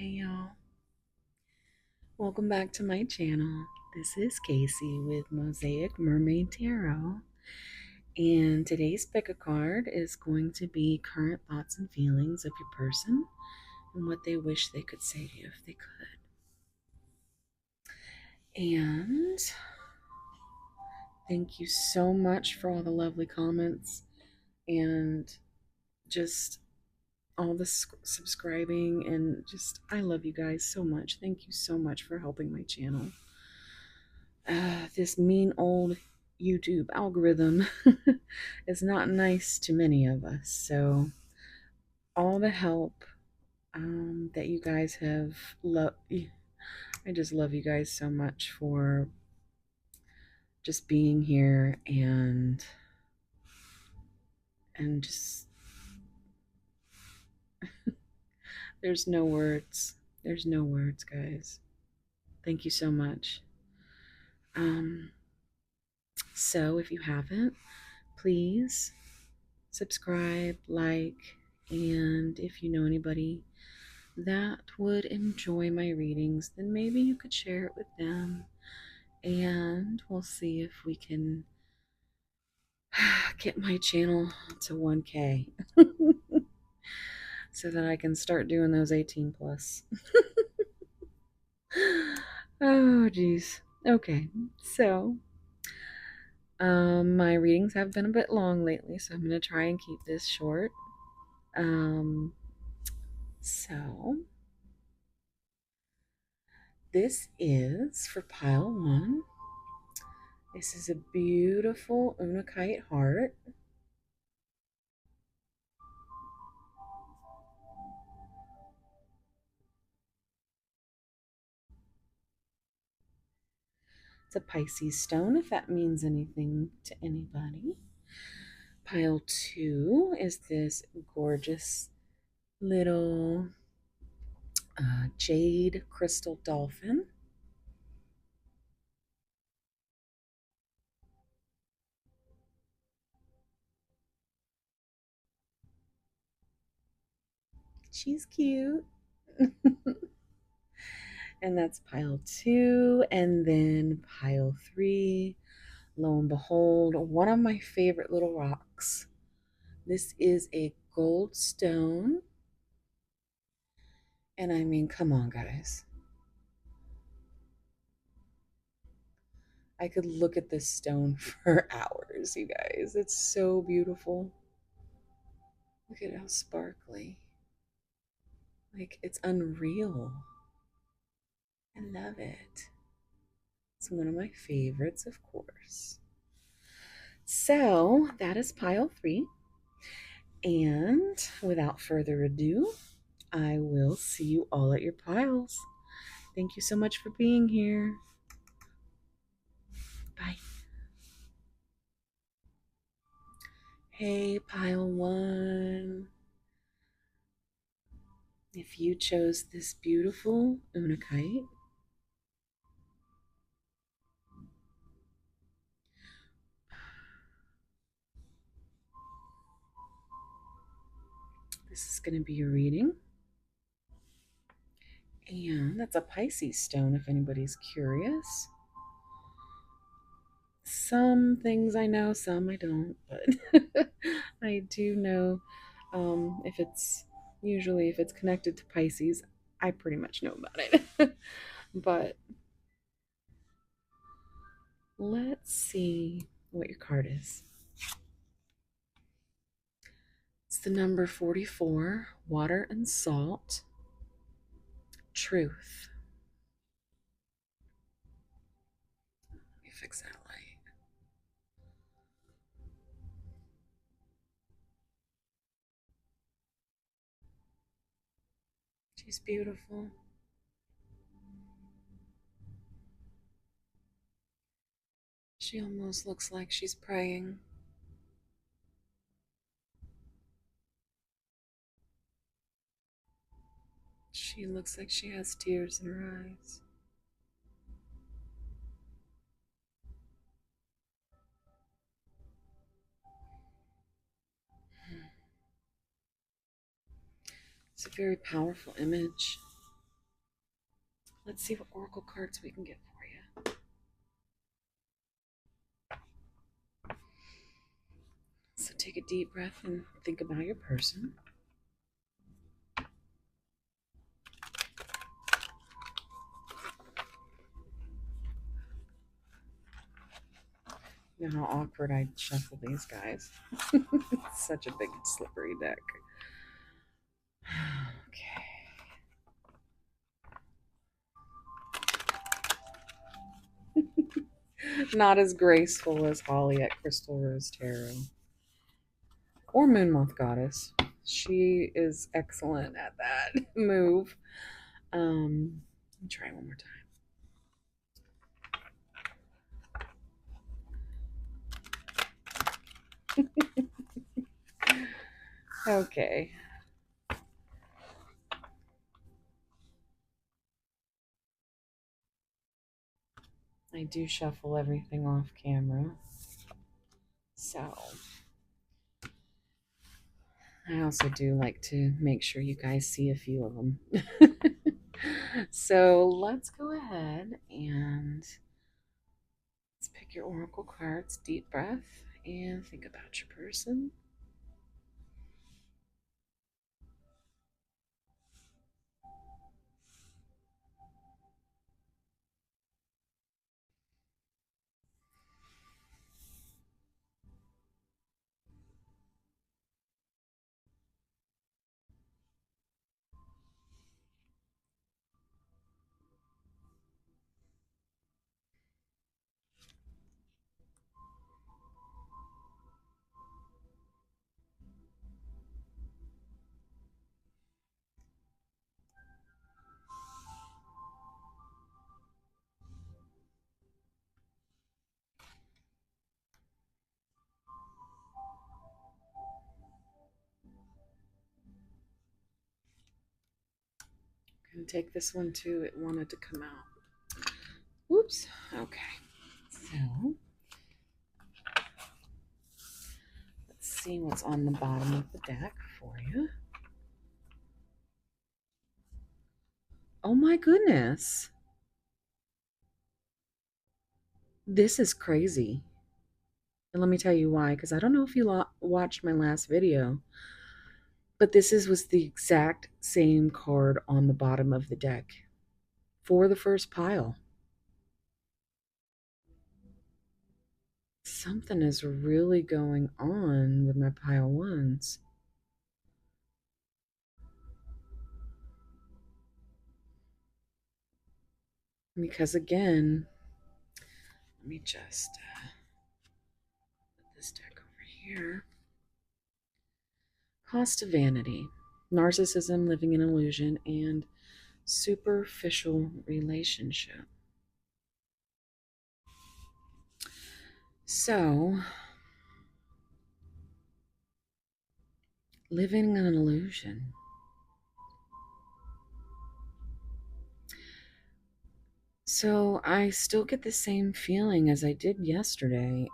Hey y'all, welcome back to my channel. This is Casey with Mosaic Mermaid Tarot, and today's pick a card is going to be current thoughts and feelings of your person and what they wish they could say to you if they could. And thank you so much for all the lovely comments and just all the subscribing, and just I love you guys so much. Thank you so much for helping my channel. This mean old YouTube algorithm is not nice to many of us. So all the help that you guys have, I just love you guys so much for just being here and just there's no words. There's no words, guys. Thank you so much. So if you haven't, please subscribe, like, and if you know anybody that would enjoy my readings, then maybe you could share it with them, and we'll see if we can get my channel to 1K so that I can start doing those 18 plus. Oh geez. Okay, so my readings have been a bit long lately, so I'm going to try and keep this short. So this is for pile 1. This is a beautiful Unakite heart. It's a Pisces stone, if that means anything to anybody. Pile 2 is this gorgeous little jade crystal dolphin. She's cute. And that's pile 2. And then pile 3, lo and behold, one of my favorite little rocks. This is a gold stone. And I mean, come on, guys. I could look at this stone for hours, you guys. It's so beautiful. Look at how sparkly. Like, it's unreal. I love it. It's one of my favorites, of course. So, that is pile 3. And without further ado, I will see you all at your piles. Thank you so much for being here. Bye. Hey, pile 1. If you chose this beautiful Unakite, this is going to be your reading. And that's a Pisces stone, if anybody's curious. Some things I know, some I don't, but I do know if it's connected to Pisces, I pretty much know about it. But let's see what your card is. It's the number 44, water and salt, truth. Let me fix that light. She's beautiful. She almost looks like she's praying. She looks like she has tears in her eyes. It's a very powerful image. Let's see what oracle cards we can get for you. So take a deep breath and think about your person. You know how awkward I shuffle these guys. It's such a big, slippery deck. Okay. Not as graceful as Holly at Crystal Rose Tarot. Or Moonmoth Goddess. She is excellent at that move. Let me try one more time. Okay. I do shuffle everything off camera. So I also do like to make sure you guys see a few of them. So let's go ahead and let's pick your oracle cards. Deep breath and think about your person. I'm gonna take this one too. It wanted to come out. Whoops. Okay. So let's see what's on the bottom of the deck for you. Oh my goodness. This is crazy. And let me tell you why, because I don't know if you watched my last video, but was the exact same card on the bottom of the deck for the first pile. Something is really going on with my pile ones. Because again, let me just put this deck over here. Cost of vanity, narcissism, living in illusion, and superficial relationship. So, living in an illusion. So I still get the same feeling as I did yesterday.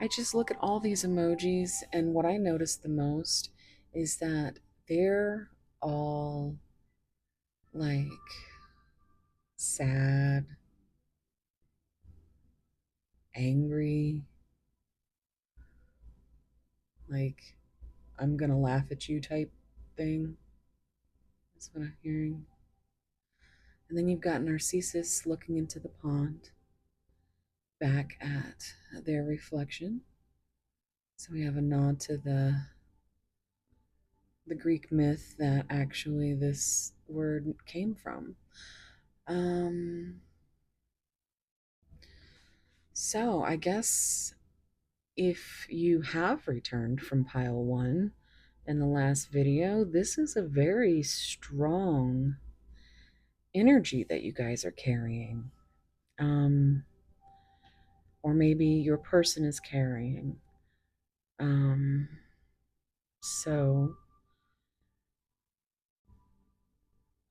I just look at all these emojis, and what I notice the most is that they're all like sad, angry, like I'm gonna laugh at you type thing. That's what I'm hearing. And then you've got Narcissus looking into the pond, back at their reflection. So we have a nod to the Greek myth that actually this word came from. So I guess if you have returned from pile one in the last video, this is a very strong energy that you guys are carrying. Or maybe your person is carrying. So,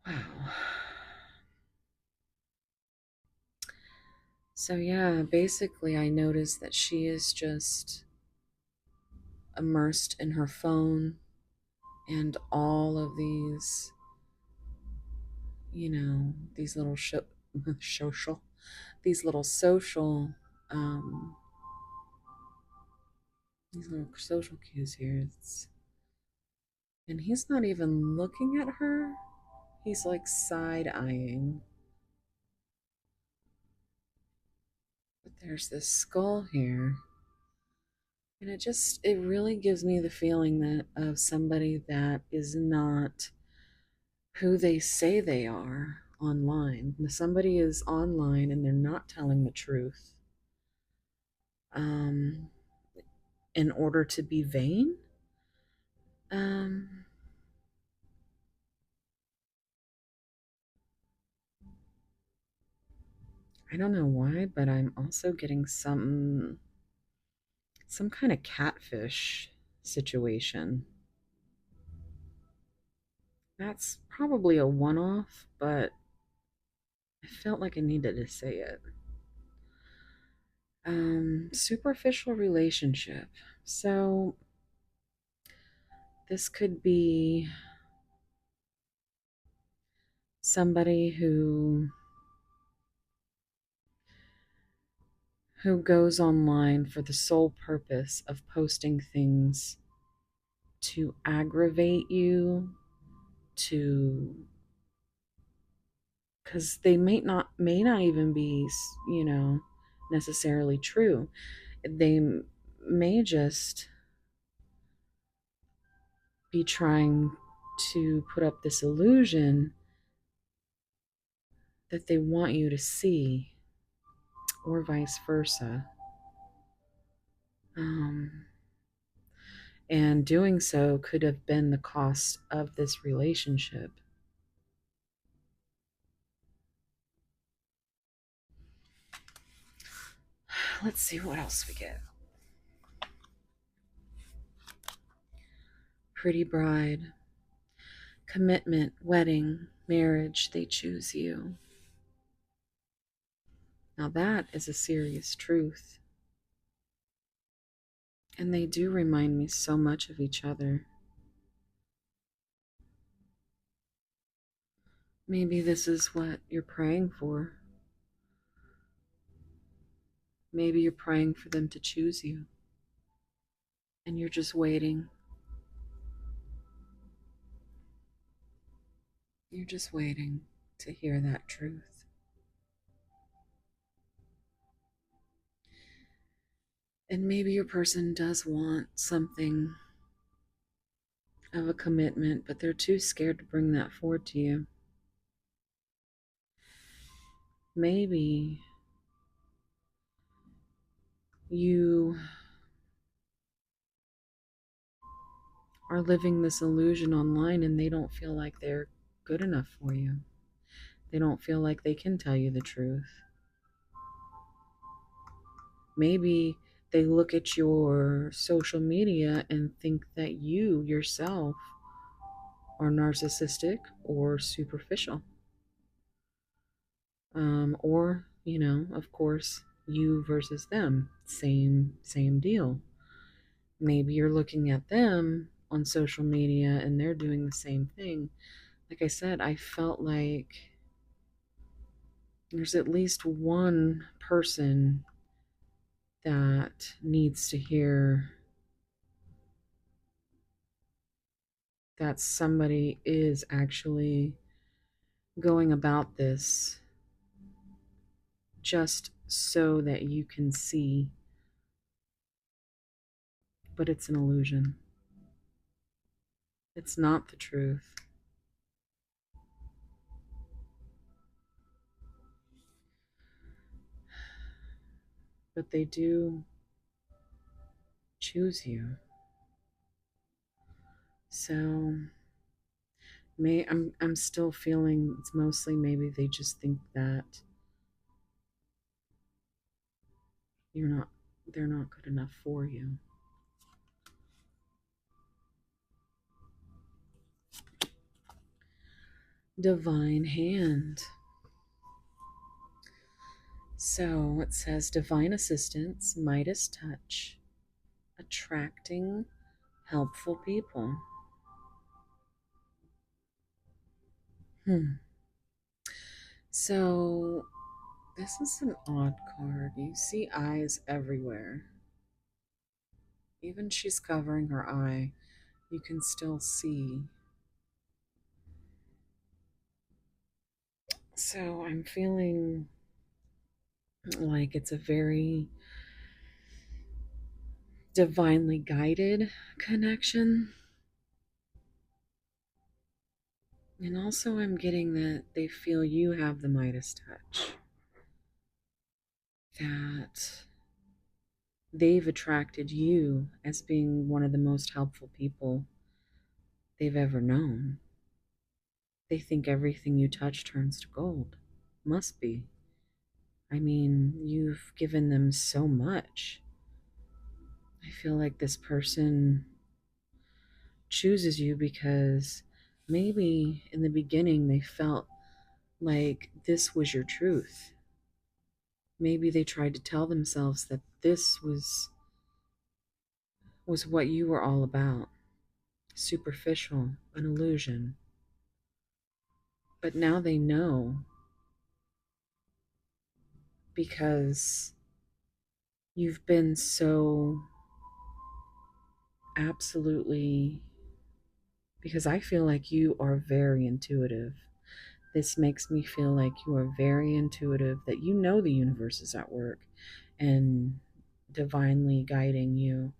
wow. So, yeah, basically, I noticed that she is just immersed in her phone and all of these, these little social, these little social, um, these little social cues here. And he's not even looking at her. He's like side eyeing. But there's this skull here. And it really gives me the feeling that of somebody that is not who they say they are online. Somebody is online and they're not telling the truth um, in order to be vain. Um, I don't know why, but I'm also getting some kind of catfish situation. That's probably a one-off, but I felt like I needed to say it. Superficial relationship. So this could be somebody who goes online for the sole purpose of posting things to aggravate you, to because they may not even be, necessarily true. They may just be trying to put up this illusion that they want you to see, or vice versa. Um, and doing so could have been the cost of this relationship. Let's see what else we get. Pretty bride, commitment, wedding, marriage, they choose you. Now that is a serious truth. And they do remind me so much of each other. Maybe this is what you're praying for. Maybe you're praying for them to choose you. And you're just waiting. You're just waiting to hear that truth. And maybe your person does want something of a commitment, but they're too scared to bring that forward to you. Maybe you are living this illusion online and they don't feel like they're good enough for you. They don't feel like they can tell you the truth. Maybe they look at your social media and think that you yourself are narcissistic or superficial. Or, of course, you versus them. Same deal. Maybe you're looking at them on social media and they're doing the same thing. Like I said, I felt like there's at least one person that needs to hear that somebody is actually going about this just so that you can see, but it's an illusion. It's not the truth. But they do choose you. So I'm still feeling it's mostly maybe they just think that you're not they're not good enough for you. Divine hand. So it says divine assistance, Midas touch, attracting Helpful people. Hmm. So, this is an odd card. You see eyes everywhere. Even she's covering her eye, you can still see. So, I'm feeling like it's a very divinely guided connection. And also, I'm getting that they feel you have the Midas touch, that they've attracted you as being one of the most helpful people they've ever known. They think everything you touch turns to gold. Must be. I mean, you've given them so much. I feel like this person chooses you because maybe in the beginning they felt like this was your truth. Maybe they tried to tell themselves that this was what you were all about. Superficial, an illusion. But now they know because you've been so absolutely, because I feel like you are very intuitive. This makes me feel like you are very intuitive, that you know the universe is at work and divinely guiding you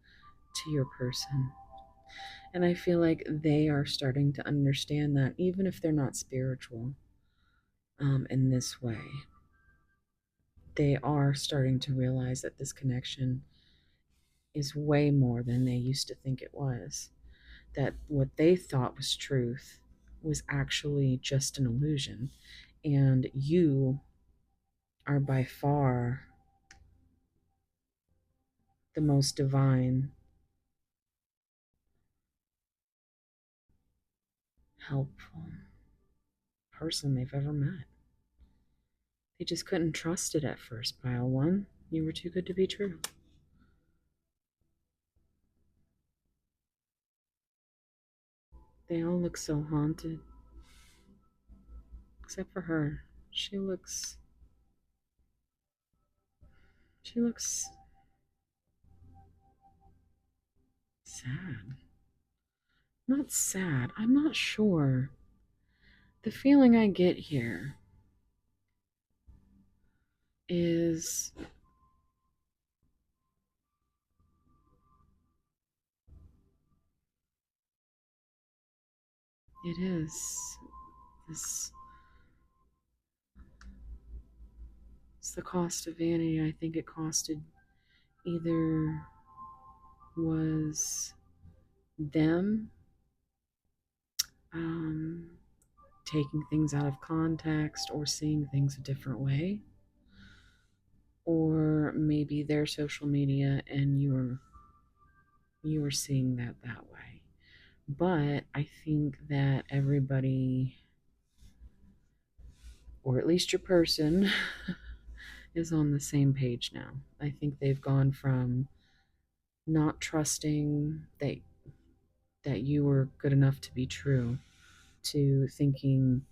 to your person. And I feel like they are starting to understand that, even if they're not spiritual in this way. They are starting to realize that this connection is way more than they used to think it was. That what they thought was truth was actually just an illusion. And you are by far the most divine, helpful person they've ever met. They just couldn't trust it at first, pile one. You were too good to be true. They all look so haunted, except for her. She looks sad. Not sad. I'm not sure. The feeling I get here is it is this it's the cost of vanity. I think it costed either was them um, taking things out of context or seeing things a different way, or maybe their social media and you were seeing that way. But I think that everybody, or at least your person, is on the same page now. I think they've gone from not trusting that you were good enough to be true to thinking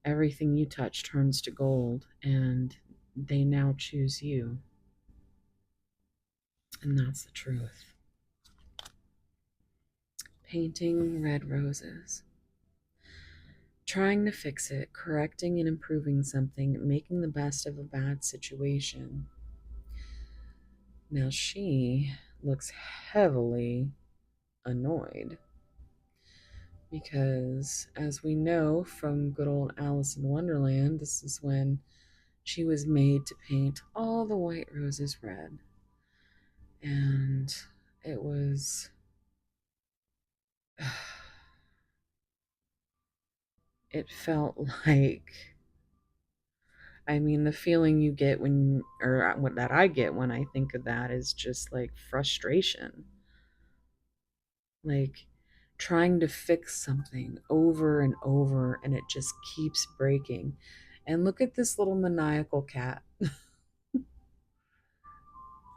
everything you touch turns to gold, and they now choose you. And that's the truth. Painting red roses. Trying to fix it, correcting and improving something, making the best of a bad situation. Now she looks heavily annoyed because, as we know from good old Alice in Wonderland, this is when she was made to paint all the white roses red. And it was. It felt like. I mean, the feeling you get when, or what that I get when I think of that is just like frustration. Like trying to fix something over and over and it just keeps breaking. And look at this little maniacal cat,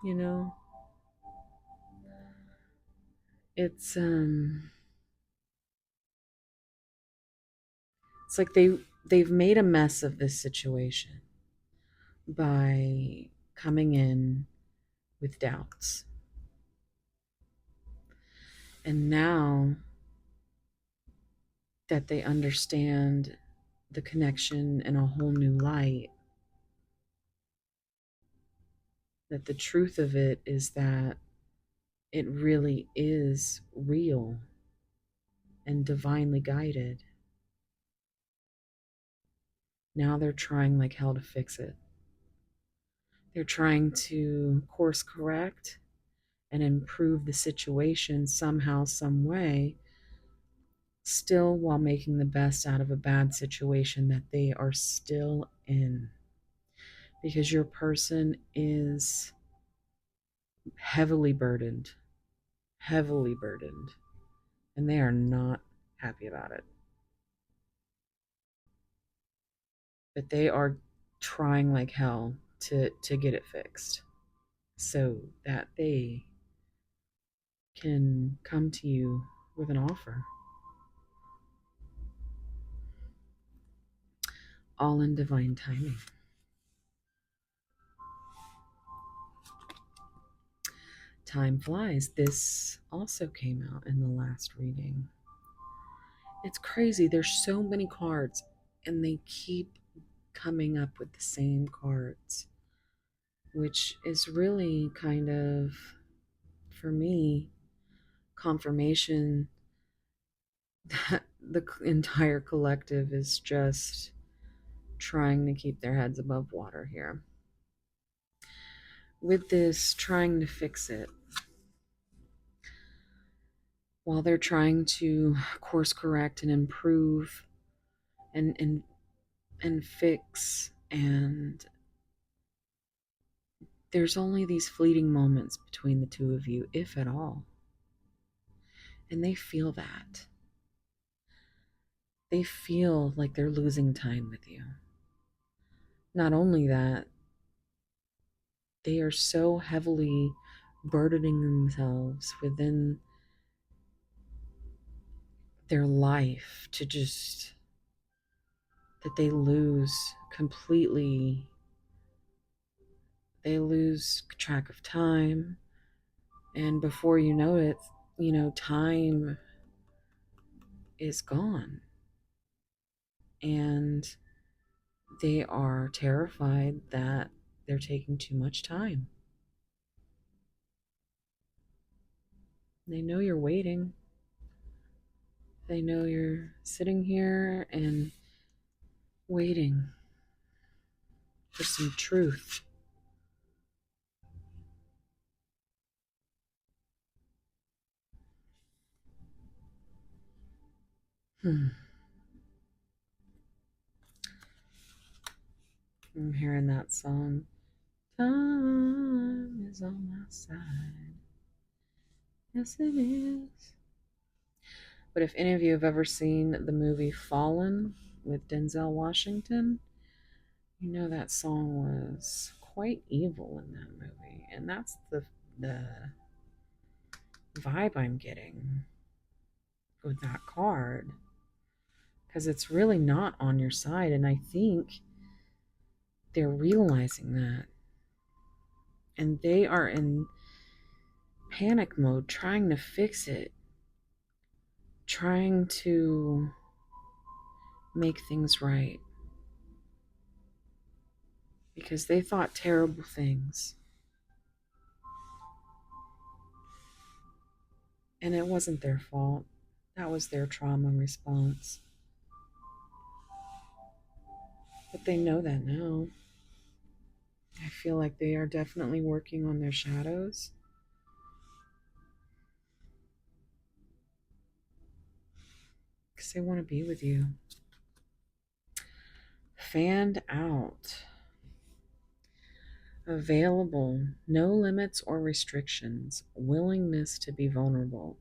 you know? It's it's like they've made a mess of this situation by coming in with doubts. And now that they understand the connection in a whole new light, that the truth of it is that it really is real and divinely guided. Now they're trying like hell to fix it. They're trying to course correct and improve the situation somehow, some way, still while making the best out of a bad situation that they are still in. Because your person is heavily burdened, heavily burdened, and they are not happy about it. But they are trying like hell to get it fixed so that they can come to you with an offer, all in divine timing. Time flies. This also came out in the last reading. It's crazy. There's so many cards, and they keep coming up with the same cards, which is really kind of, for me, confirmation that the entire collective is just trying to keep their heads above water here. With this, trying to fix it, while they're trying to course correct and improve and fix, and there's only these fleeting moments between the two of you, if at all. And they feel that. They feel like they're losing time with you. Not only that, they are so heavily burdening themselves within their life to just, that they lose completely, they lose track of time. And before you know it, time is gone. And they are terrified that they're taking too much time. They know you're waiting. They know you're sitting here and waiting for some truth. I'm hearing that song. Time is on my side. Yes, it is. But if any of you have ever seen the movie Fallen with Denzel Washington, you know that song was quite evil in that movie. And that's the vibe I'm getting with that card. Because it's really not on your side. And I think they're realizing that. And they are in panic mode, trying to fix it, trying to make things right. Because they thought terrible things. And it wasn't their fault. That was their trauma response. But they know that now. I feel like they are definitely working on their shadows. Because they want to be with you. Fanned out. Available. No limits or restrictions. Willingness to be vulnerable.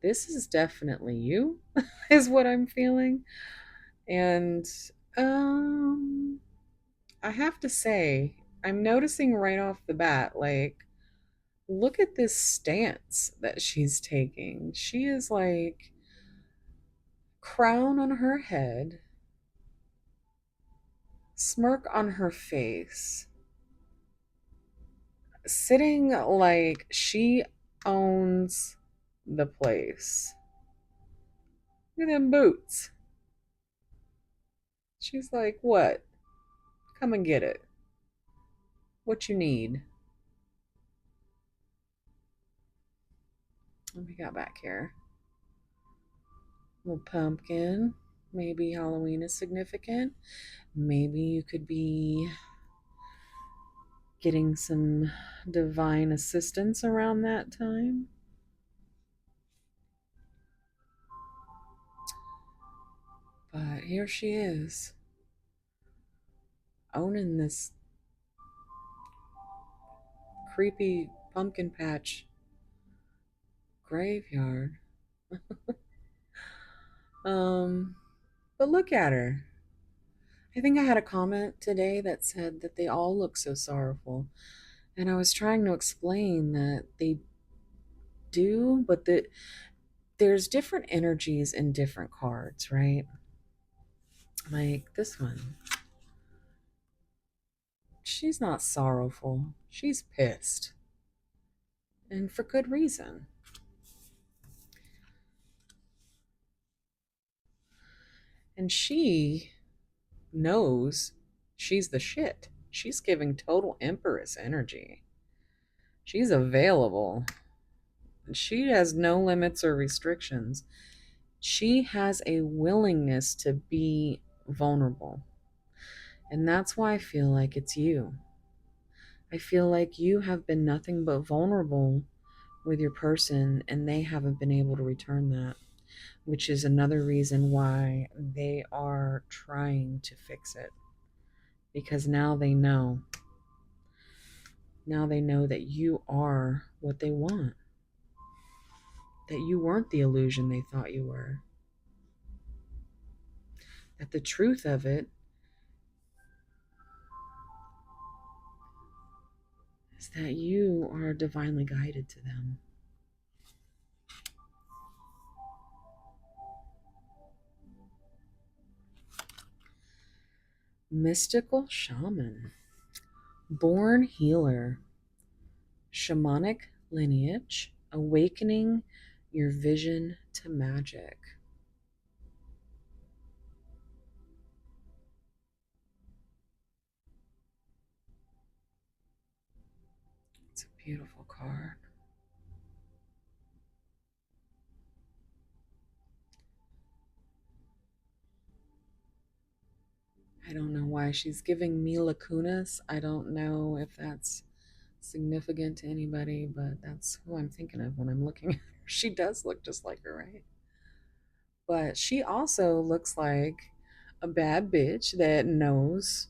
This is definitely you, is what I'm feeling. And I have to say, I'm noticing right off the bat, like, Look at this stance that she's taking. She is like crown on her head, smirk on her face, sitting like she owns the place. Look at them boots. She's like, what? Come and get it. What you need. What we got back here? Little pumpkin. Maybe Halloween is significant. Maybe you could be getting some divine assistance around that time. But here she is, owning this creepy pumpkin patch graveyard. Um, but look at her. I think I had a comment today that said that they all look so sorrowful. And I was trying to explain that they do, but that there's different energies in different cards, right? Like this one. She's not sorrowful. She's pissed. And for good reason. And she knows she's the shit. She's giving total Empress energy. She's available. She has no limits or restrictions. She has a willingness to be vulnerable. And that's why I feel like it's you. I feel like you have been nothing but vulnerable with your person, and they haven't been able to return that, which is another reason why they are trying to fix it. Because now they know. Now they know that you are what they want, that you weren't the illusion they thought you were, that the truth of it is that you are divinely guided to them. Mystical shaman, born healer, shamanic lineage, awakening your vision to magic. It's a beautiful card. I don't know why she's giving Mila Kunis. I don't know if that's significant to anybody, but that's who I'm thinking of when I'm looking at her. She does look just like her, right? But she also looks like a bad bitch that knows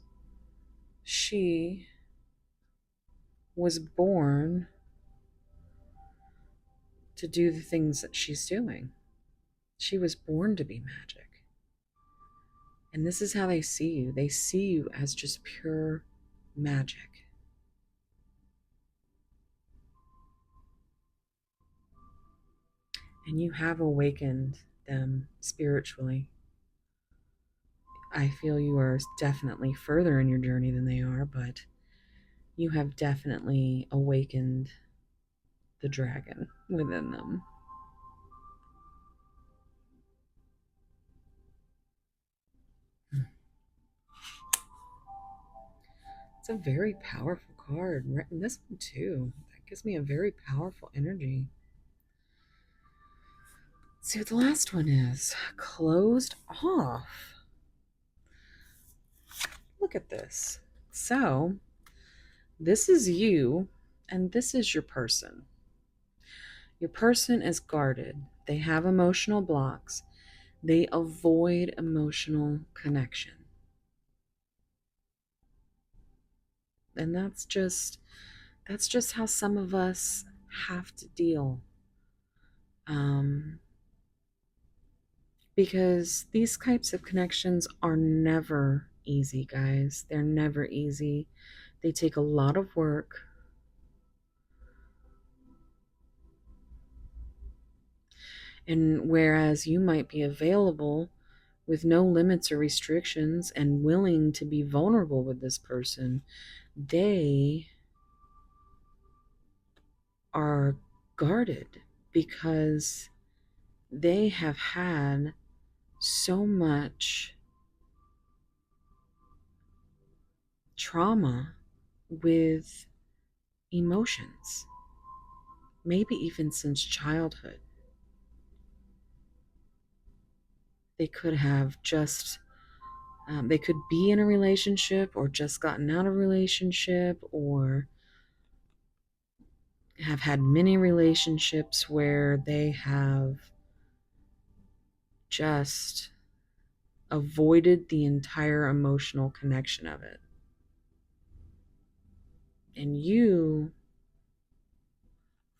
she was born to do the things that she's doing. She was born to be magic. And this is how they see you. They see you as just pure magic. And you have awakened them spiritually. I feel you are definitely further in your journey than they are, but you have definitely awakened the dragon within them. It's a very powerful card. And this one too. That gives me a very powerful energy. Let's see what the last one is. Closed off. Look at this. So, this is you, and this is your person. Your person is guarded. They have emotional blocks. They avoid emotional connection. And that's just how some of us have to deal. Because these types of connections are never easy, guys. They're never easy. They take a lot of work. And whereas you might be available with no limits or restrictions and willing to be vulnerable with this person, they are guarded because they have had so much trauma with emotions, maybe even since childhood. They could have just, they could be in a relationship or just gotten out of a relationship, or have had many relationships where they have just avoided the entire emotional connection of it. And you,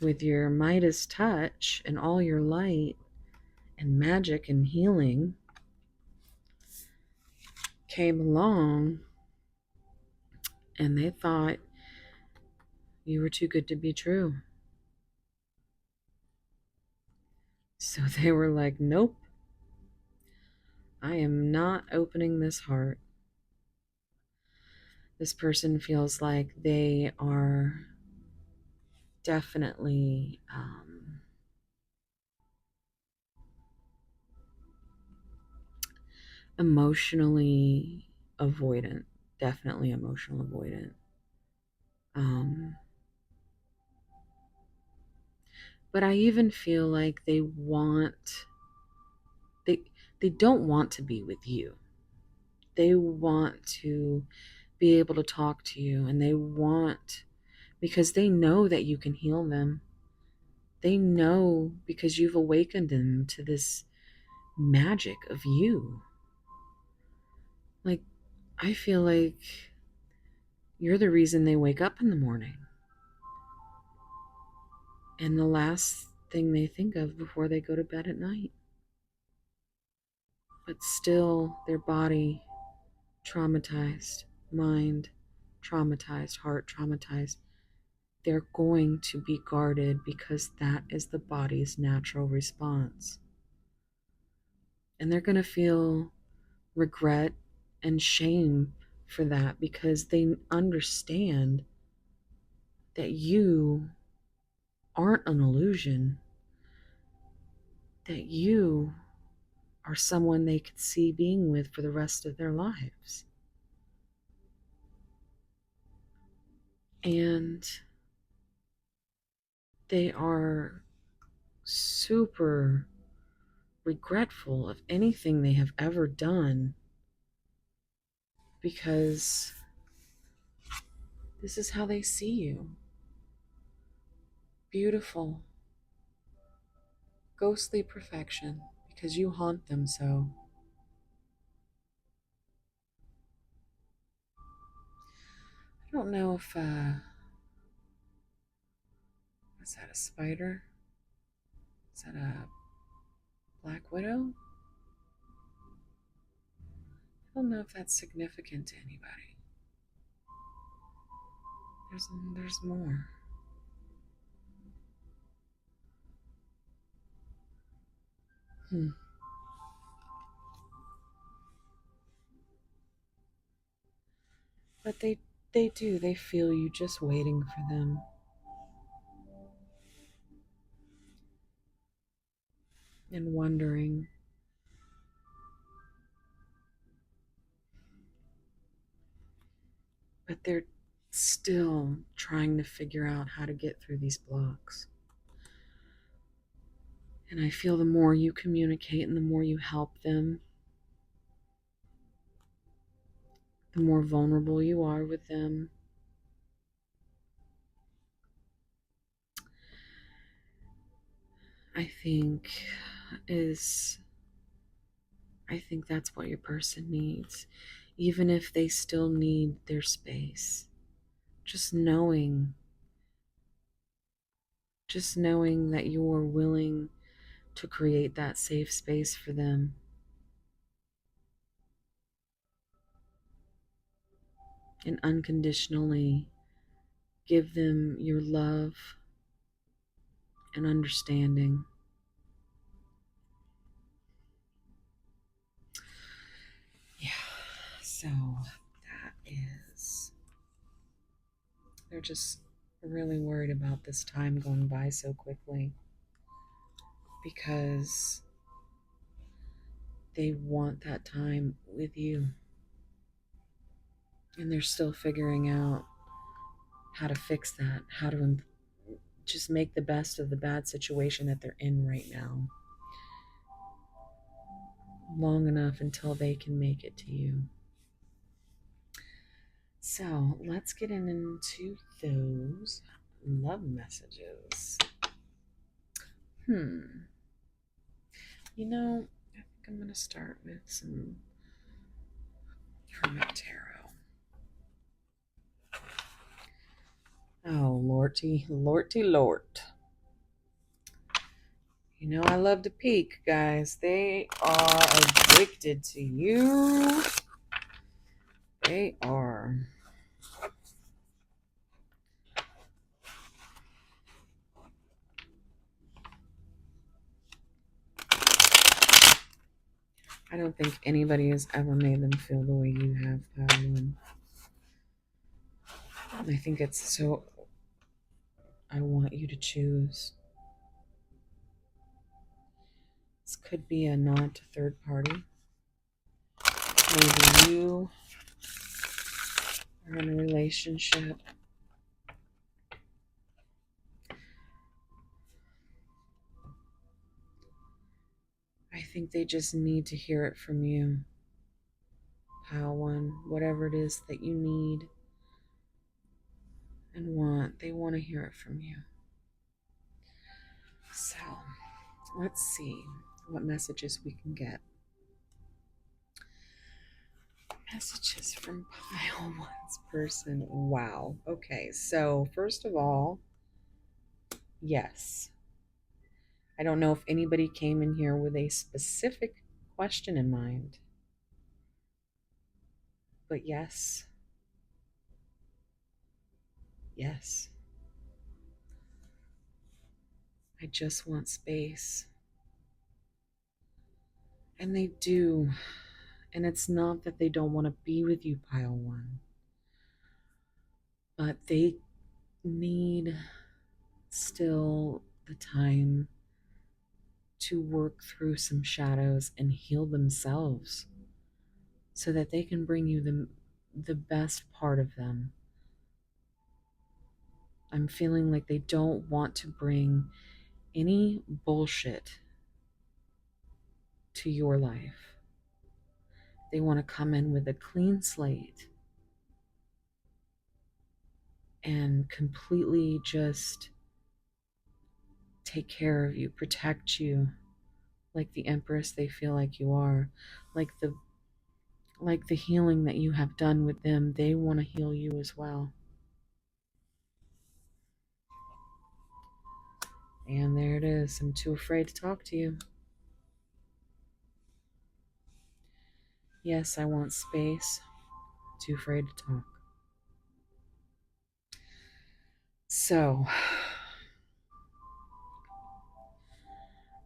with your Midas touch and all your light and magic and healing, came along and they thought you were too good to be true. So they were like, nope, I am not opening this heart. This person feels like they are definitely emotionally avoidant. Definitely emotional avoidant. Um, but I even feel like they they don't want to be with you. They want to be able to talk to you, and they want, because they know that you can heal them. They know because you've awakened them to this magic of you. Like, I feel like you're the reason they wake up in the morning. And the last thing they think of before they go to bed at night. But still, their body traumatized, mind traumatized, heart traumatized. They're going to be guarded because that is the body's natural response. And they're going to feel regret and shame for that because they understand that you aren't an illusion, that you are someone they could see being with for the rest of their lives. And they are super regretful of anything they have ever done because this is how they see you. Beautiful, ghostly perfection because you haunt them so. I don't know if, is that a spider? Is that a black widow? I don't know if that's significant to anybody. There's more. Hmm. But they do. They feel you just waiting for them. And wondering. But they're still trying to figure out how to get through these blocks. And I feel the more you communicate and the more you help them, the more vulnerable you are with them. I think is I think that's what your person needs, even if they still need their space. Just knowing, just knowing that you're willing to create that safe space for them and unconditionally give them your love and understanding. So that is, they're just really worried about this time going by so quickly because they want that time with you. And they're still figuring out how to fix that, how to just make the best of the bad situation that they're in right now, long enough until they can make it to you. So let's get into those love messages. You know, I think I'm going to start with some Hermit Tarot. Oh, Lordy, Lordy, Lord. You know, I love to peek, guys. They are addicted to you. They are. I don't think anybody has ever made them feel the way you have, Padawan. I think it's so. I want you to choose. This could be a nod to third party. Maybe you are in a relationship. I think they just need to hear it from you, Padawan. Whatever it is that you need and want, they want to hear it from you. So, let's see what messages we can get. Messages from Pile One's person. Wow. Okay, so first of all, yes. I don't know if anybody came in here with a specific question in mind, but yes. Yes. I just want space. And they do. And it's not that they don't want to be with you, Pile One, but they need still the time to work through some shadows and heal themselves so that they can bring you the best part of them. I'm feeling like they don't want to bring any bullshit to your life. They want to come in with a clean slate and completely just take care of you, protect you, like the empress they feel like you are, like the healing that you have done with them, they want to heal you as well. And there it is. I'm too afraid to talk to you. Yes, I want space. Too afraid to talk. So,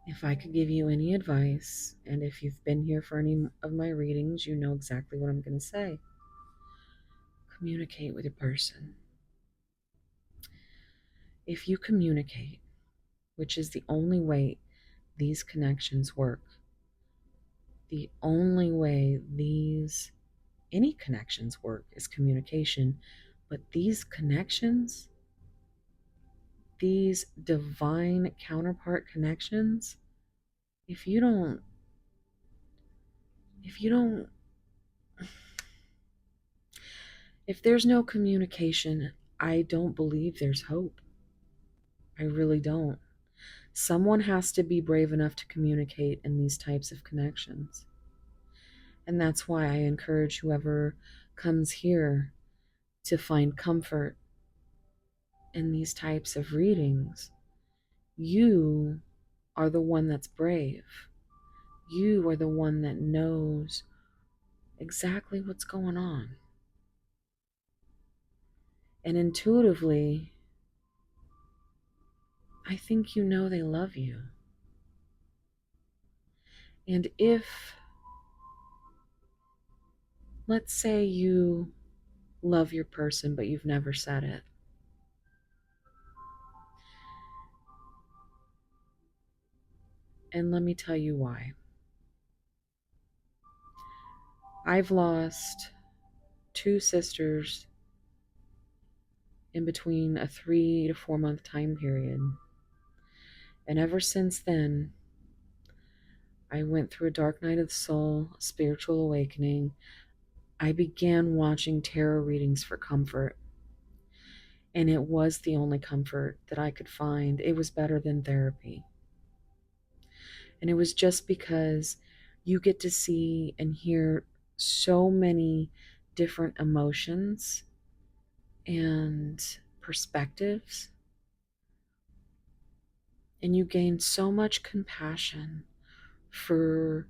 if I could give you any advice, and if you've been here for any of my readings, you know exactly what I'm going to say. Communicate with your person. If you communicate, which is the only way these connections work, the only way any connections work is communication. But these connections, these divine counterpart connections, if you don't, if there's no communication, I don't believe there's hope. I really don't. Someone has to be brave enough to communicate in these types of connections. And that's why I encourage whoever comes here to find comfort in these types of readings. You are the one that's brave. You are the one that knows exactly what's going on. And intuitively, I think you know they love you. And if Let's say you love your person, but you've never said it. And let me tell you why. I've lost two sisters in between a 3 to 4 month time period. And ever since then, I went through a dark night of the soul, a spiritual awakening. I began watching tarot readings for comfort. And it was the only comfort that I could find. It was better than therapy. And it was just because you get to see and hear so many different emotions and perspectives. And you gain so much compassion for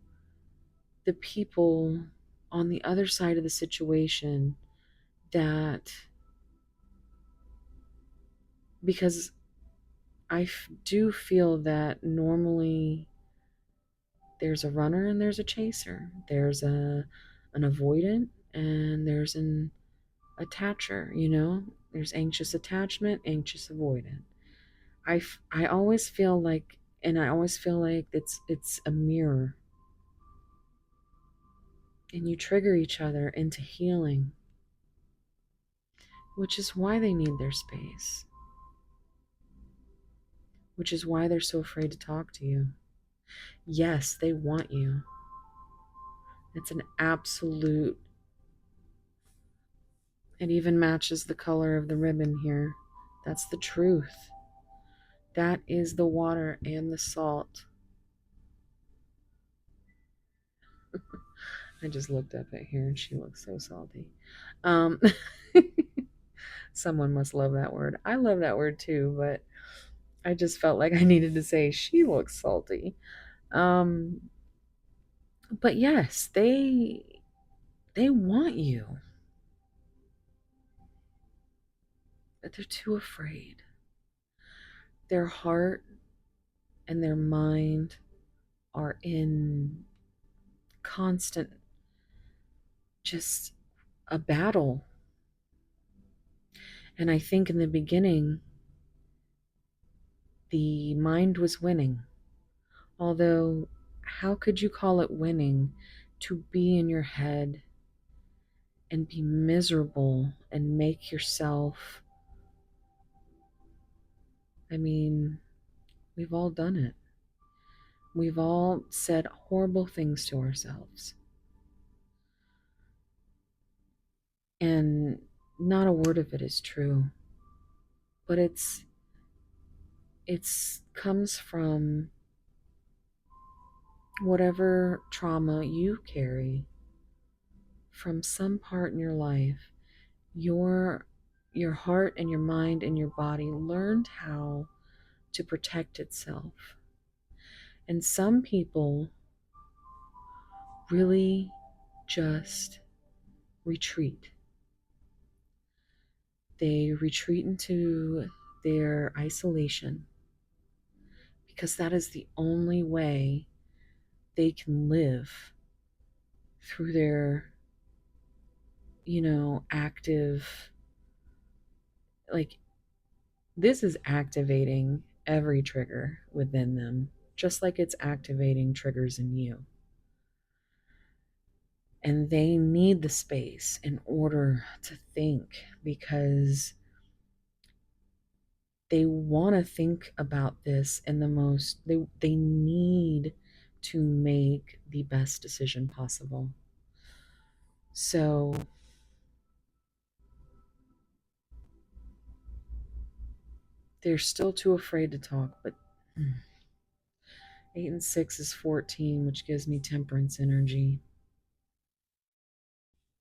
the people on the other side of the situation, that because do feel that normally there's a runner and there's a chaser. There's an avoidant and there's an attacher, you know? There's anxious attachment, anxious avoidant. I always feel like, and I always feel like it's a mirror, and you trigger each other into healing, which is why they need their space, which is why they're so afraid to talk to you. Yes, they want you. It's an absolute. It even matches the color of the ribbon here. That's the truth. That is the water and the salt. I just looked up at here and she looks so salty. Um, someone must love that word. I love that word too, but I just felt like I needed to say she looks salty. Um, but yes, they want you, but they're too afraid. Their heart and their mind are in constant, just a battle. And I think in the beginning, the mind was winning. Although, how could you call it winning to be in your head and be miserable and make yourself? I mean, we've all done it. We've all said horrible things to ourselves. And not a word of it is true. But it's comes from whatever trauma you carry from some part in your life. Your heart and your mind and your body learned how to protect itself. And some people really just retreat. They retreat into their isolation because that is the only way they can live through their, active, like, this is activating every trigger within them, just like it's activating triggers in you. And they need the space in order to think, because they want to think about this in the most, they need to make the best decision possible. So they're still too afraid to talk, but 8 and 6 is 14, which gives me temperance energy.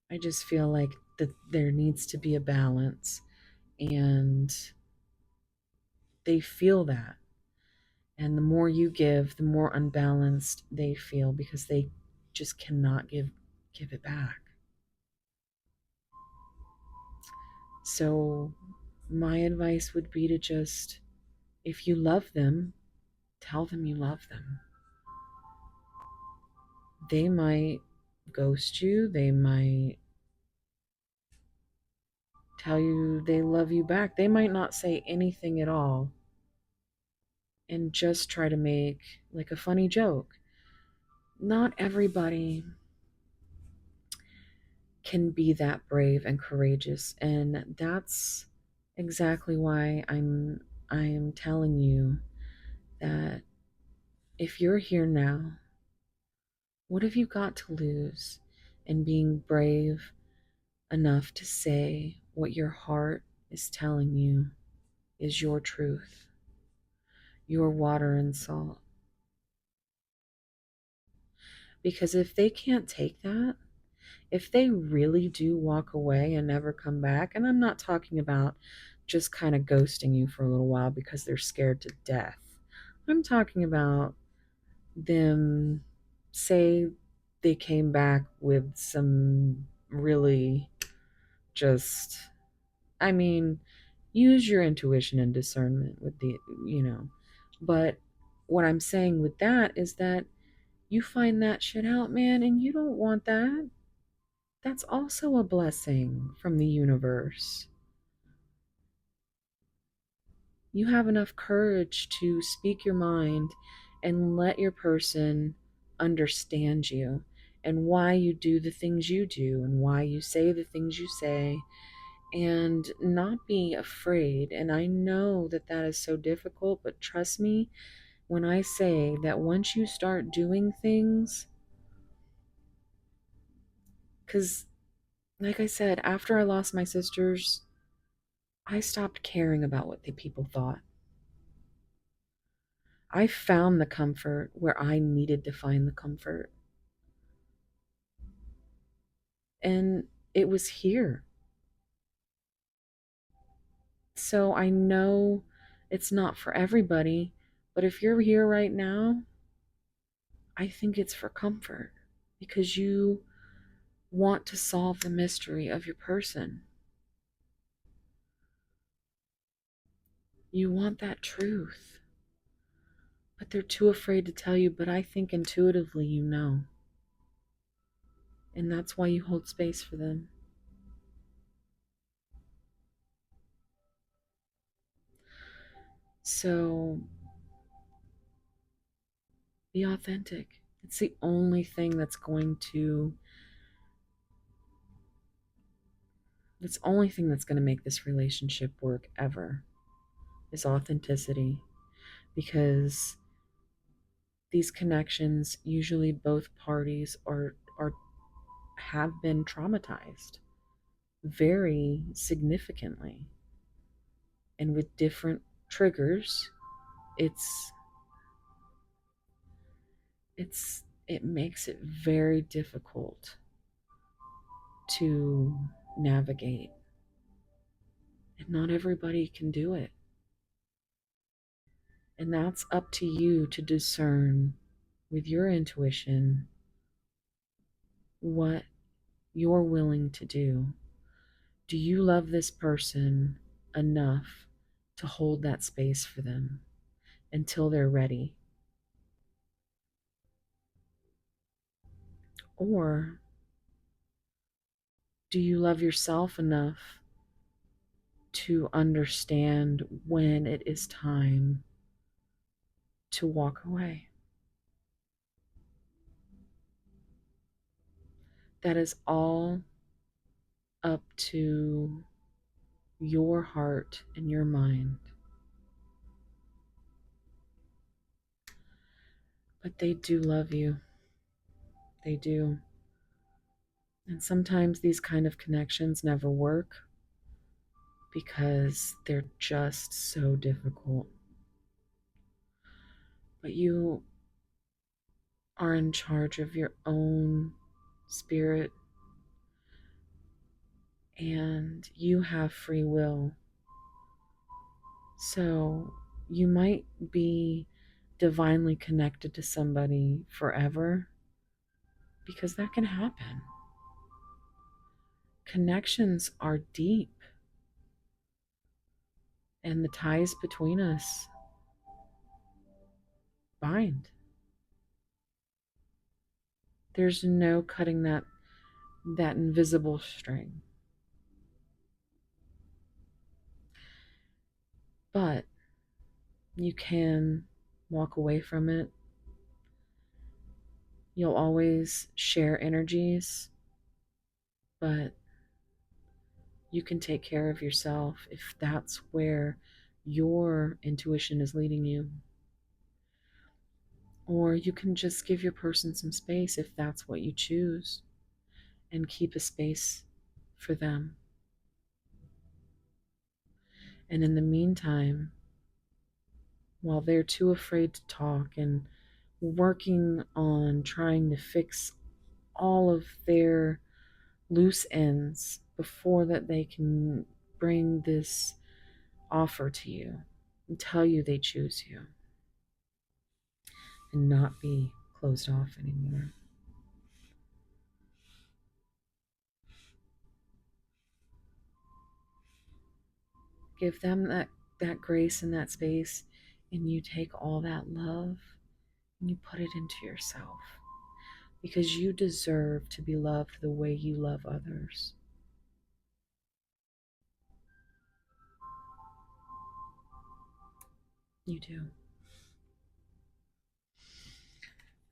I just feel like that there needs to be a balance, and they feel that. And the more you give, the more unbalanced they feel, because they just cannot give it back. So my advice would be to just, if you love them, tell them you love them. They might ghost you, they might tell you they love you back. They might not say anything at all and just try to make like a funny joke. Not everybody can be that brave and courageous, and that's exactly why I'm telling you that if you're here now, what have you got to lose in being brave enough to say what your heart is telling you is your truth, your water and salt? Because if they can't take that, if they really do walk away and never come back, and I'm not talking about just kind of ghosting you for a little while because they're scared to death, I'm talking about them, say they came back with some really just, I mean, use your intuition and discernment with the, you know, but what I'm saying with that is that you find that shit out, man, and you don't want that. That's also a blessing from the universe. You have enough courage to speak your mind and let your person understand you and why you do the things you do and why you say the things you say and not be afraid. And I know that that is so difficult, but trust me when I say that once you start doing things, because like I said, after I lost my sisters, I stopped caring about what the people thought. I found the comfort where I needed to find the comfort. And it was here. So I know it's not for everybody, but if you're here right now, I think it's for comfort because you want to solve the mystery of your person. You want that truth, but they're too afraid to tell you. But I think intuitively you know. And that's why you hold space for them. So be authentic. It's the only thing that's the only thing that's going to make this relationship work ever is authenticity, because these connections usually both parties are have been traumatized very significantly, and with different triggers, it's it makes it very difficult to navigate, and not everybody can do it. And that's up to you to discern with your intuition what you're willing to do. Do you love this person enough to hold that space for them until they're ready? Or do you love yourself enough to understand when it is time to walk away? That is all up to your heart and your mind. But they do love you. They do. And sometimes these kind of connections never work because they're just so difficult. But you are in charge of your own spirit and you have free will. So you might be divinely connected to somebody forever because that can happen. Connections are deep, and the ties between us bind. There's no cutting that invisible string. You can walk away from it. You'll always share energies, but you can take care of yourself if that's where your intuition is leading you. Or you can just give your person some space if that's what you choose and keep a space for them. And in the meantime, while they're too afraid to talk and working on trying to fix all of their loose ends before that they can bring this offer to you and tell you they choose you and not be closed off anymore. Give them that grace and that space, and you take all that love and you put it into yourself because you deserve to be loved the way you love others. You do.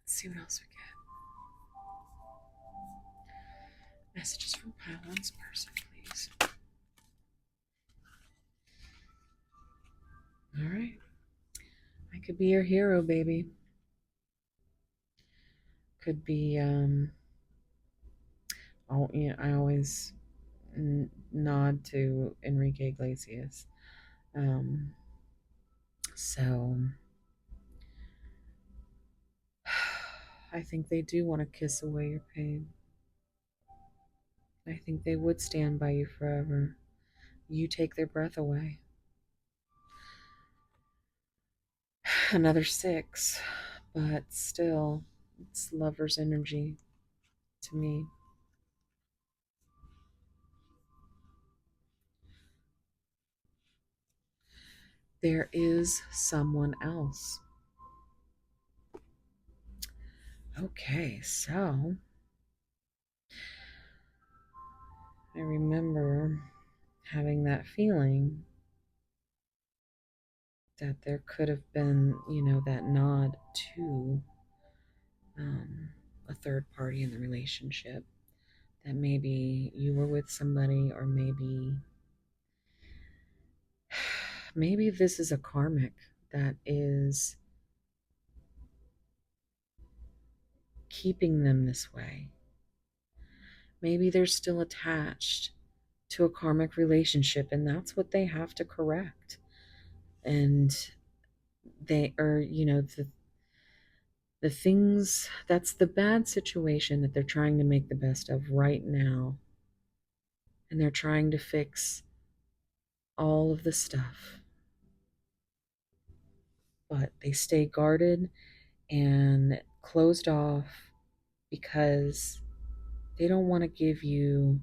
Let's see what else we get. Messages from Pile One's person, please. All right. I could be your hero, baby. Could be, I always nod to Enrique Iglesias. Um, so I think they do want to kiss away your pain. I think they would stand by you forever. You take their breath away. Another 6, but still, it's lover's energy to me. There is someone else. Okay, so I remember having that feeling that there could have been, that nod to a third party in the relationship. That maybe you were with somebody, or maybe this is a karmic that is keeping them this way. Maybe they're still attached to a karmic relationship, and that's what they have to correct. And they are, the things, that's the bad situation that they're trying to make the best of right now. And they're trying to fix all of the stuff. But they stay guarded and closed off because they don't want to give you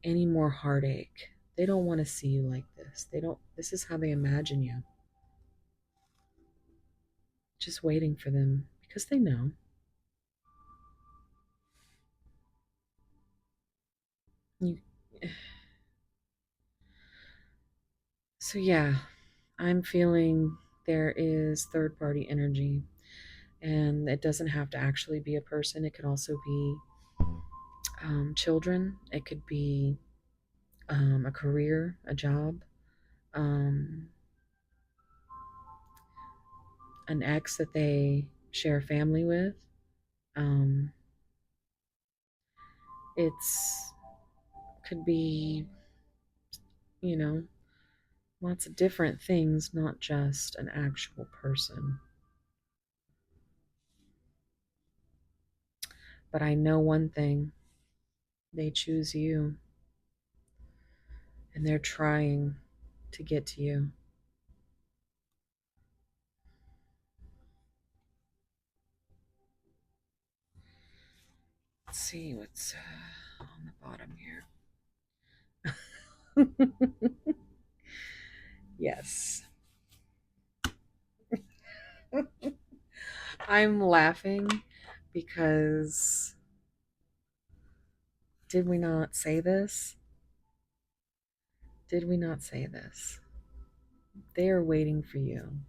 any more heartache. They don't want to see you like this. This is how they imagine you. Just waiting for them because they know. You, so, yeah, I'm feeling there is third party energy, and it doesn't have to actually be a person. It could also be children, it could be a career, a job, um, an ex that they share a family with. Um, it's could be, you know, lots of different things, not just an actual person. But I know one thing, they choose you, and they're trying to get to you. Let's see what's on the bottom here. Yes. I'm laughing because did we not say this? Did we not say this? They are waiting for you.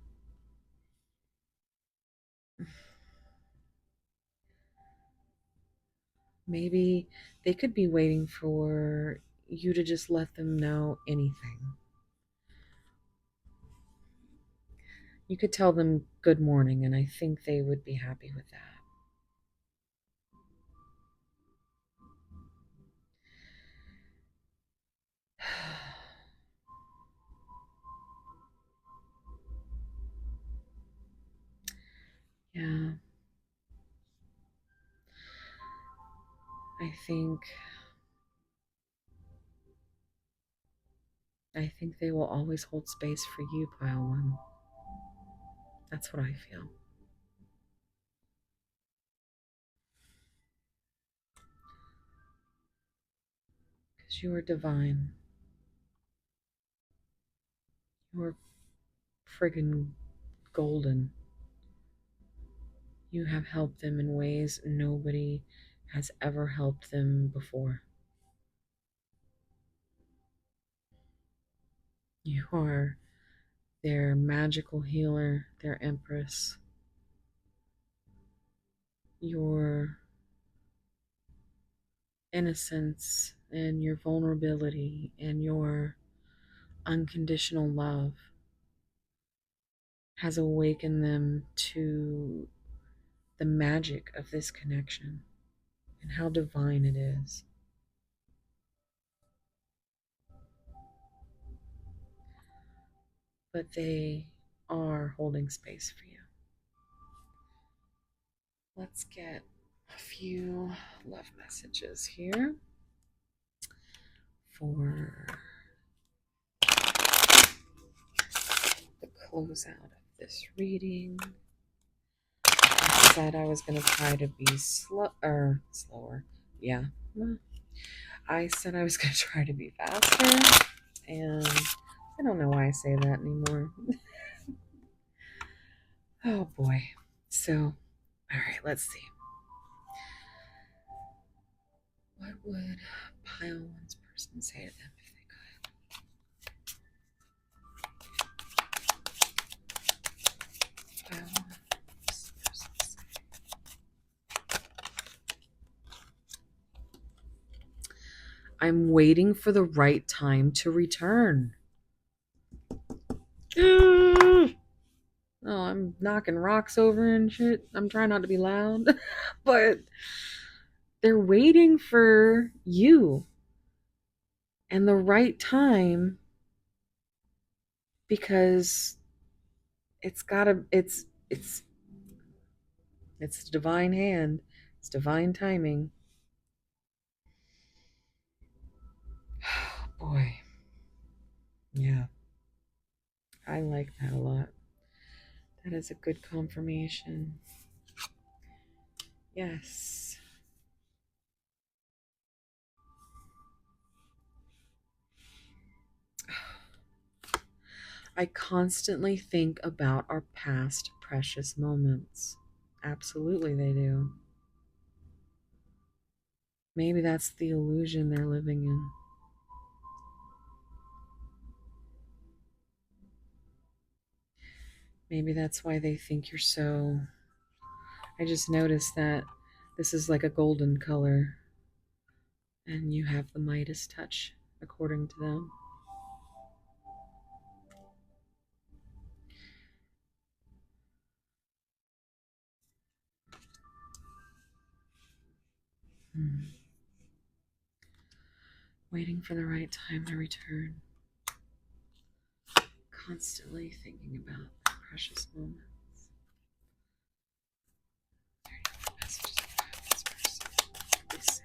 Maybe they could be waiting for you to just let them know anything. You could tell them good morning, and I think they would be happy with that. Yeah, I think I think they will always hold space for you, pile one. That's what I feel. Because you are divine. You are friggin' golden. You have helped them in ways nobody has ever helped them before. You are their magical healer, their empress. Your innocence and your vulnerability and your unconditional love has awakened them to the magic of this connection and how divine it is. But they are holding space for you. Let's get a few love messages here for the closeout of this reading. I said I was going to try to be slower. Yeah. I said I was going to try to be faster, and I don't know why I say that anymore. Oh boy. So, all right, let's see. What would pile one's person say to them if they could? Pile one's person say. I'm waiting for the right time to return. Oh, I'm knocking rocks over and shit. I'm trying not to be loud, but they're waiting for you and the right time because it's divine hand. It's divine timing. Boy. Yeah. I like that a lot. That is a good confirmation. Yes. I constantly think about our past precious moments. Absolutely, they do. Maybe that's the illusion they're living in. Maybe that's why they think you're so. I just noticed that this is like a golden color, and you have the Midas touch, according to them. Waiting for the right time to return. Constantly thinking about the precious moments. Messages about this person.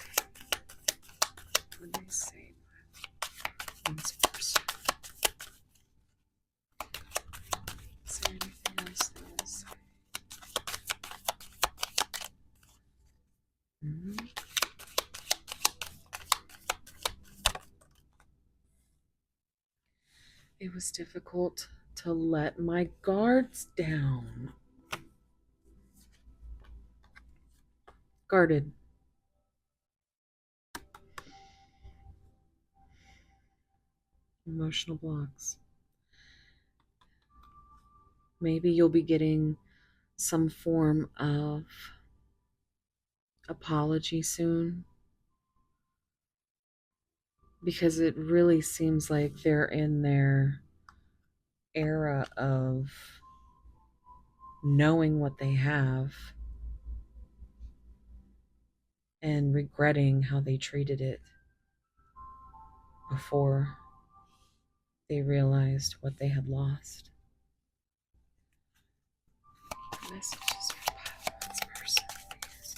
What do they say? This person. Is there anything else they want to say? Mm-hmm. It was difficult to let my guards down. Guarded. Emotional blocks. Maybe you'll be getting some form of apology soon. because it really seems like they're in their era of knowing what they have and regretting how they treated it before they realized what they had lost. Messages from Pylon's person, please.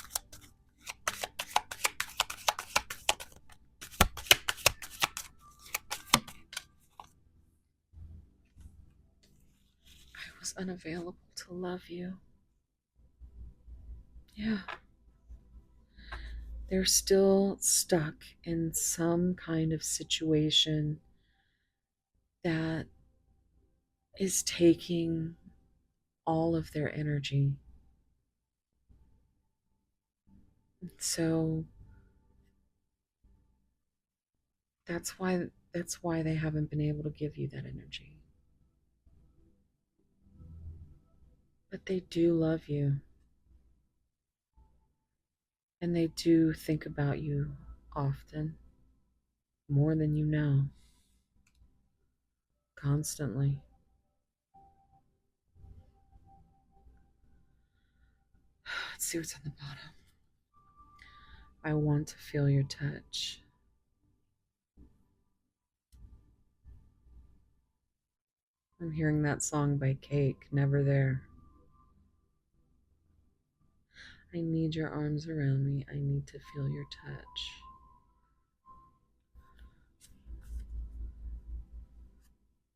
I was unavailable to love you. Yeah. They're still stuck in some kind of situation that is taking all of their energy. So that's why they haven't been able to give you that energy. But they do love you, and they do think about you often, more than you know, constantly. Let's see what's on the bottom. I want to feel your touch. I'm hearing that song by Cake, Never There. I need your arms around me. I need to feel your touch.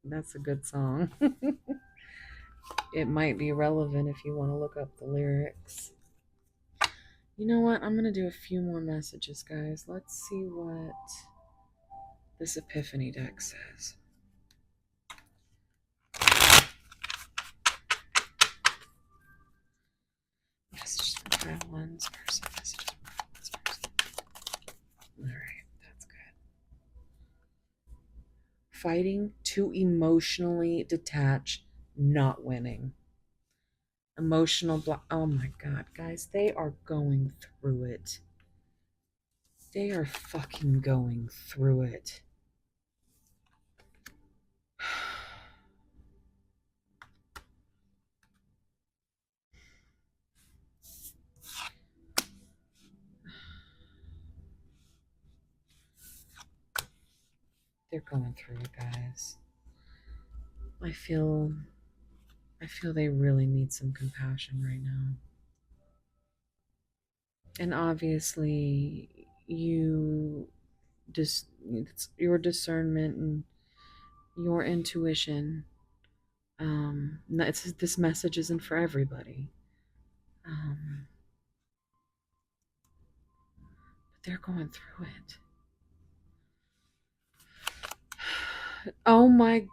That's a good song. It might be relevant if you want to look up the lyrics. You know what? I'm going to do a few more messages, guys. Let's see what this Epiphany deck says. Messages from Pylon's person. Messages from Pylon's person. Alright, that's good. Fighting to emotionally detach, not winning. Emotional block. Oh my god, guys, they are going through it. They are fucking going through it. They're going through it, guys. I feel they really need some compassion right now. And obviously, it's your discernment and your intuition. This message isn't for everybody. But they're going through it. Oh my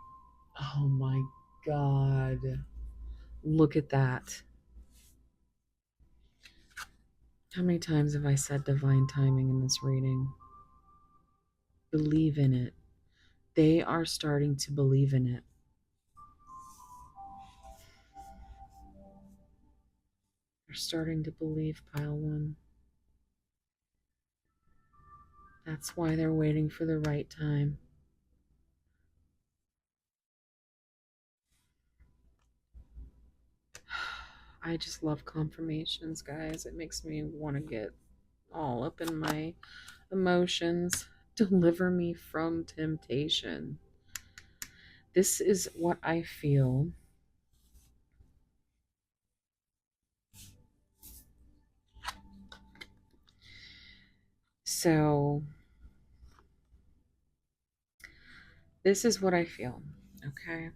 god. Look at that. How many times have I said divine timing in this reading? Believe in it. They are starting to believe in it. They're starting to believe, Pile One. That's why they're waiting for the right time. I just love confirmations, guys. It makes me want to get all up in my emotions. Deliver me from temptation. This is what I feel. So, this is what I feel, okay?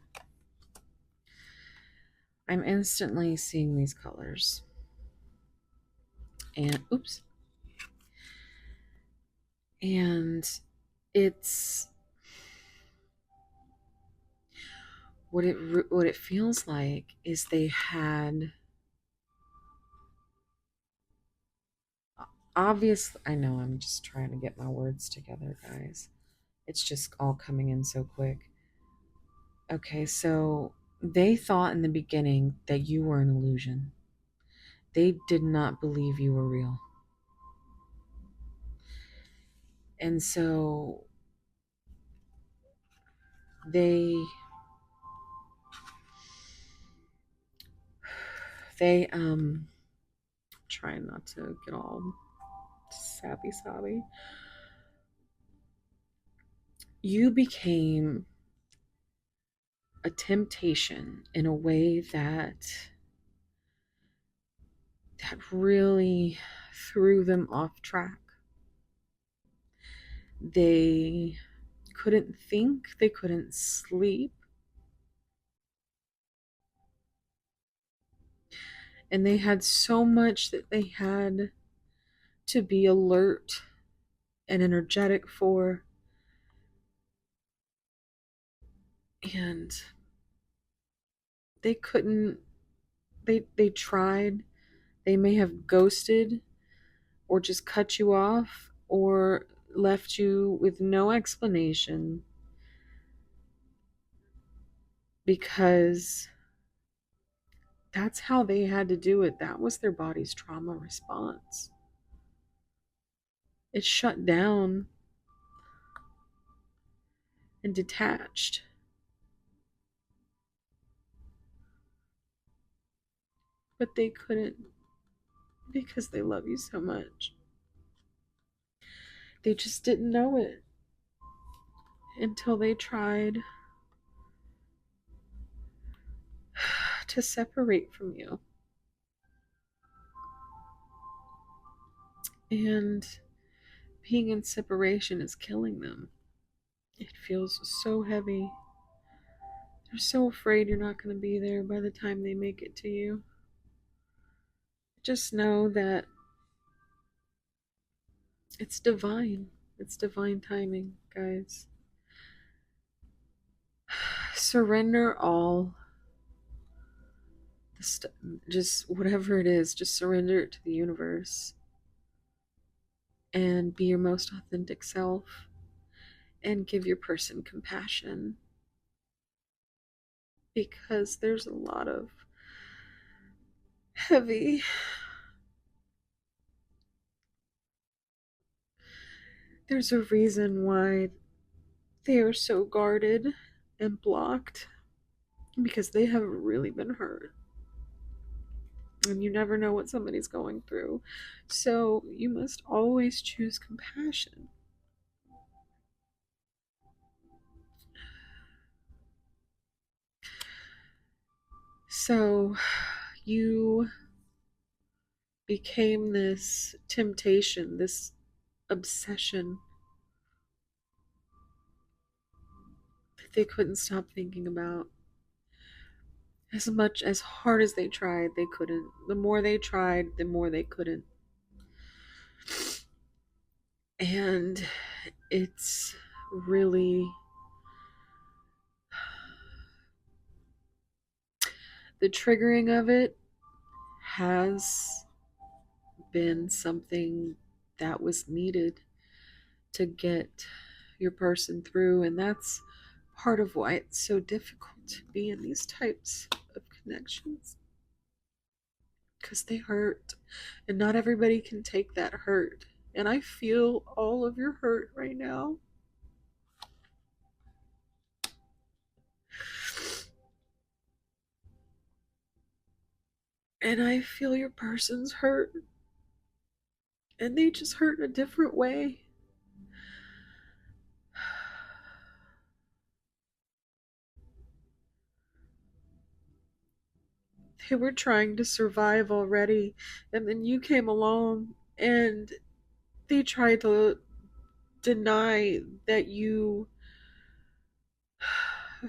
I'm instantly seeing these colors. And, oops. And it's what it feels like is they had, obviously, I know I'm just trying to get my words together, guys. It's just all coming in so quick. Okay, so they thought in the beginning that you were an illusion. They did not believe you were real. And so they trying not to get all sappy sobby. You became a temptation in a way that really threw them off track. They couldn't think, they couldn't sleep, and they had so much that they had to be alert and energetic for. And they couldn't, they tried, they may have ghosted or just cut you off or left you with no explanation because that's how they had to do it. That was their body's trauma response. It shut down and detached. But they couldn't because they love you so much. They just didn't know it until they tried to separate from you. And being in separation is killing them. It feels so heavy. They're so afraid you're not going to be there by the time they make it to you. Just know that it's divine. It's divine timing, guys. Surrender all. Just whatever it is, just surrender it to the universe and be your most authentic self and give your person compassion, because there's a lot of heavy, there's a reason why they are so guarded and blocked, because they have really been hurt. And you never know what somebody's going through. So you must always choose compassion. So you became this temptation, this obsession that they couldn't stop thinking about. As much as hard as they tried, they couldn't. The more they tried, the more they couldn't. And it's really, the triggering of it has been something that was needed to get your person through. And that's part of why it's so difficult to be in these types of connections, because they hurt, and not everybody can take that hurt. And I feel all of your hurt right now. And I feel your person's hurt, and they just hurt in a different way. They were trying to survive already, and then you came along and they tried to deny that you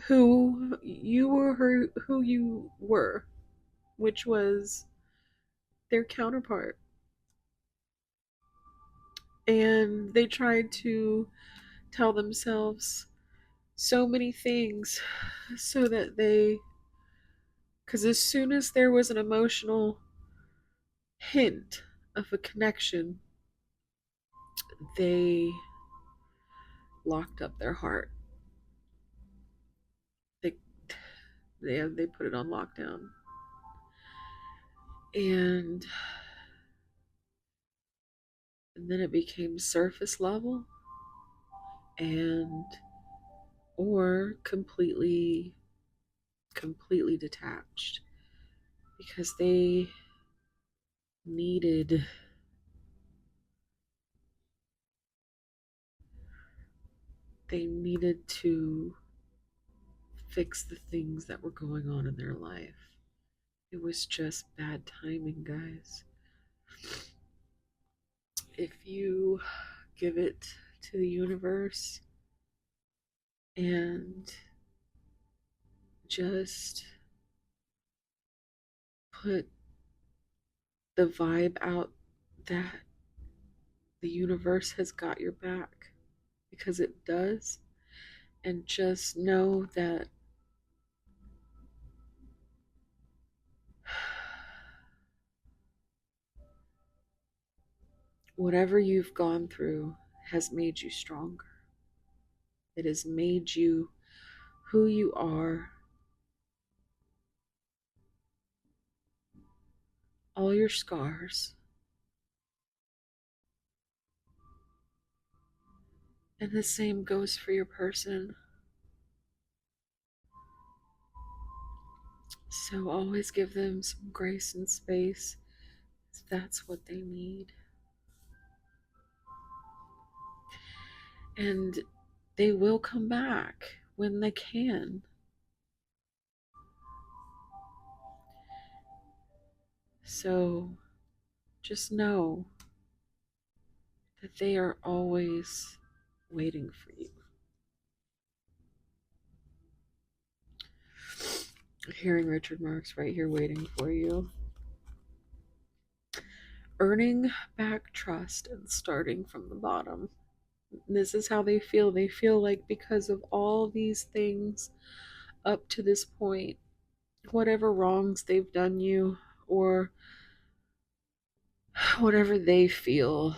who you were, which was their counterpart. And they tried to tell themselves so many things so that because as soon as there was an emotional hint of a connection, they locked up their heart. They they put it on lockdown. And then it became surface level, and or completely detached, because needed they needed to fix the things that were going on in their life. It was just bad timing, guys. If you give it to the universe and just put the vibe out that the universe has got your back, because it does, and just know that whatever you've gone through has made you stronger. It has made you who you are. All your scars. And the same goes for your person. So always give them some grace and space. That's what they need. And they will come back when they can. So just know that they are always waiting for you. Hearing Richard Marx right here waiting for you. Earning back trust and starting from the bottom. This is how they feel. They feel like because of all these things up to this point, whatever wrongs they've done you, or whatever they feel,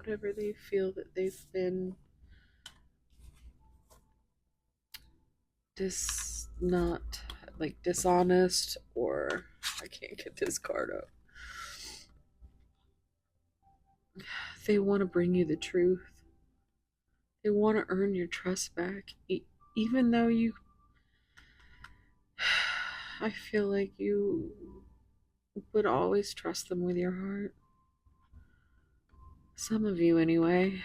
that they've been not like dishonest, or I can't get this card up. They want to bring you the truth. They want to earn your trust back, even though I feel like you would always trust them with your heart. Some of you, anyway.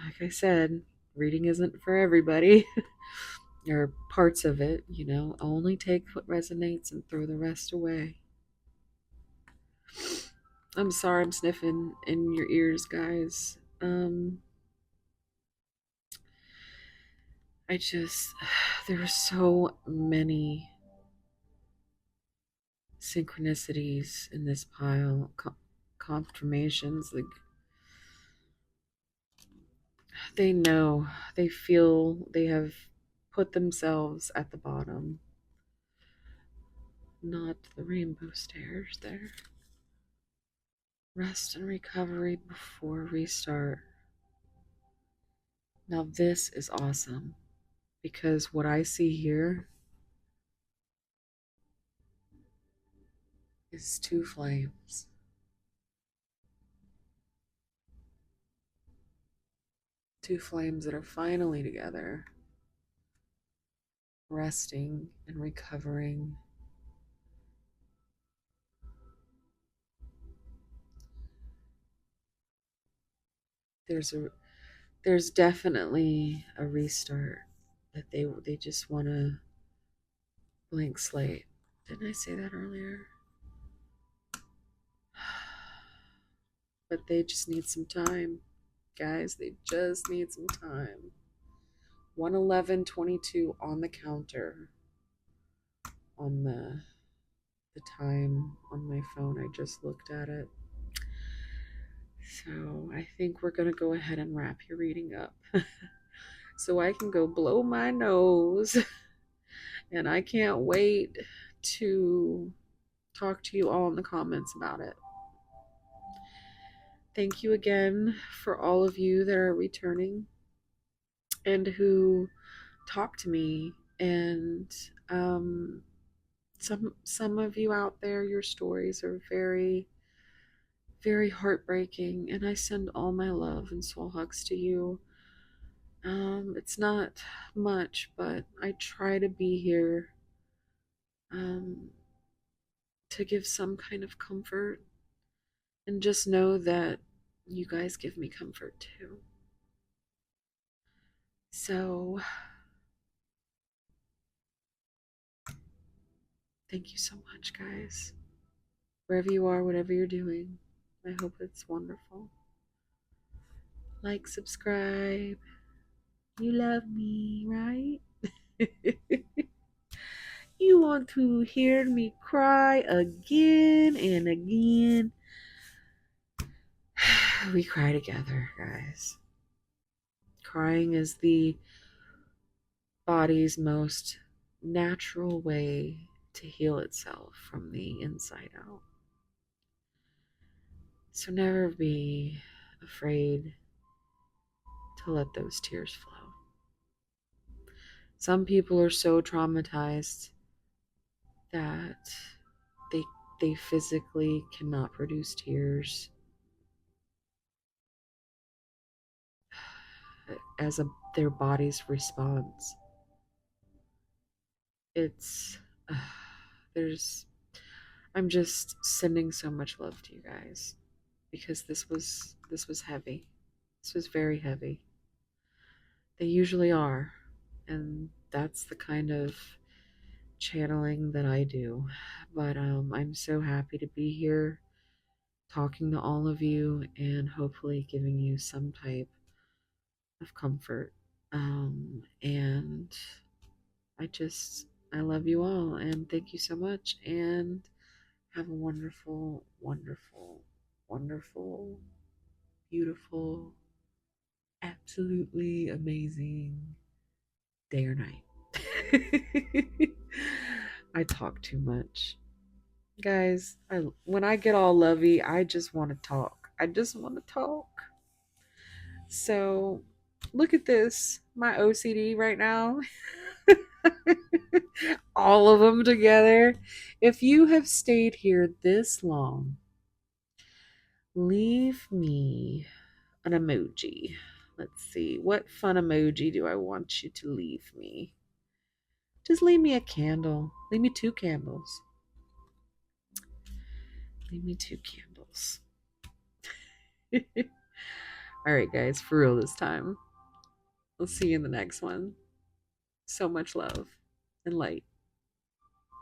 Like I said, reading isn't for everybody, or parts of it, Only take what resonates and throw the rest away. I'm sorry I'm sniffing in your ears, guys. There are so many synchronicities in this pile, confirmations. Like, they know, they feel they have put themselves at the bottom, not the rainbow stairs there. Rest and recovery before restart. Now, this is awesome, because what I see here is two flames. Two flames that are finally together, resting and recovering. There's definitely a restart, that they just want to blank slate. Didn't I say that earlier? But they just need some time, guys. They just need some time. 1:11:22 on the counter, on the time on my phone. I just looked at it. So I think we're going to go ahead and wrap your reading up so I can go blow my nose. And I can't wait to talk to you all in the comments about it. Thank you again for all of you that are returning and who talk to me and Some of you out there, your stories are very, very heartbreaking, and I send all my love and soul hugs to you. It's not much, but I try to be here um, to give some kind of comfort, and just know that you guys give me comfort too. So, thank you so much, guys. Wherever you are, whatever you're doing, I hope it's wonderful. Like, subscribe. You love me, right? You want to hear me cry again and again. We cry together, guys. Crying is the body's most natural way to heal itself from the inside out. So never be afraid to let those tears flow. Some people are so traumatized that they they physically cannot produce tears as their body's response. It's there's I'm just sending so much love to you guys because this was heavy. This was very heavy. They usually are, and that's the kind of channeling that I do. But I'm so happy to be here talking to all of you and hopefully giving you some type of comfort. And I love you all and thank you so much and have a wonderful, wonderful, wonderful, beautiful, absolutely amazing day or night. I talk too much. Guys, when I get all lovey, I just want to talk. I just want to talk. So, look at this. My OCD right now. All of them together. If you have stayed here this long, leave me an emoji. Let's see. What fun emoji do I want you to leave me? Just leave me a candle. Leave me two candles. Leave me two candles. All right, guys, for real this time. We'll see you in the next one. So much love and light.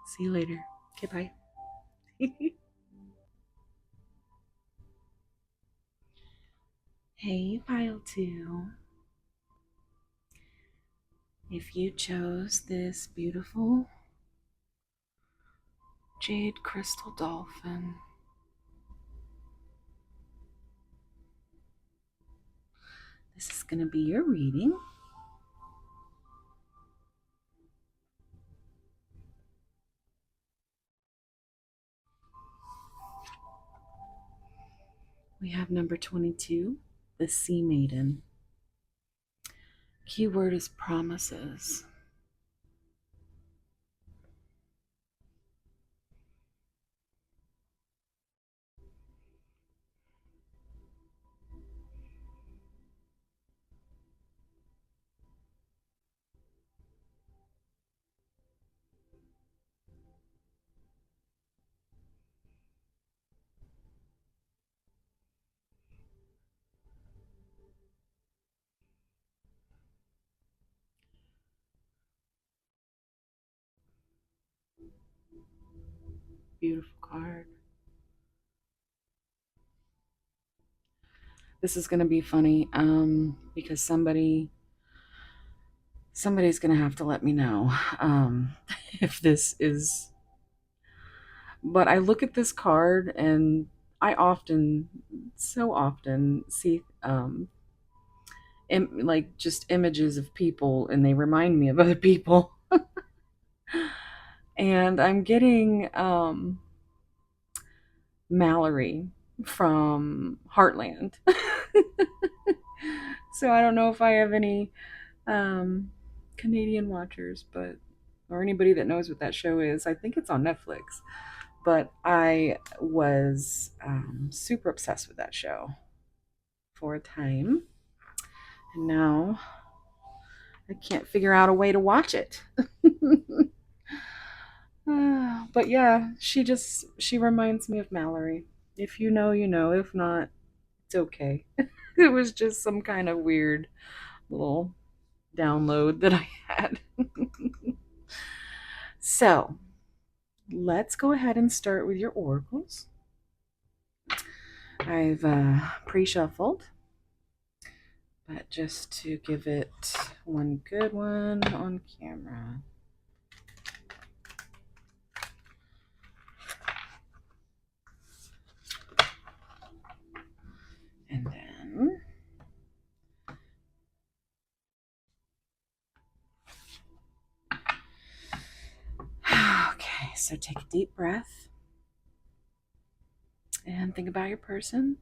See you later. Okay, bye. Hey, Pile 2. If you chose this beautiful jade crystal dolphin, this is going to be your reading. We have number 22, the Sea Maiden. Keyword is promises. Beautiful card. This is going to be funny because somebody's going to have to let me know if this is, but I look at this card and I often, so often see like just images of people and they remind me of other people. And I'm getting Mallory from Heartland. So I don't know if I have any Canadian watchers, but or anybody that knows what that show is, I think it's on Netflix. But I was super obsessed with that show for a time. And now I can't figure out a way to watch it. But yeah, she reminds me of Mallory. If you know, you know. If not, it's okay. It was just some kind of weird little download that I had. So let's go ahead and start with your oracles. I've pre-shuffled, but just to give it one good one on camera. And then okay, so take a deep breath and think about your person.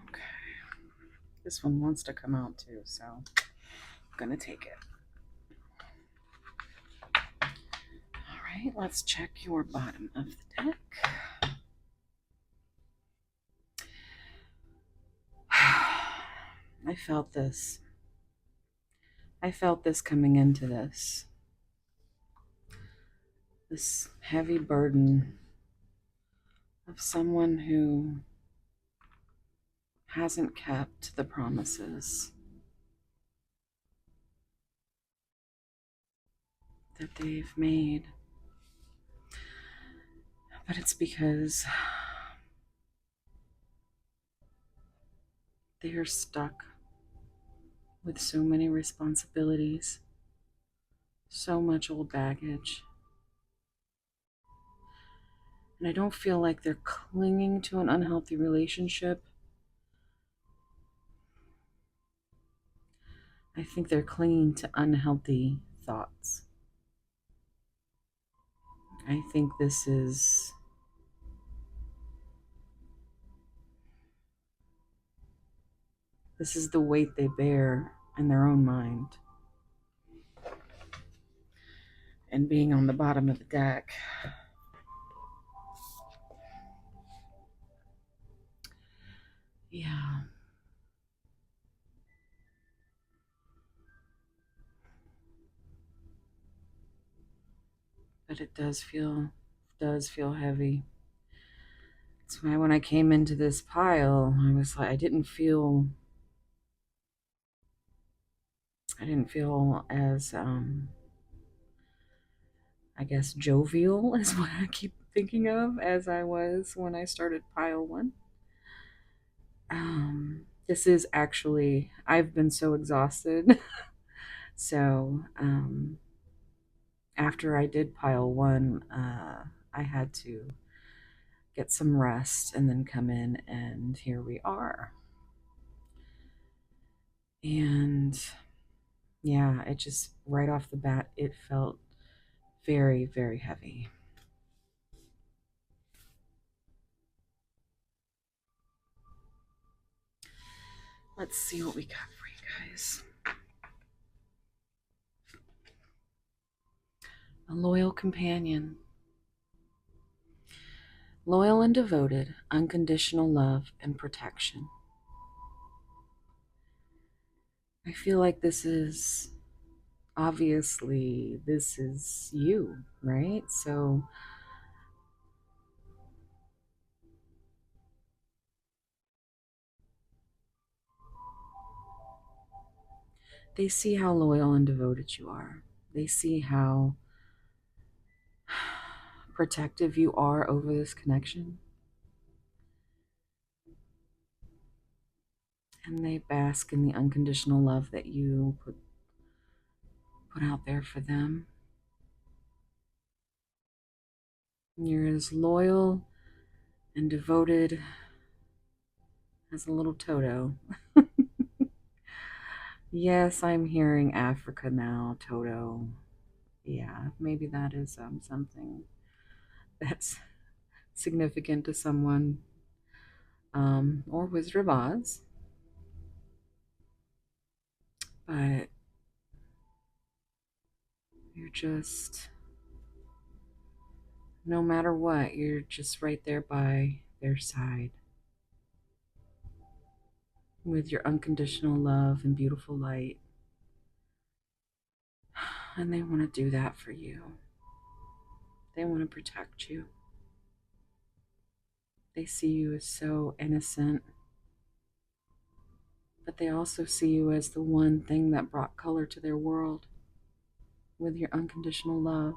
Okay. This one wants to come out too, so I'm gonna take it. All right, let's check your bottom of the deck. I felt this. I felt this coming into this. This heavy burden of someone who hasn't kept the promises that they've made. But it's because they are stuck with so many responsibilities, so much old baggage. And I don't feel like they're clinging to an unhealthy relationship. I think they're clinging to unhealthy thoughts. I think this is the weight they bear in their own mind. And being on the bottom of the deck, yeah. But it does feel heavy. That's why when I came into this pile, I was like, I didn't feel as I guess jovial is what I keep thinking of as I was when I started pile one. This is actually, I've been so exhausted. So after I did pile one, I had to get some rest and then come in, and here we are. And yeah, it just right off the bat, it felt very, very heavy. Let's see what we got for you guys. A loyal companion. Loyal and devoted, unconditional love and protection. I feel like this is obviously this is you, right? So They see how loyal and devoted you are. They see how protective you are over this connection. And they bask in the unconditional love that you put out there for them. You're as loyal and devoted as a little Toto. Yes, I'm hearing Africa now, Toto. Yeah, maybe that is something that's significant to someone, or Wizard of Oz. But you're just, no matter what, you're just right there by their side with your unconditional love and beautiful light. And they want to do that for you. They want to protect you. They see you as so innocent, but they also see you as the one thing that brought color to their world with your unconditional love.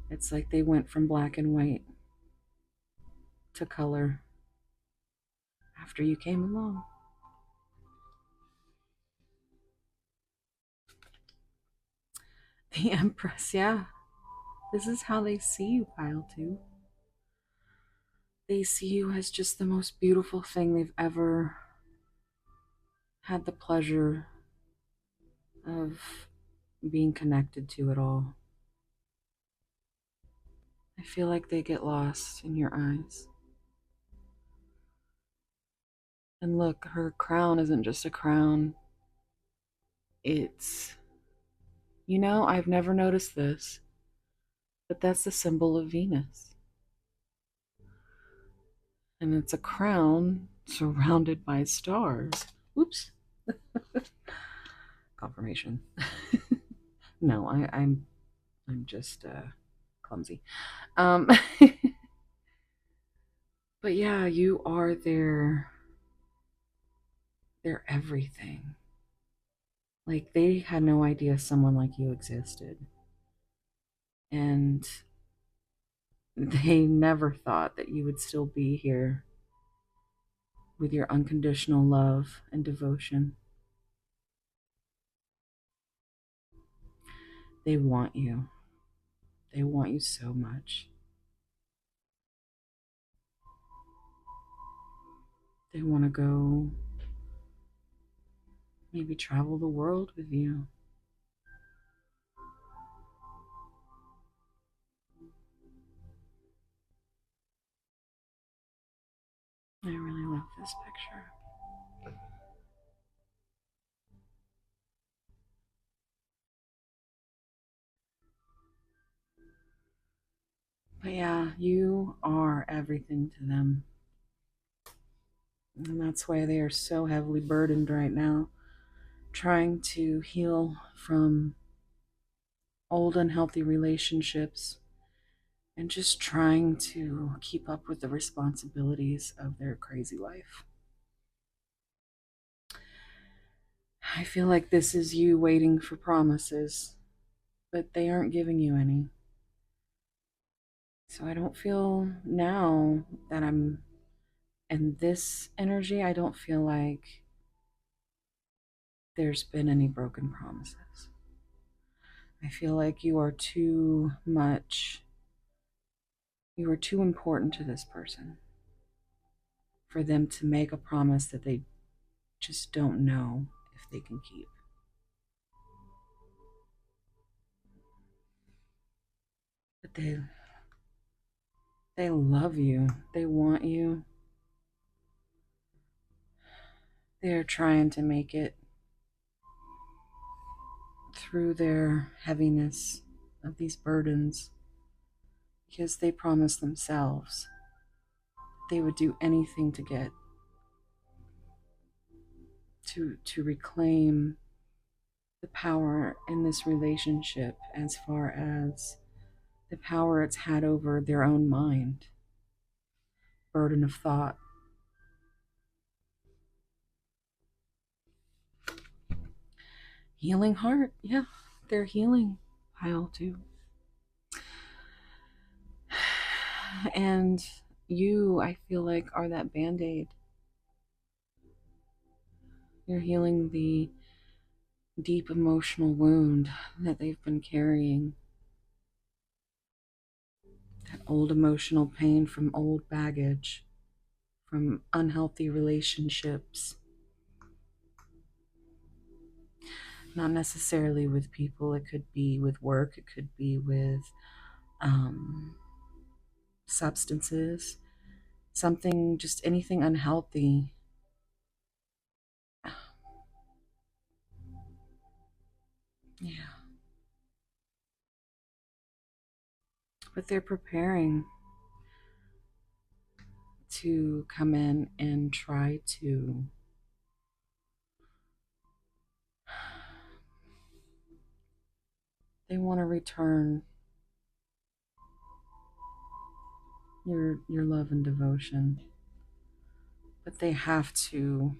It's like they went from black and white to color after you came along. The Empress, yeah. This is how they see you, Pile 2. They see you as just the most beautiful thing they've ever had the pleasure of being connected to at all. I feel like they get lost in your eyes. And look, her crown isn't just a crown. It's, I've never noticed this, but that's the symbol of Venus. And it's a crown surrounded by stars. Oops. Confirmation. No, I'm just clumsy. Um, but yeah, you are their everything. Like they had no idea someone like you existed. And they never thought that you would still be here with your unconditional love and devotion. They want you. They want you so much. They want to go maybe travel the world with you. I really love this picture. But yeah, you are everything to them. And that's why they are so heavily burdened right now, trying to heal from old unhealthy relationships and just trying to keep up with the responsibilities of their crazy life. I feel like this is you waiting for promises, but they aren't giving you any. So I don't feel now that I'm in this energy, I don't feel like there's been any broken promises. I feel like you are too much, you are too important to this person for them to make a promise that they just don't know if they can keep. But they love you. They want you. They're trying to make it through their heaviness of these burdens because they promised themselves they would do anything to get to reclaim the power in this relationship as far as the power it's had over their own mind, burden of thought. Healing heart, yeah, they're healing pile too. And you, I feel like, are that band aid. You're healing the deep emotional wound that they've been carrying, that old emotional pain from old baggage, from unhealthy relationships. Not necessarily with people, it could be with work, it could be with um, substances, something, just anything unhealthy. Yeah, but they're preparing to come in and try to they want to return your love and devotion, but they have to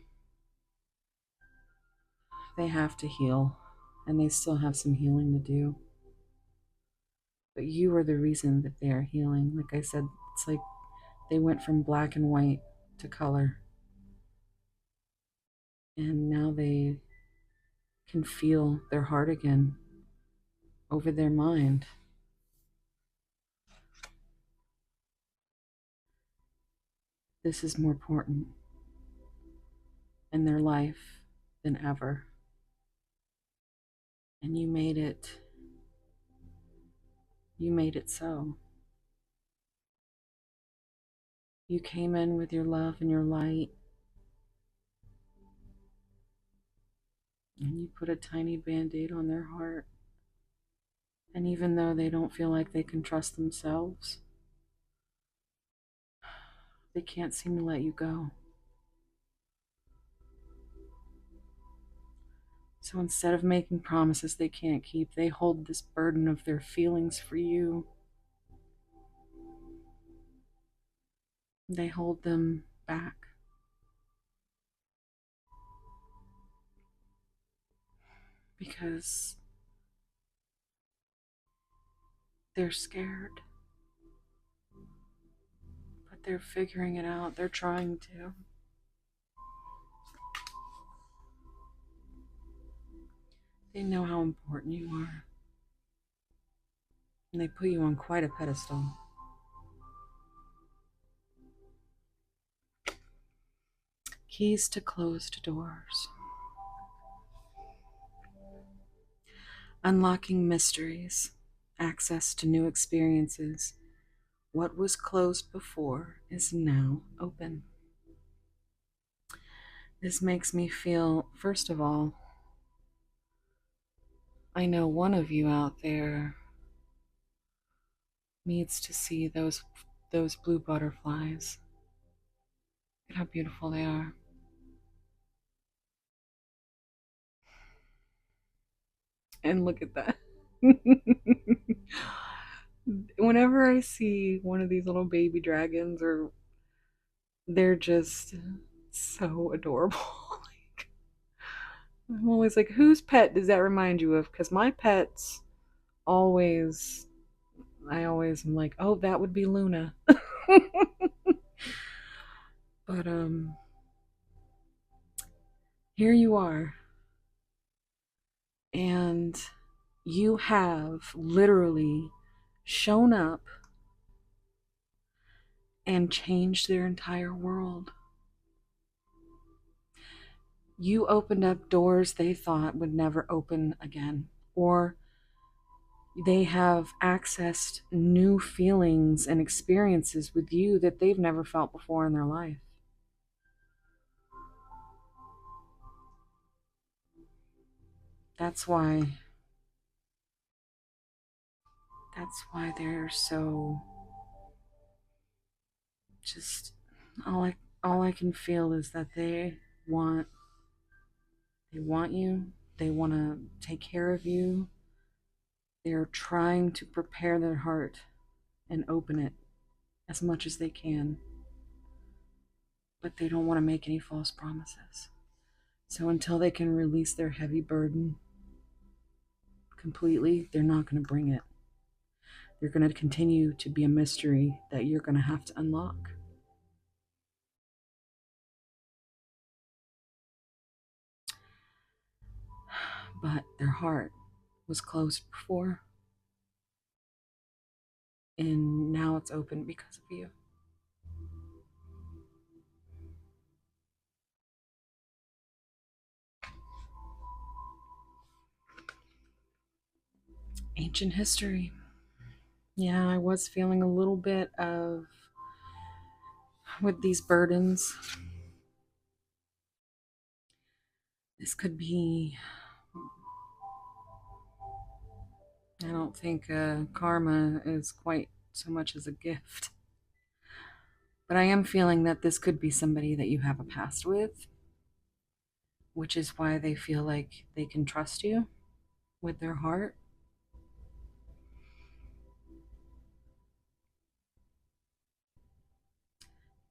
heal, and they still have some healing to do. But you are the reason that they are healing. Like I said, it's like they went from black and white to color, and now they can feel their heart again over their mind. This is more important in their life than ever. And you made it so. You came in with your love and your light, and you put a tiny band-aid on their heart. And even though they don't feel like they can trust themselves, they can't seem to let you go. So instead of making promises they can't keep, they hold this burden of their feelings for you. They hold them back because they're scared, but they're figuring it out. They're trying to. They know how important you are, and they put you on quite a pedestal. Keys to closed doors. Unlocking mysteries. Access to new experiences. What was closed before is now open. This makes me feel, first of all, I know one of you out there needs to see those blue butterflies. Look at how beautiful they are. And look at that. Whenever I see one of these little baby dragons, or they're just so adorable. Like, I'm always like, whose pet does that remind you of? Because my pets always, I always am like, oh, that would be Luna. But here you are, and you have literally shown up and changed their entire world. You opened up doors they thought would never open again, or they have accessed new feelings and experiences with you that they've never felt before in their life. That's why they're so just all I can feel is that want they want you. They want to take care of you. They're trying to prepare their heart and open it as much as they can, but they don't want to make any false promises. So until they can release their heavy burden, completely, they're not going to bring it. They're going to continue to be a mystery that you're going to have to unlock. But their heart was closed before, and now it's open because of you. Ancient history. Yeah, I was feeling a little bit of with these burdens. This could be, I don't think karma is quite so much as a gift. But I am feeling that this could be somebody that you have a past with, which is why they feel like they can trust you with their heart.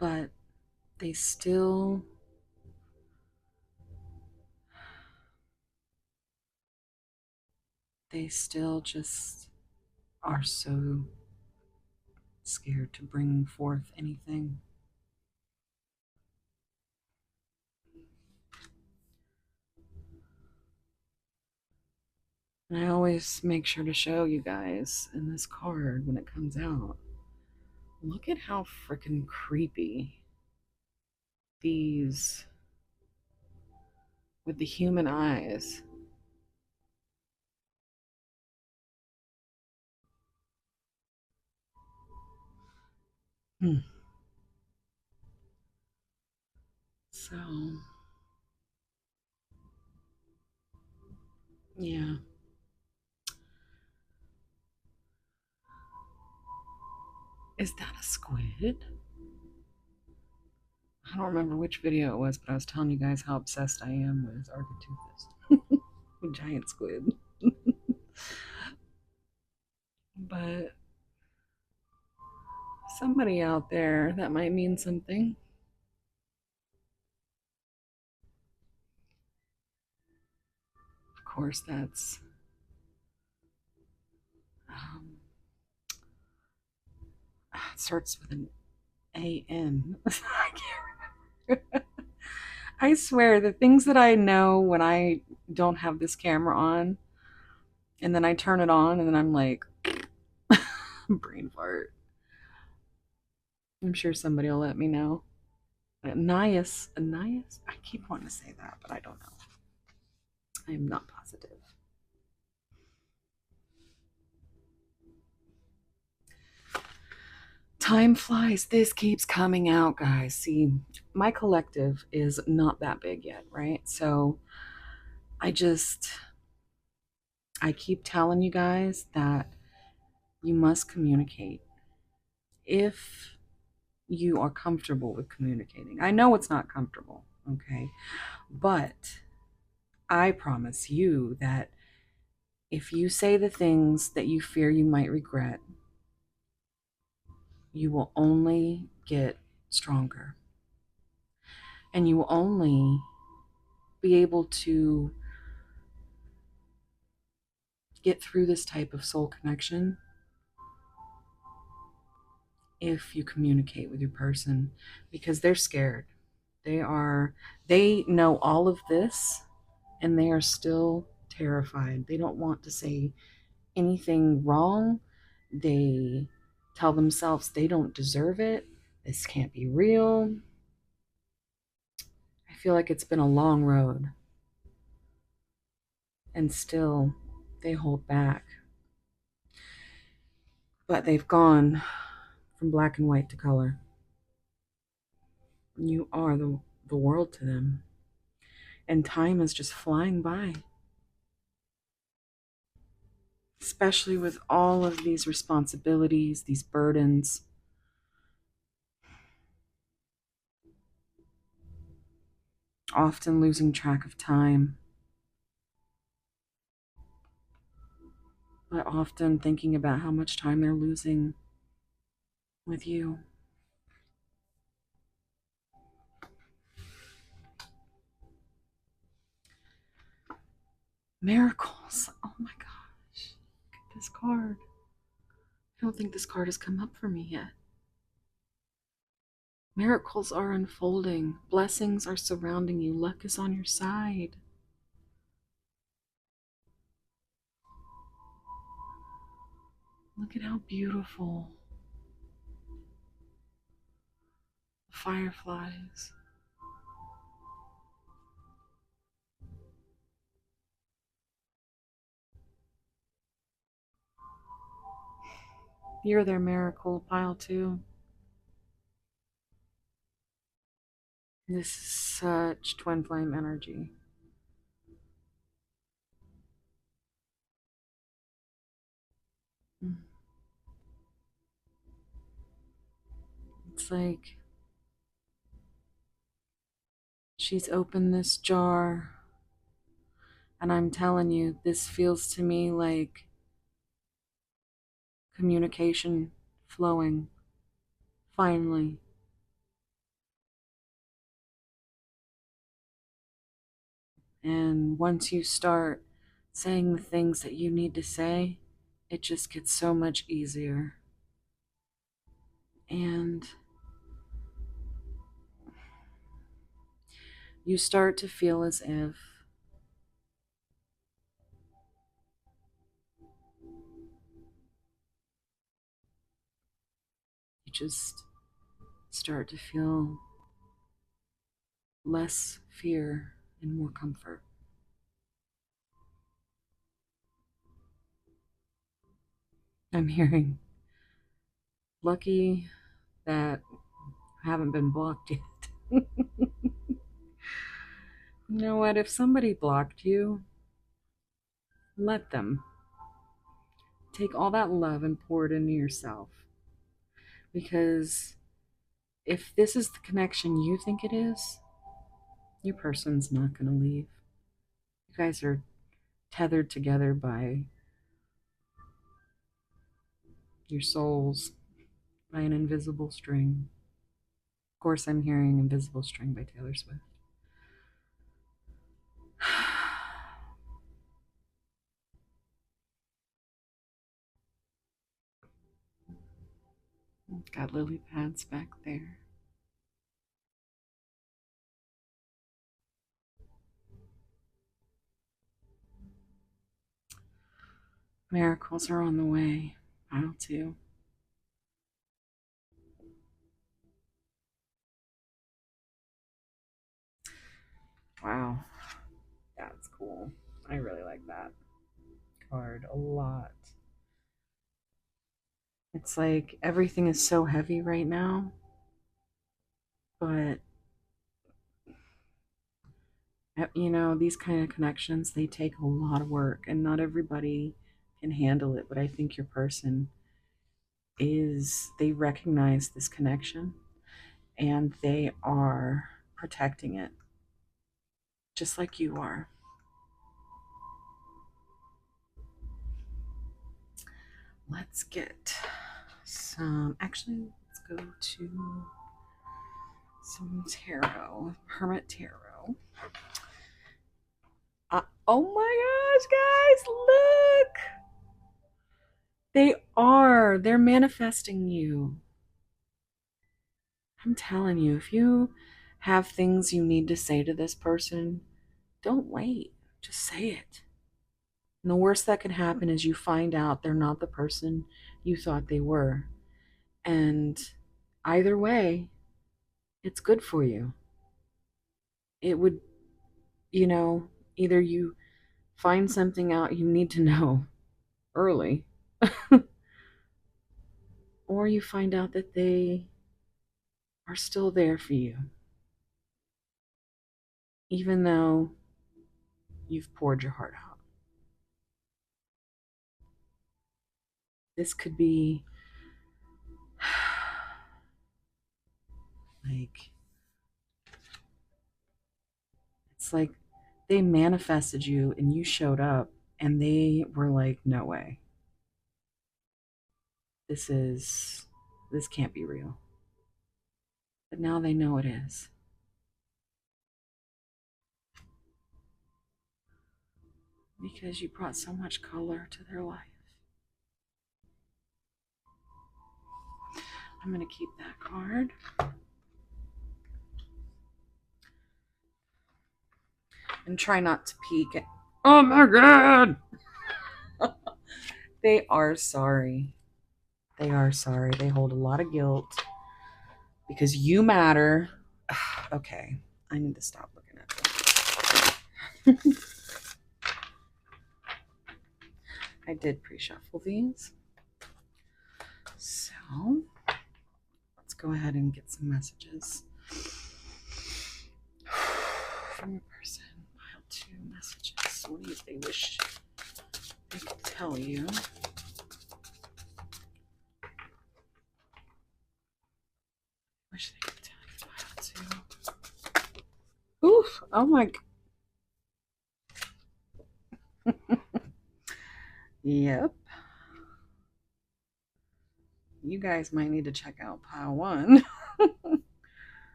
But they still just are so scared to bring forth anything. And I always make sure to show you guys in this card when it comes out. Look at how freaking creepy these, with the human eyes. Hmm. So, yeah. Is that a squid? I don't remember which video it was, but I was telling you guys how obsessed I am with Architeuthis. Giant squid. But somebody out there, that might mean something. Of course, that's um, it starts with an A-N. I can't remember. I swear, the things that I know when I don't have this camera on, and then I turn it on, and then I'm like, brain fart. I'm sure somebody will let me know. Anais? I keep wanting to say that, but I don't know. I am not positive. Time flies. This keeps coming out, guys. See, my collective is not that big yet, right? So I just, I keep telling you guys that you must communicate if you are comfortable with communicating. I know it's not comfortable, okay? But I promise you that if you say the things that you fear you might regret, you will only get stronger. And you will only be able to get through this type of soul connection if you communicate with your person, because they're scared. They know all of this and they are still terrified. They don't want to say anything wrong. They tell themselves they don't deserve it. This can't be real. I feel like it's been a long road and still they hold back. But they've gone from black and white to color. You are the world to them. And time is just flying by, especially with all of these responsibilities, these burdens. Often losing track of time, but often thinking about how much time they're losing with you. Miracles. Oh my God. this card. I don't think this card has come up for me yet. Miracles are unfolding. Blessings are surrounding you. Luck is on your side. Look at how beautiful. The fireflies. You're their miracle pile too. This is such twin flame energy. It's like she's opened this jar, and I'm telling you, this feels to me like communication flowing. Finally. And once you start saying the things that you need to say, it just gets so much easier. And you start to feel as if you just start to feel less fear and more comfort. I'm hearing, lucky that I haven't been blocked yet. You know what? If somebody blocked you, let them. Take all that love and pour it into yourself. Because if this is the connection you think it is, your person's not going to leave. You guys are tethered together by your souls, by an invisible string. Of course, I'm hearing Invisible String by Taylor Swift. Got lily pads back there. Miracles are on the way. Pile 2. Wow, that's cool. I really like that card a lot. It's like everything is so heavy right now, but you know, these kind of connections, they take a lot of work, and not everybody can handle it. But I think your person is, they recognize this connection and they are protecting it just like you are. Let's get some, actually, let's go to some tarot, Hermit Tarot. Oh my gosh, guys, look! They are. They're manifesting you. I'm telling you, if you have things you need to say to this person, don't wait. Just say it. And the worst that could happen is you find out they're not the person you thought they were. And either way, it's good for you. It would, you know, either you find something out you need to know early, or you find out that they are still there for you, even though you've poured your heart out. This could be like, it's like they manifested you and you showed up and they were like, no way. This can't be real. But now they know it is. Because you brought so much color to their life. I'm going to keep that card. And try not to peek. Oh my God! They are sorry. They are sorry. They hold a lot of guilt because you matter. Okay, I need to stop looking at this. I did pre-shuffle these. So let's go ahead and get some messages from your person. Pile 2 messages. What do they wish they could tell you? Wish they could tell you. Pile 2. Oof! Oh my. Yep. You guys might need to check out pile 1.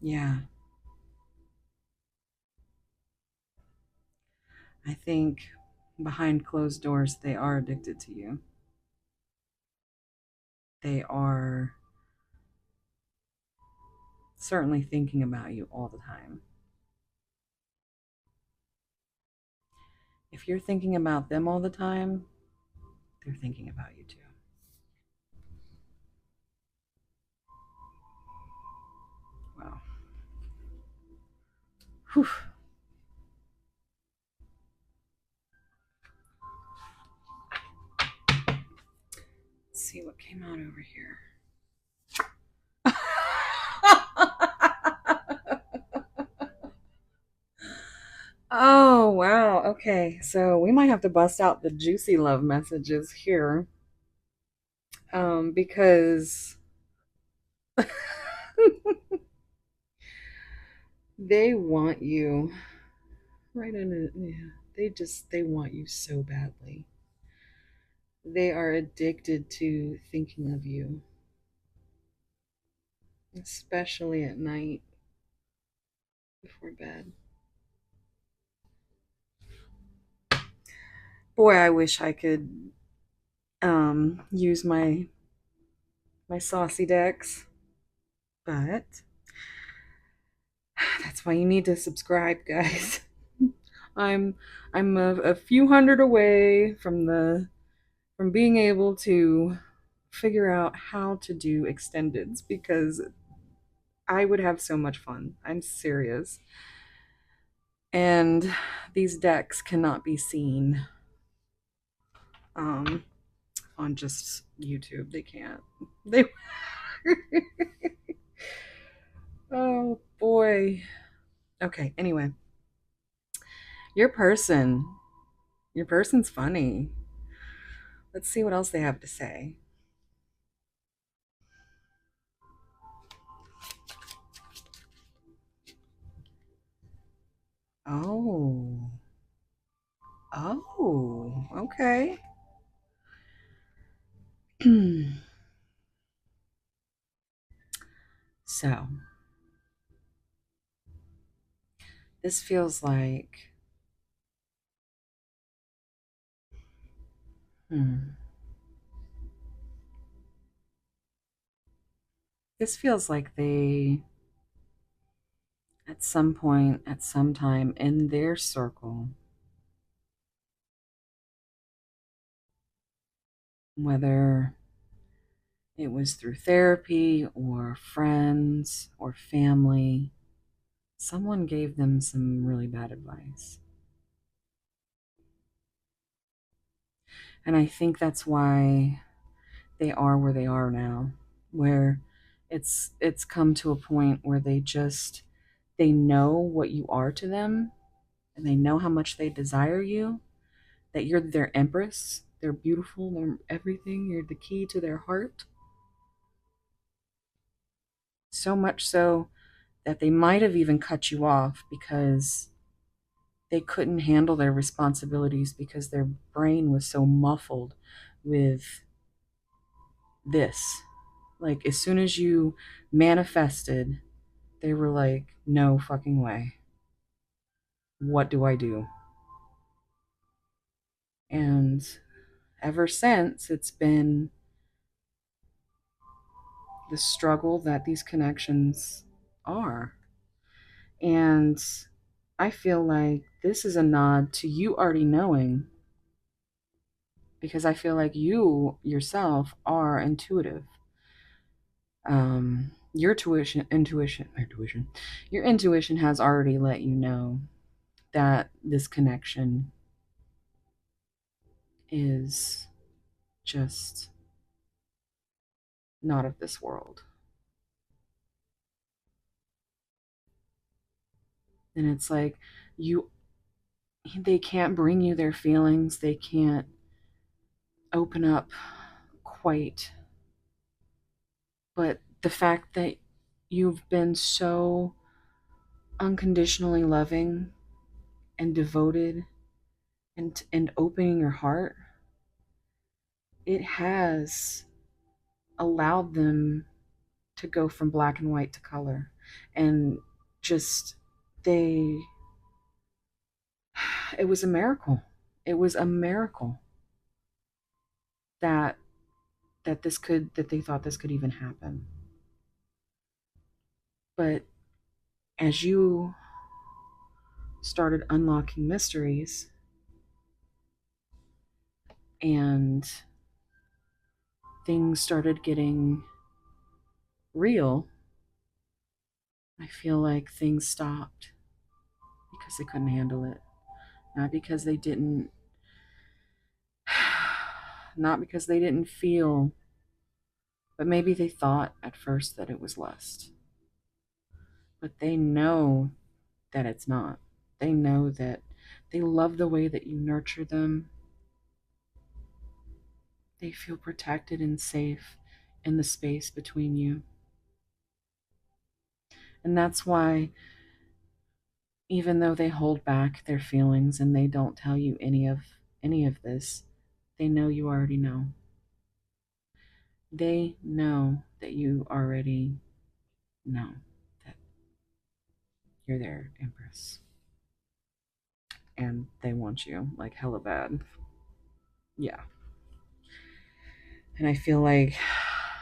Yeah. I think behind closed doors, they are addicted to you. They are certainly thinking about you all the time. If you're thinking about them all the time, they're thinking about you too. Wow. Whew. Let's see what came out over here. Oh, wow. Okay. So we might have to bust out the juicy love messages here. Because they want you right in it. Yeah. They want you so badly. They are addicted to thinking of you, especially at night before bed. Boy, I wish I could use my saucy decks, but that's why you need to subscribe, guys. I'm I'm a few hundred away from being able to figure out how to do extendeds because I would have so much fun. I'm serious. And these decks cannot be seen um, on just YouTube. They can't. They. Oh boy. Okay. Anyway, your person, your person's funny. Let's see what else they have to say. Oh. Oh. Okay. So this feels like. Hmm. This feels like they, at some point, at some time in their circle, whether it was through therapy or friends or family, someone gave them some really bad advice. And I think that's why they are where they are now, where it's come to a point where they know what you are to them and they know how much they desire you, that you're their empress, they're beautiful, they're everything, you're the key to their heart. So much so that they might have even cut you off because they couldn't handle their responsibilities because their brain was so muffled with this. Like, as soon as you manifested, they were like, no fucking way. What do I do? And ever since, it's been the struggle that these connections are. And I feel like this is a nod to you already knowing, because I feel like you yourself are intuitive. Your intuition has already let you know that this connection is just not of this world. And it's like you they can't bring you their feelings. They can't open up quite. But the fact that you've been so unconditionally loving and devoted and opening your heart, it has allowed them to go from black and white to color. And just they it was a miracle. It was a miracle that that they thought this could even happen. But as you started unlocking mysteries and things started getting real, I feel like things stopped because they couldn't handle it. Not because they didn't not because they didn't feel, but maybe they thought at first that it was lust. But they know that it's not. They know that they love the way that you nurture them. They feel protected and safe in the space between you. And that's why, even though they hold back their feelings and they don't tell you any of this, they know you already know. They know that you already know that you're their empress. And they want you like hella bad. Yeah. And I feel like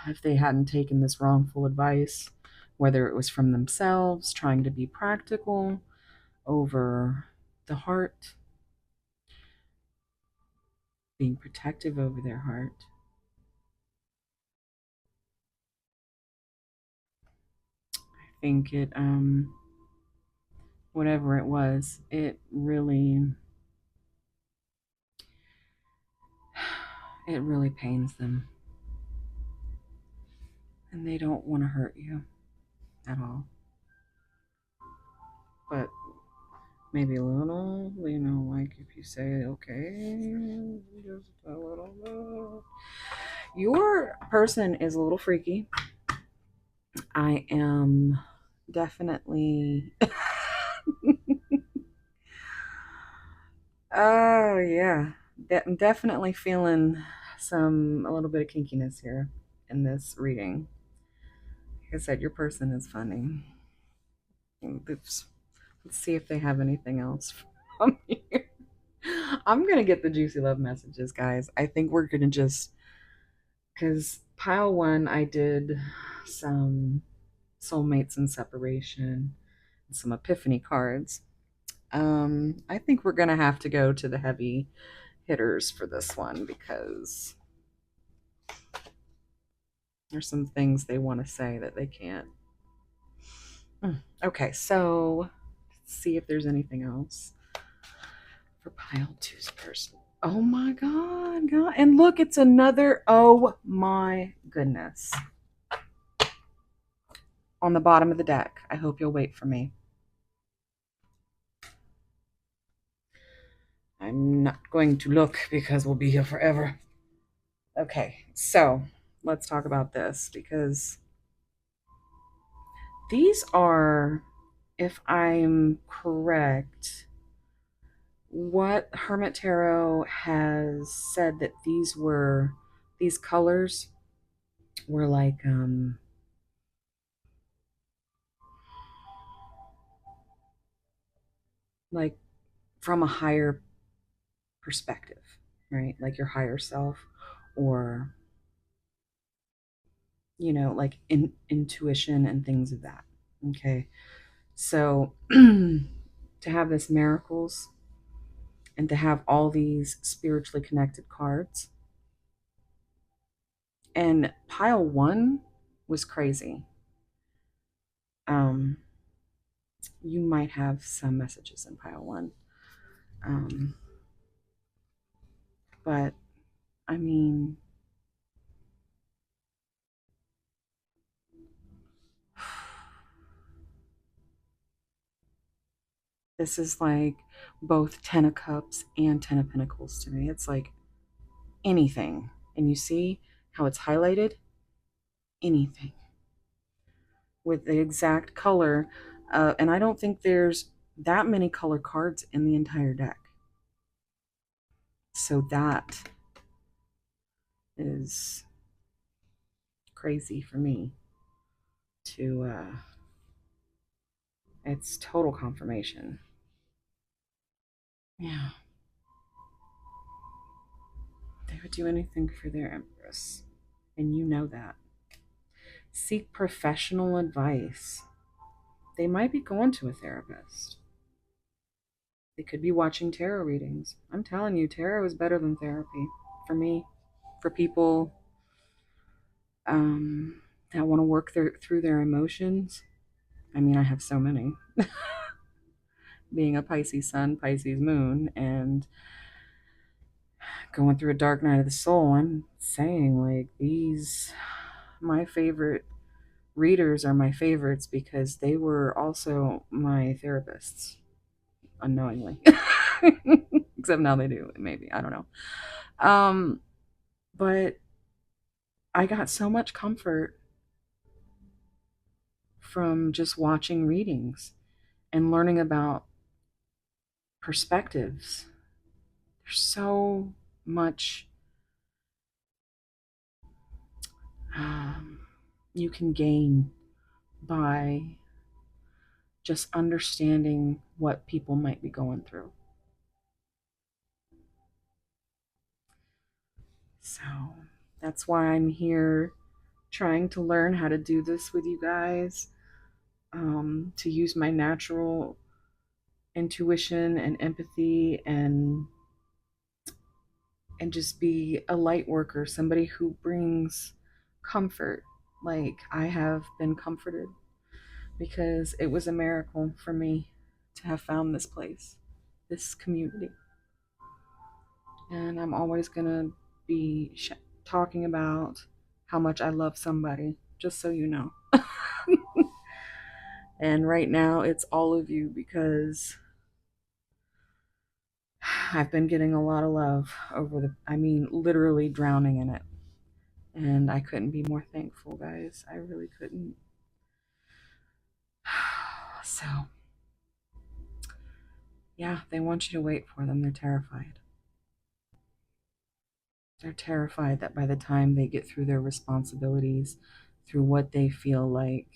if they hadn't taken this wrongful advice, whether it was from themselves trying to be practical over the heart, being protective over their heart, I think whatever it really pains them. And they don't want to hurt you at all. But maybe a little, like if you say, okay, just a little bit. Your person is a little freaky. I am definitely. Oh, yeah. I'm definitely feeling a little bit of kinkiness here in this reading. Like I said, your person is funny. Oops. Let's see if they have anything else from here. I'm gonna get the juicy love messages, guys. I think we're gonna just because pile one, I did some soulmates and separation, and some epiphany cards. I think we're gonna have to go to the heavy hitters for this one because there's some things they want to say that they can't. Okay, so let's see if there's anything else for pile two's person. Oh my God. And look, it's another, oh my goodness. On the bottom of the deck. I hope you'll wait for me. I'm not going to look because we'll be here forever. Okay, so let's talk about this because these are, if I'm correct, what Hermit Tarot has said that these colors were like from a higher perspective. right? Like your higher self, or, like intuition and things of that. Okay. So to have this miracles and to have all these spiritually connected cards, and pile one was crazy. Um, you might have some messages in pile one. Um, but I mean, this is like both Ten of Cups and Ten of Pentacles to me. It's like anything. And you see how it's highlighted? Anything with the exact color. And I don't think there's that many color cards in the entire deck. So that is crazy for me to, it's total confirmation. Yeah. They would do anything for their Empress. And you know that. Seek professional advice. They might be going to a therapist. They could be watching tarot readings. I'm telling you, tarot is better than therapy for me, for people that want to work through their emotions. I mean, I have so many. Being a Pisces sun, Pisces moon, and going through a dark night of the soul, I'm saying like my favorite readers are my favorites because they were also my therapists unknowingly. Except now they do, maybe. I don't know. But I got so much comfort from just watching readings and learning about perspectives. There's so much um, you can gain by just understanding what people might be going through. So that's why I'm here trying to learn how to do this with you guys, to use my natural intuition and empathy, and just be a light worker, somebody who brings comfort. Like I have been comforted because it was a miracle for me to have found this place, this community. And I'm always going to be talking about how much I love somebody, just so you know. And right now, it's all of you because I've been getting a lot of love I mean, literally drowning in it. And I couldn't be more thankful, guys. I really couldn't. So, yeah, they want you to wait for them. They're terrified. They're terrified that by the time they get through their responsibilities, through what they feel like,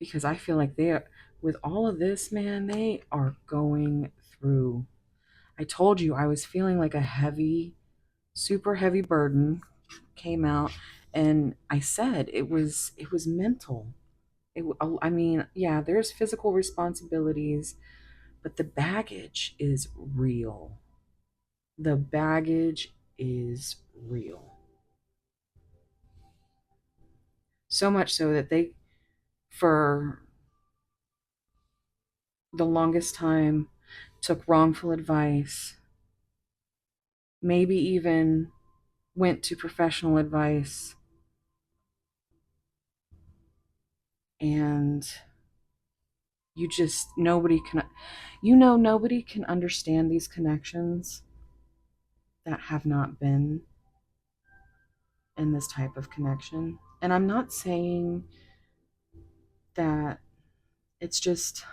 because I feel like they are, with all of this, man, they are going through. I told you I was feeling like a heavy, super heavy burden came out, and I said it was mental. I mean, yeah, there's physical responsibilities, but the baggage is real. The baggage is real. So much so that they, for the longest time, took wrongful advice, maybe even went to professional advice, and you just, nobody can understand these connections that have not been in this type of connection. And I'm not saying that, it's just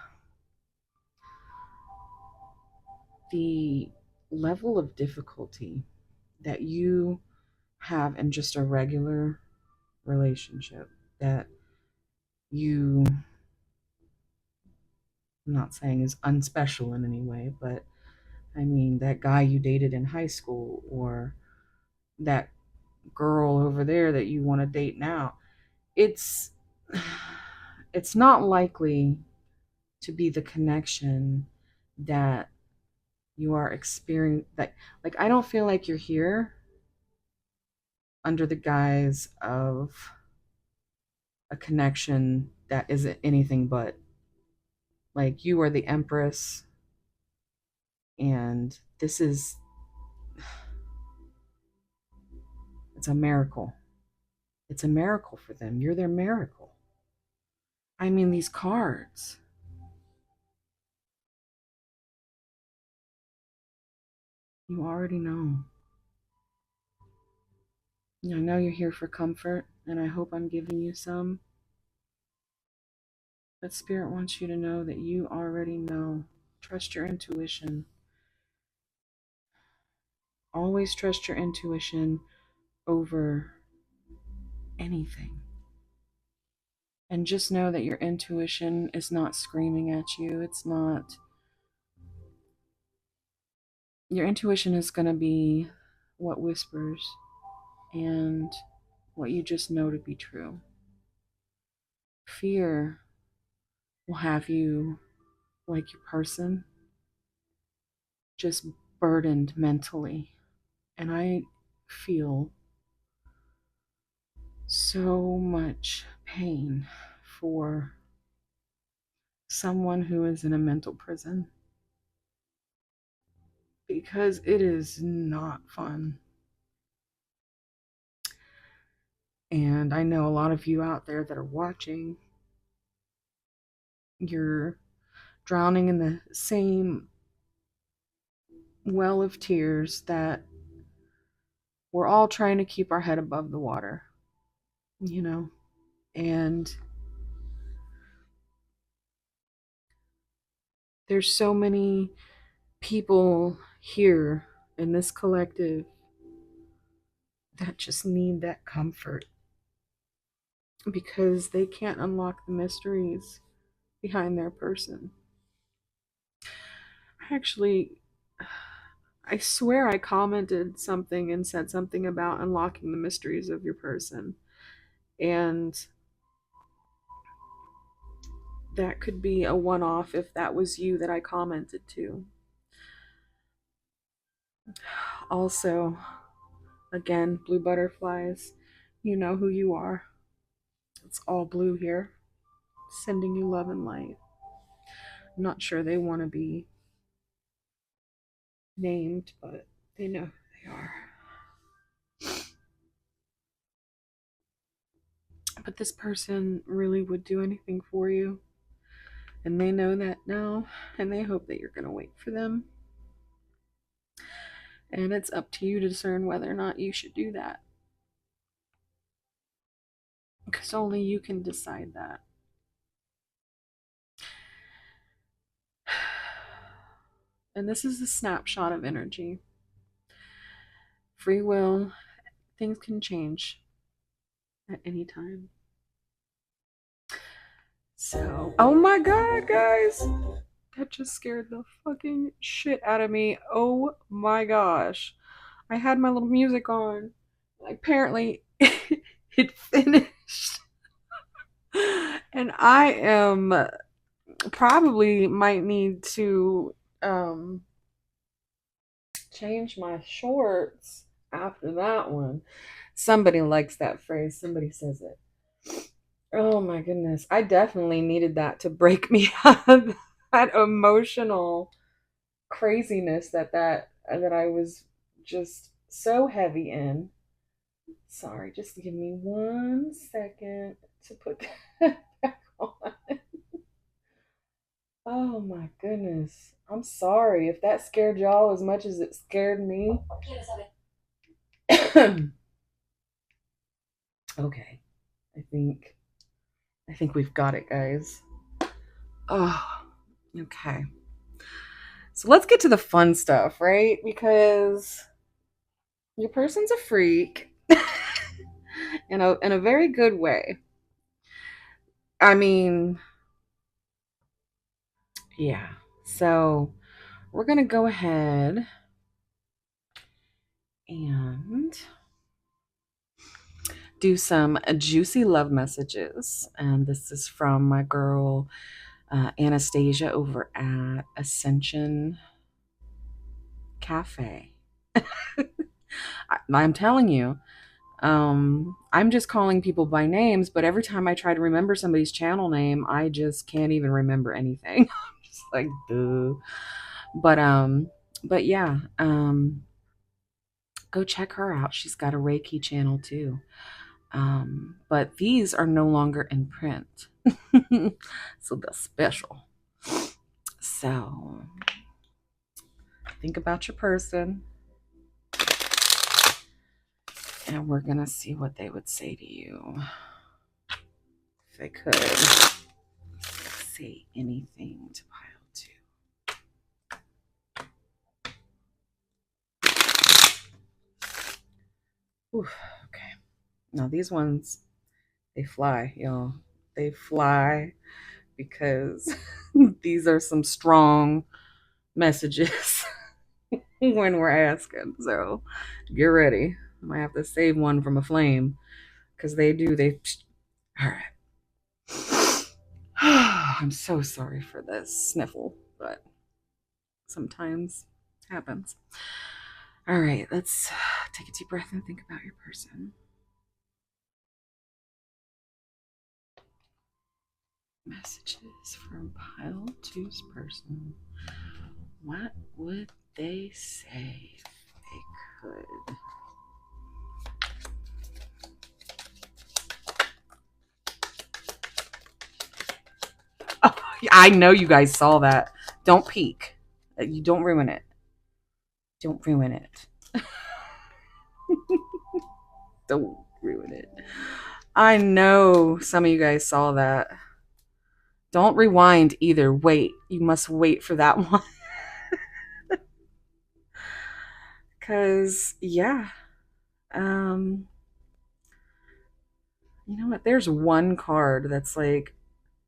the level of difficulty that you have in just a regular relationship that you, I'm not saying is unspecial in any way, but I mean, that guy you dated in high school, or that girl over there that you want to date now. It's it's not likely to be the connection that you are experiencing. Like I don't feel like you're here under the guise of a connection that isn't anything but, like, you are the empress, and this is, it's a miracle. It's a miracle for them. You're their miracle. I mean, these cards. You already know. I know you're here for comfort, and I hope I'm giving you some. But Spirit wants you to know that you already know. Trust your intuition. Always trust your intuition over anything. And just know that your intuition is not screaming at you. It's not. Your intuition is going to be what whispers and what you just know to be true. Fear will have you, like your person, just burdened mentally. And I feel so much pain for someone who is in a mental prison, because it is not fun. And I know a lot of you out there that are watching, you're drowning in the same well of tears that we're all trying to keep our head above the water, you know? And there's so many people here in this collective that just need that comfort because they can't unlock the mysteries behind their person. Actually, I swear I commented something and said something about unlocking the mysteries of your person. And that could be a one off if that was you that I commented to. Also, again, blue butterflies, you know who you are. It's all blue here, sending you love and light. I'm not sure they want to be named, but they know who they are. But this person really would do anything for you. And they know that now, and they hope that you're going to wait for them. And it's up to you to discern whether or not you should do that. Because only you can decide that. And this is a snapshot of energy. Free will, things can change at any time. So, oh my god, guys! That just scared the fucking shit out of me. Oh my gosh. I had my little music on. Apparently, it finished. And I am probably might need to change my shorts after that one. Somebody likes that phrase. Somebody says it. Oh my goodness. I definitely needed that to break me out of that emotional craziness that I was just so heavy in. Sorry, just give me 1 second to put that back on. Oh my goodness. I'm sorry if that scared y'all as much as it scared me. Okay. I think we've got it, guys. Oh, okay. So let's get to the fun stuff, right? Because your person's a freak in a very good way. I mean, yeah. So we're going to go ahead and do some juicy love messages. And this is from my girl Anastasia over at Ascension Cafe. I'm telling you, I'm just calling people by names, but every time I try to remember somebody's channel name, I just can't even remember anything. I'm just like, duh. But yeah, go check her out. She's got a Reiki channel too. But these are no longer in print. So they're special. So think about your person, and we're gonna see what they would say to you if they could say anything to pile two. Oof, okay. Now these ones, they fly, y'all. They fly because these are some strong messages when we're asking. So get ready. I might have to save one from a flame because they. All right. I'm so sorry for this sniffle, but sometimes it happens. All right, let's take a deep breath and think about your person. Messages from pile two's person. What would they say if they could? Oh, I know you guys saw that. Don't peek. You don't ruin it. Don't ruin it. Don't ruin it. I know some of you guys saw that. Don't rewind either. Wait. You must wait for that one. Because, yeah. You know what? There's one card that's like,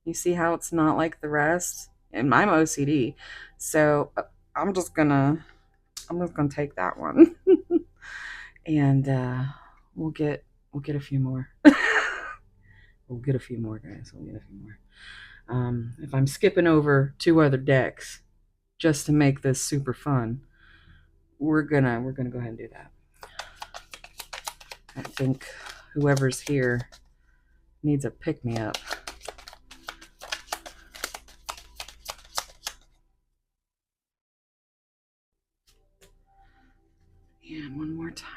you see how it's not like the rest? And I'm OCD. So I'm just gonna take that one. And we'll get a few more. We'll get a few more, guys. We'll get a few more. If I'm skipping over two other decks just to make this super fun, we're gonna go ahead and do that. I think whoever's here needs a pick me up. And one more time.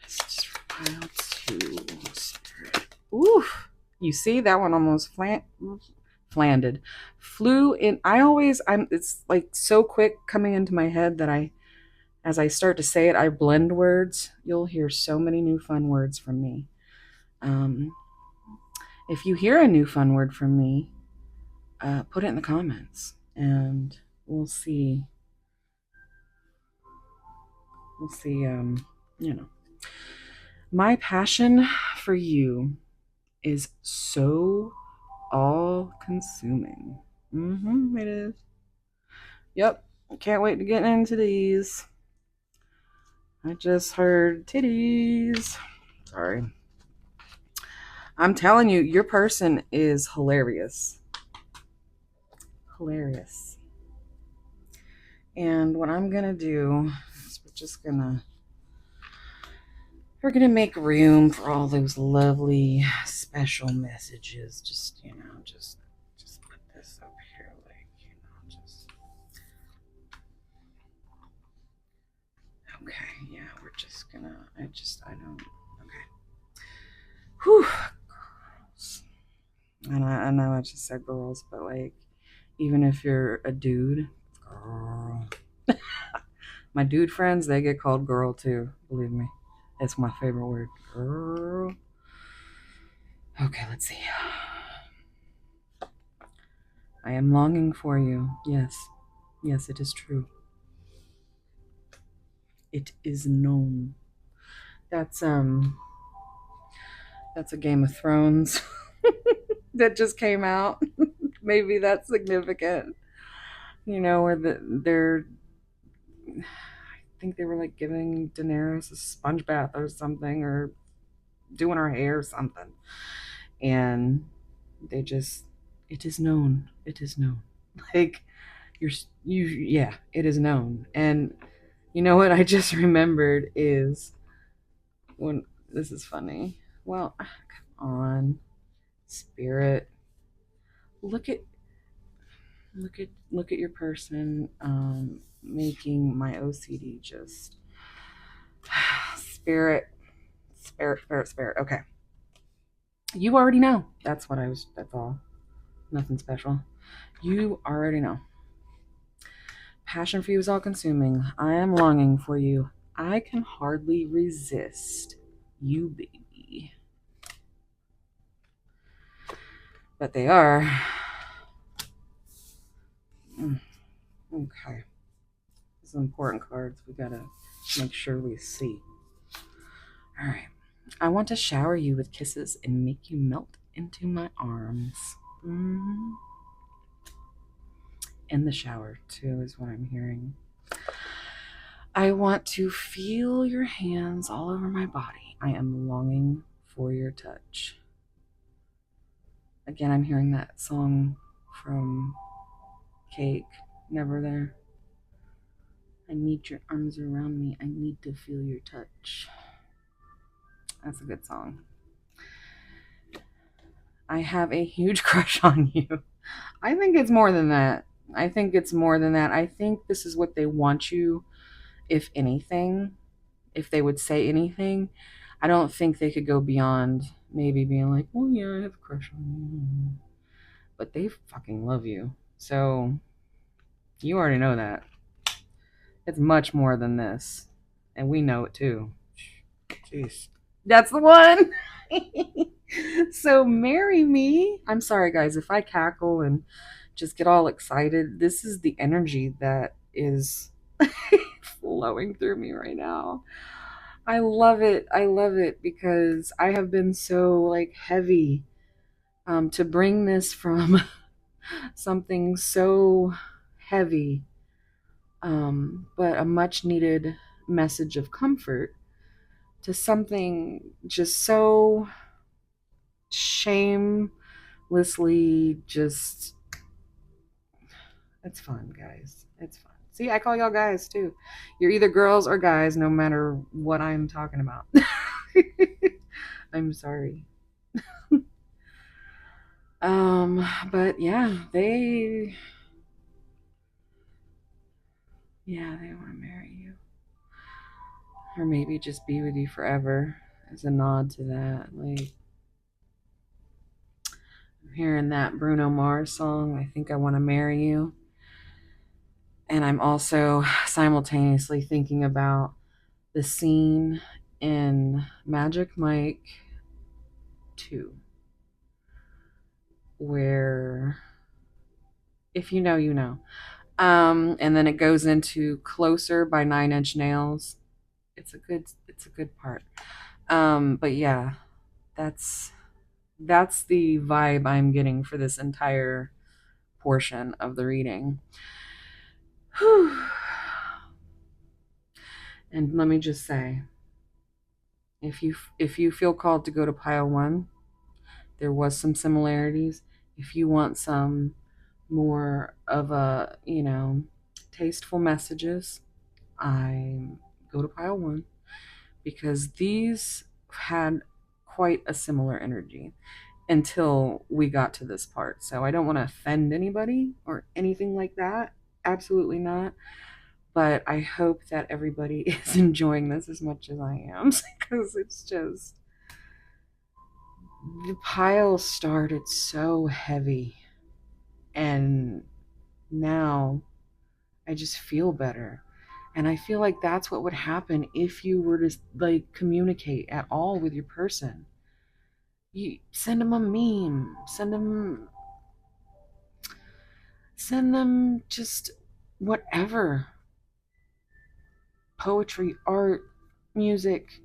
This is for pile two. Spirit. Oof. You see that one almost flanded. Flew in. It's like so quick coming into my head that as I start to say it, I blend words. You'll hear so many new fun words from me. If you hear a new fun word from me, put it in the comments and we'll see. We'll see, you know. My passion for you is so all consuming. It is. Yep. Can't wait to get into these. I just heard titties. Sorry. I'm telling you, your person is hilarious. Hilarious. And what I'm gonna do is we're gonna make room for all those lovely special messages. Just put this up here, like, just okay. Yeah, we're just gonna. I don't. Okay. Whew. Girls. And I know I just said girls, but like, even if you're a dude, girl. My dude friends, they get called girl too. Believe me, it's my favorite word, girl. Okay, let's see. I am longing for you. Yes, yes, it is true. It is known. That's a Game of Thrones that just came out. Maybe that's significant. where they're, I think they were like giving Daenerys a sponge bath or something, or doing her hair or something. And they just, it is known. It is known. Like, yeah, it is known. And you know what I just remembered is when, this is funny. Well, come on, spirit. Look at look at your person making my OCD just spirit, spirit, spirit, spirit. Okay. You already know. That's all. Nothing special. You already know. Passion for you is all consuming. I am longing for you. I can hardly resist you, baby. But they are. Okay. These are important cards. We gotta make sure we see. All right. I want to shower you with kisses and make you melt into my arms. In the shower, too, is what I'm hearing. I want to feel your hands all over my body. I am longing for your touch. Again, I'm hearing that song from Cake, Never There. I need your arms around me. I need to feel your touch. That's a good song. I have a huge crush on you. I think it's more than that. I think it's more than that. I think this is what they want you, if anything, if they would say anything. I don't think they could go beyond maybe being like, oh yeah, I have a crush on you. But they fucking love you. So you already know that. It's much more than this. And we know it too. Jeez. That's the one. So marry me. I'm sorry, guys, if I cackle and just get all excited. This is the energy that is flowing through me right now. I love it. I love it because I have been so like heavy to bring this from something so heavy, but a much needed message of comfort to something just so shamelessly just, it's fun, guys. It's fun. See, I call y'all guys too. You're either girls or guys, no matter what I'm talking about. I'm sorry. But yeah, they want to marry you. Or maybe just be with you forever as a nod to that. Like, I'm hearing that Bruno Mars song, I Think I Want to Marry You. And I'm also simultaneously thinking about the scene in Magic Mike 2, where, if you know, you know. And then it goes into Closer by 9 Inch Nails. It's a good part. But yeah, that's the vibe I'm getting for this entire portion of the reading. Whew. And let me just say, if you feel called to go to pile 1, there was some similarities. If you want some more of a, tasteful messages, I go to pile 1 because these had quite a similar energy until we got to this part. So I don't want to offend anybody or anything like that. Absolutely not. But I hope that everybody is enjoying this as much as I am because it's just, the pile started so heavy and now I just feel better. And I feel like that's what would happen if you were to like communicate at all with your person. You send them a meme, send them just whatever. Poetry, art, music.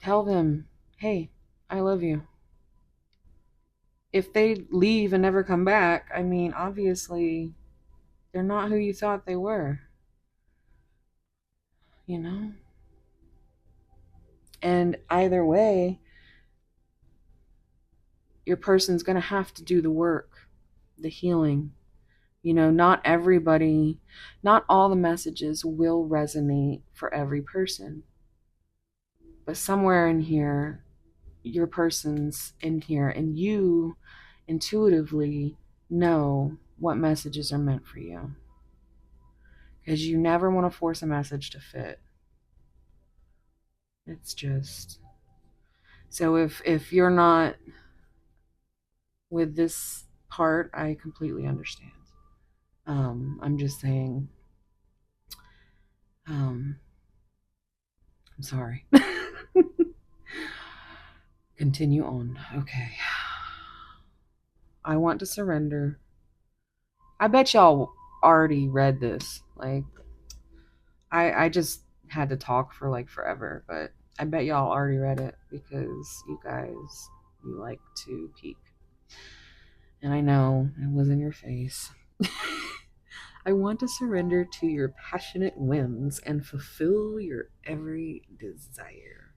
Tell them, "Hey, I love you." If they leave and never come back, I mean, obviously They're not who you thought they were, you know? And either way, your person's going to have to do the work, the healing. Not everybody, not all the messages will resonate for every person. But somewhere in here, your person's in here, and you intuitively know what messages are meant for you. Because you never want to force a message to fit. It's just so if you're not with this part, I completely understand. I'm just saying, I'm sorry. Continue on. Okay. I want to surrender. I bet y'all already read this. Like, I just had to talk for like forever, but I bet y'all already read it because you guys, you like to peek. And I know it was in your face. I want to surrender to your passionate whims and fulfill your every desire.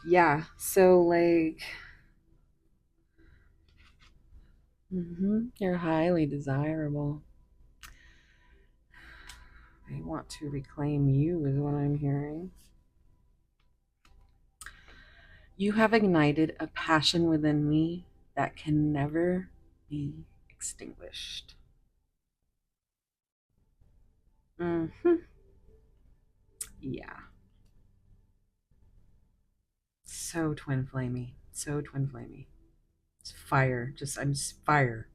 Yeah, so like, you're highly desirable. I want to reclaim you, is what I'm hearing. You have ignited a passion within me that can never be extinguished. Yeah. So twin flamey. So twin flamey. It's fire. I'm just fire.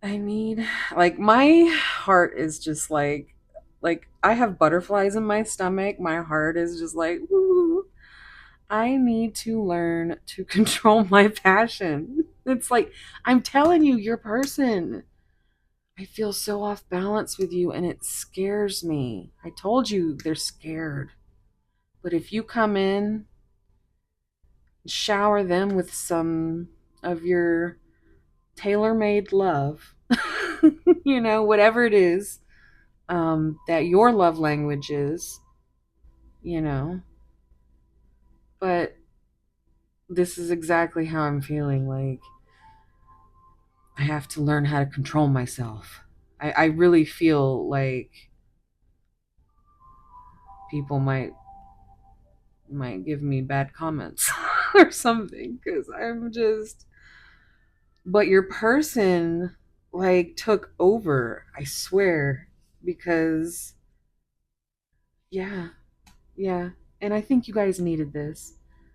I need, like, my heart is just like I have butterflies in my stomach. My heart is just like, woo. I need to learn to control my passion. It's like, I'm telling you, your person. I feel so off balance with you and it scares me. I told you they're scared. But if you come in, shower them with some of your tailor-made love, whatever it is, that your love language is, you know. But this is exactly how I'm feeling. Like, I have to learn how to control myself. I really feel like people might give me bad comments or something because I'm just. But your person like took over, I swear, because yeah, yeah. And I think you guys needed this.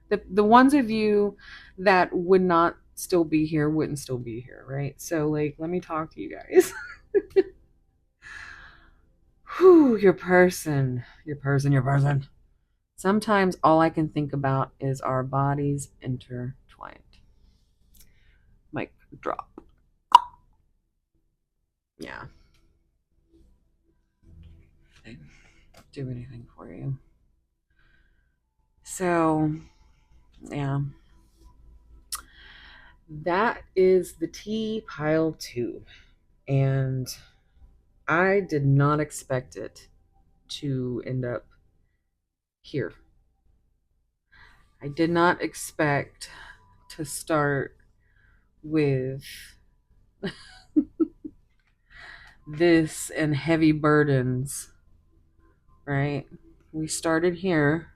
The ones of you that would not still be here wouldn't still be here, right? So like, let me talk to you guys. Whew, your person. Sometimes all I can think about is our bodies intertwined. Mic drop. Yeah. I do anything for you. So, yeah. That is the tea pile two. And I did not expect it to end up here. I did not expect to start with this and heavy burdens, right? We started here.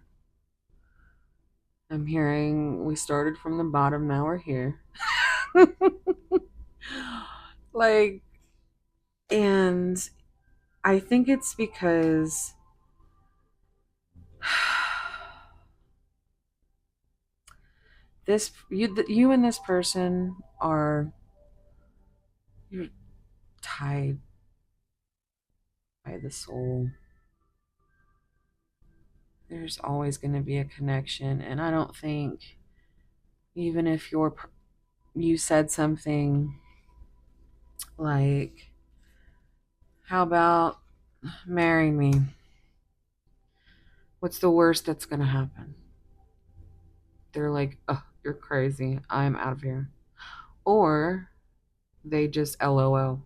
I'm hearing we started from the bottom, now we're here. Like, and I think it's because you and this person are, you're tied by the soul. There's always going to be a connection, and I don't think, even if you said something like, how about marry me, what's the worst that's going to happen? They're like, oh, you're crazy, I'm out of here. Or They just LOL.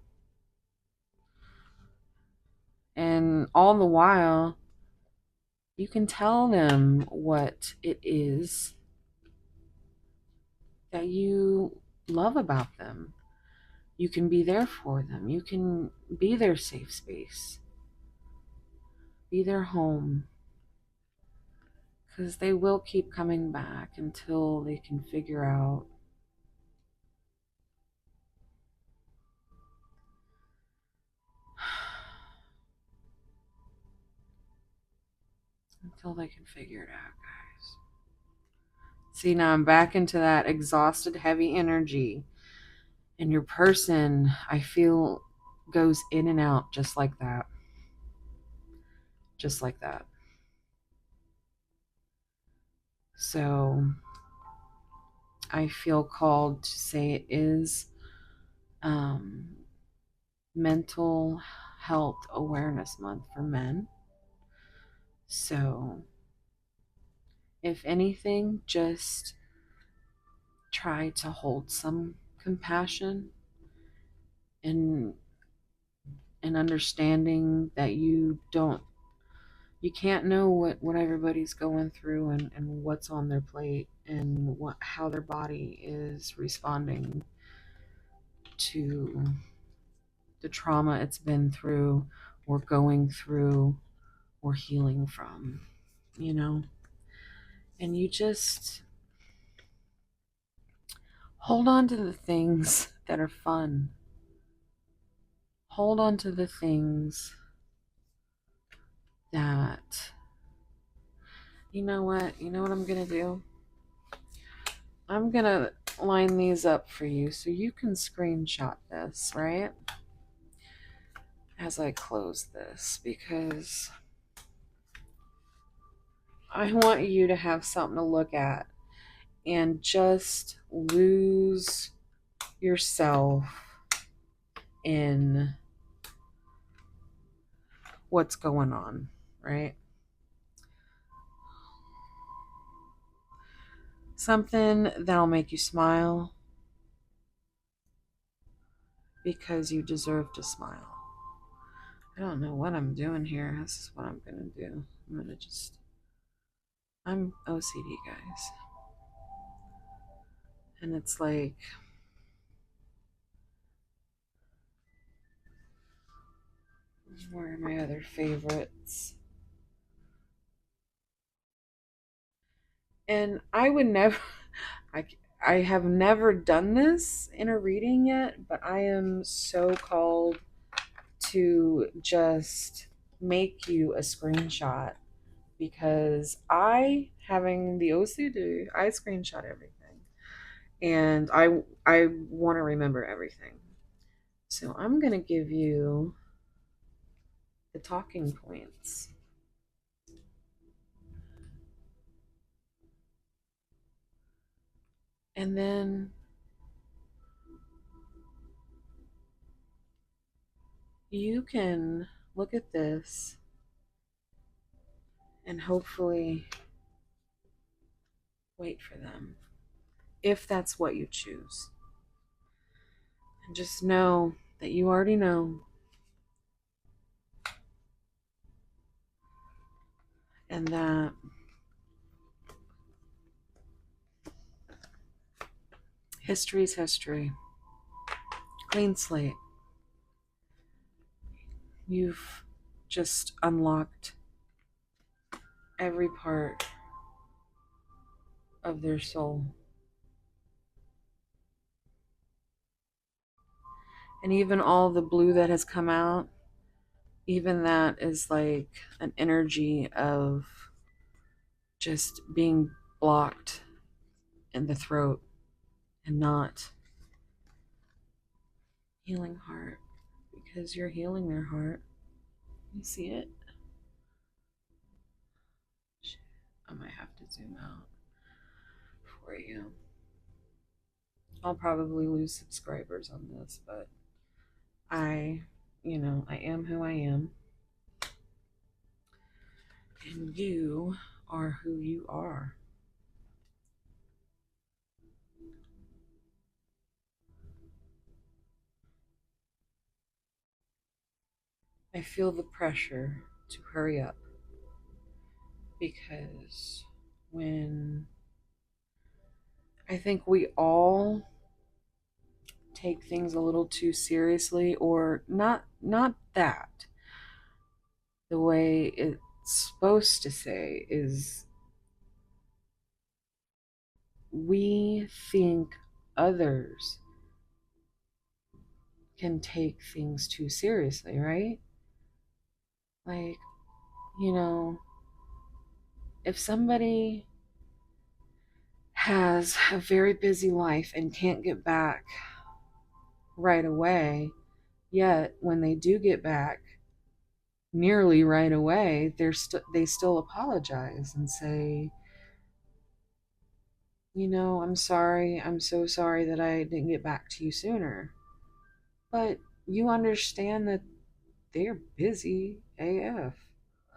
And all the while, you can tell them what it is that you love about them. You can be there for them. You can be their safe space, be their home, because they will keep coming back until they can figure out it out, guys. See, now I'm back into that exhausted, heavy energy. And your person, I feel, goes in and out just like that. Just like that. So I feel called to say it is Mental Health Awareness Month for men. So if anything, just try to hold some compassion and understanding that you can't know what everybody's going through and what's on their plate and how their body is responding to the trauma it's been through or going through or healing from, you know? And you just hold on to the things that are fun. Hold on to the things that, you know what? You know what I'm going to do? I'm going to line these up for you so you can screenshot this, right? As I close this, because I want you to have something to look at and just lose yourself in what's going on, right? Something that'll make you smile because you deserve to smile. I don't know what I'm doing here. This is what I'm going to do. I'm OCD, guys. And it's like, where are my other favorites? And I would never, I, I have never done this in a reading yet, but I am so called to just make you a screenshot because having the OCD, I screenshot everything. And I want to remember everything. So I'm going to give you the talking points. And then you can look at this and hopefully wait for them if that's what you choose. And just know that you already know, and that history is history. Clean slate. You've just unlocked every part of their soul. And even all the blue that has come out, even that is like an energy of just being blocked in the throat and not healing heart, because you're healing their heart. You see it? I might have to zoom out for you. I'll probably lose subscribers on this, but I am who I am. And you are who you are. I feel the pressure to hurry up because when I think we all take things a little too seriously, or not that. The way it's supposed to say is we think others can take things too seriously, right? Like, you know, if somebody has a very busy life and can't get back right away, yet when they do get back nearly right away, they still apologize and say, I'm sorry. I'm so sorry that I didn't get back to you sooner. But you understand that they're busy AF.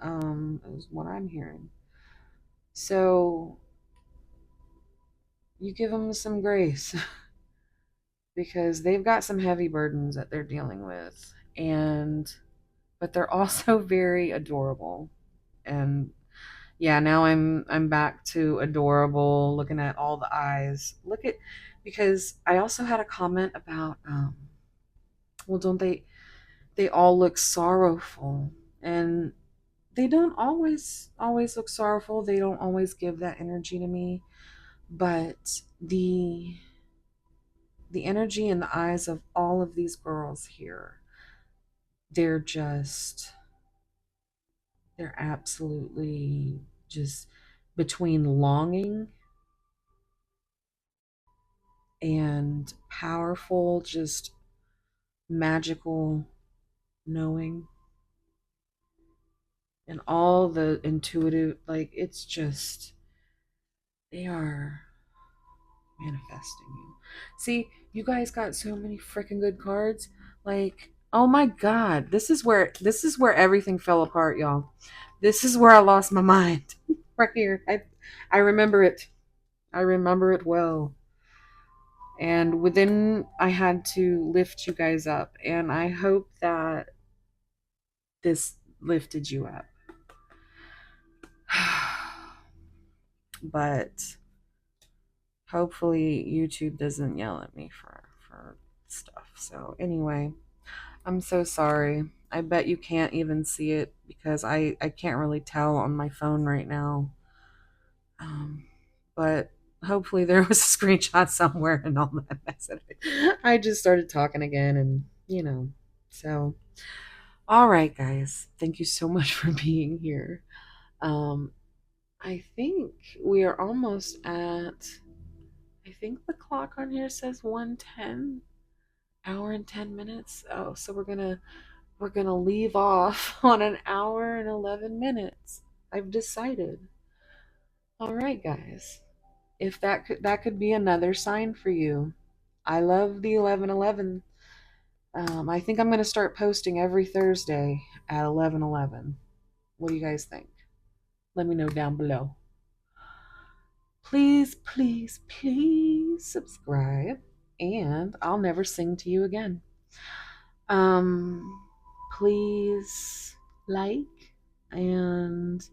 Is what I'm hearing. So you give them some grace because they've got some heavy burdens that they're dealing with, but they're also very adorable. And yeah, now I'm back to adorable. Looking at all the eyes. Because I also had a comment about well, don't they all look sorrowful, and they don't always look sorrowful. They don't always give that energy to me, but the energy in the eyes of all of these girls here, they're just they're absolutely just between longing and powerful, just magical knowing, and all the intuitive, like it's just they are manifesting you. See, you guys got so many freaking good cards. Like, oh my god, this is where everything fell apart, y'all. This is where I lost my mind. Right here. I remember it. I remember it well. And within I had to lift you guys up, and I hope that this lifted you up. But hopefully YouTube doesn't yell at me for stuff. So anyway, I'm so sorry. I bet you can't even see it because I can't really tell on my phone right now. Um, but hopefully there was a screenshot somewhere and all that mess. I just started talking again, and so all right, guys, thank you so much for being here. Um, I think we are almost at. I think the clock on here says 1:10, hour and 10 minutes. Oh, so we're gonna leave off on an hour and 11 minutes. I've decided. All right, guys. If that could be another sign for you. I love the 11:11. I think I'm gonna start posting every Thursday at 11:11. What do you guys think? Let me know down below. Please, please, please subscribe, and I'll never sing to you again. Um, please like and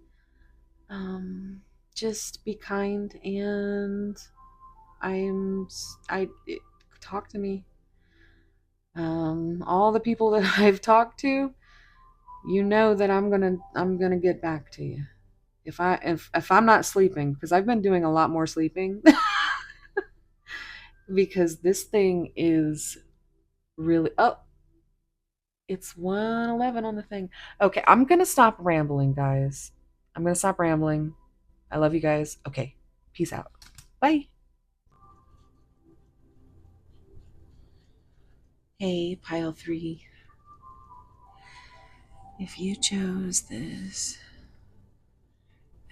um, just be kind, and I talk to me. All the people that I've talked to, that I'm gonna get back to you if I'm not sleeping, because I've been doing a lot more sleeping because this thing is really, oh, it's 1:11 on the thing. Okay, I'm gonna stop rambling, guys. I'm gonna stop rambling. I love you guys. Okay, peace out. Bye. Hey, pile three. If you chose this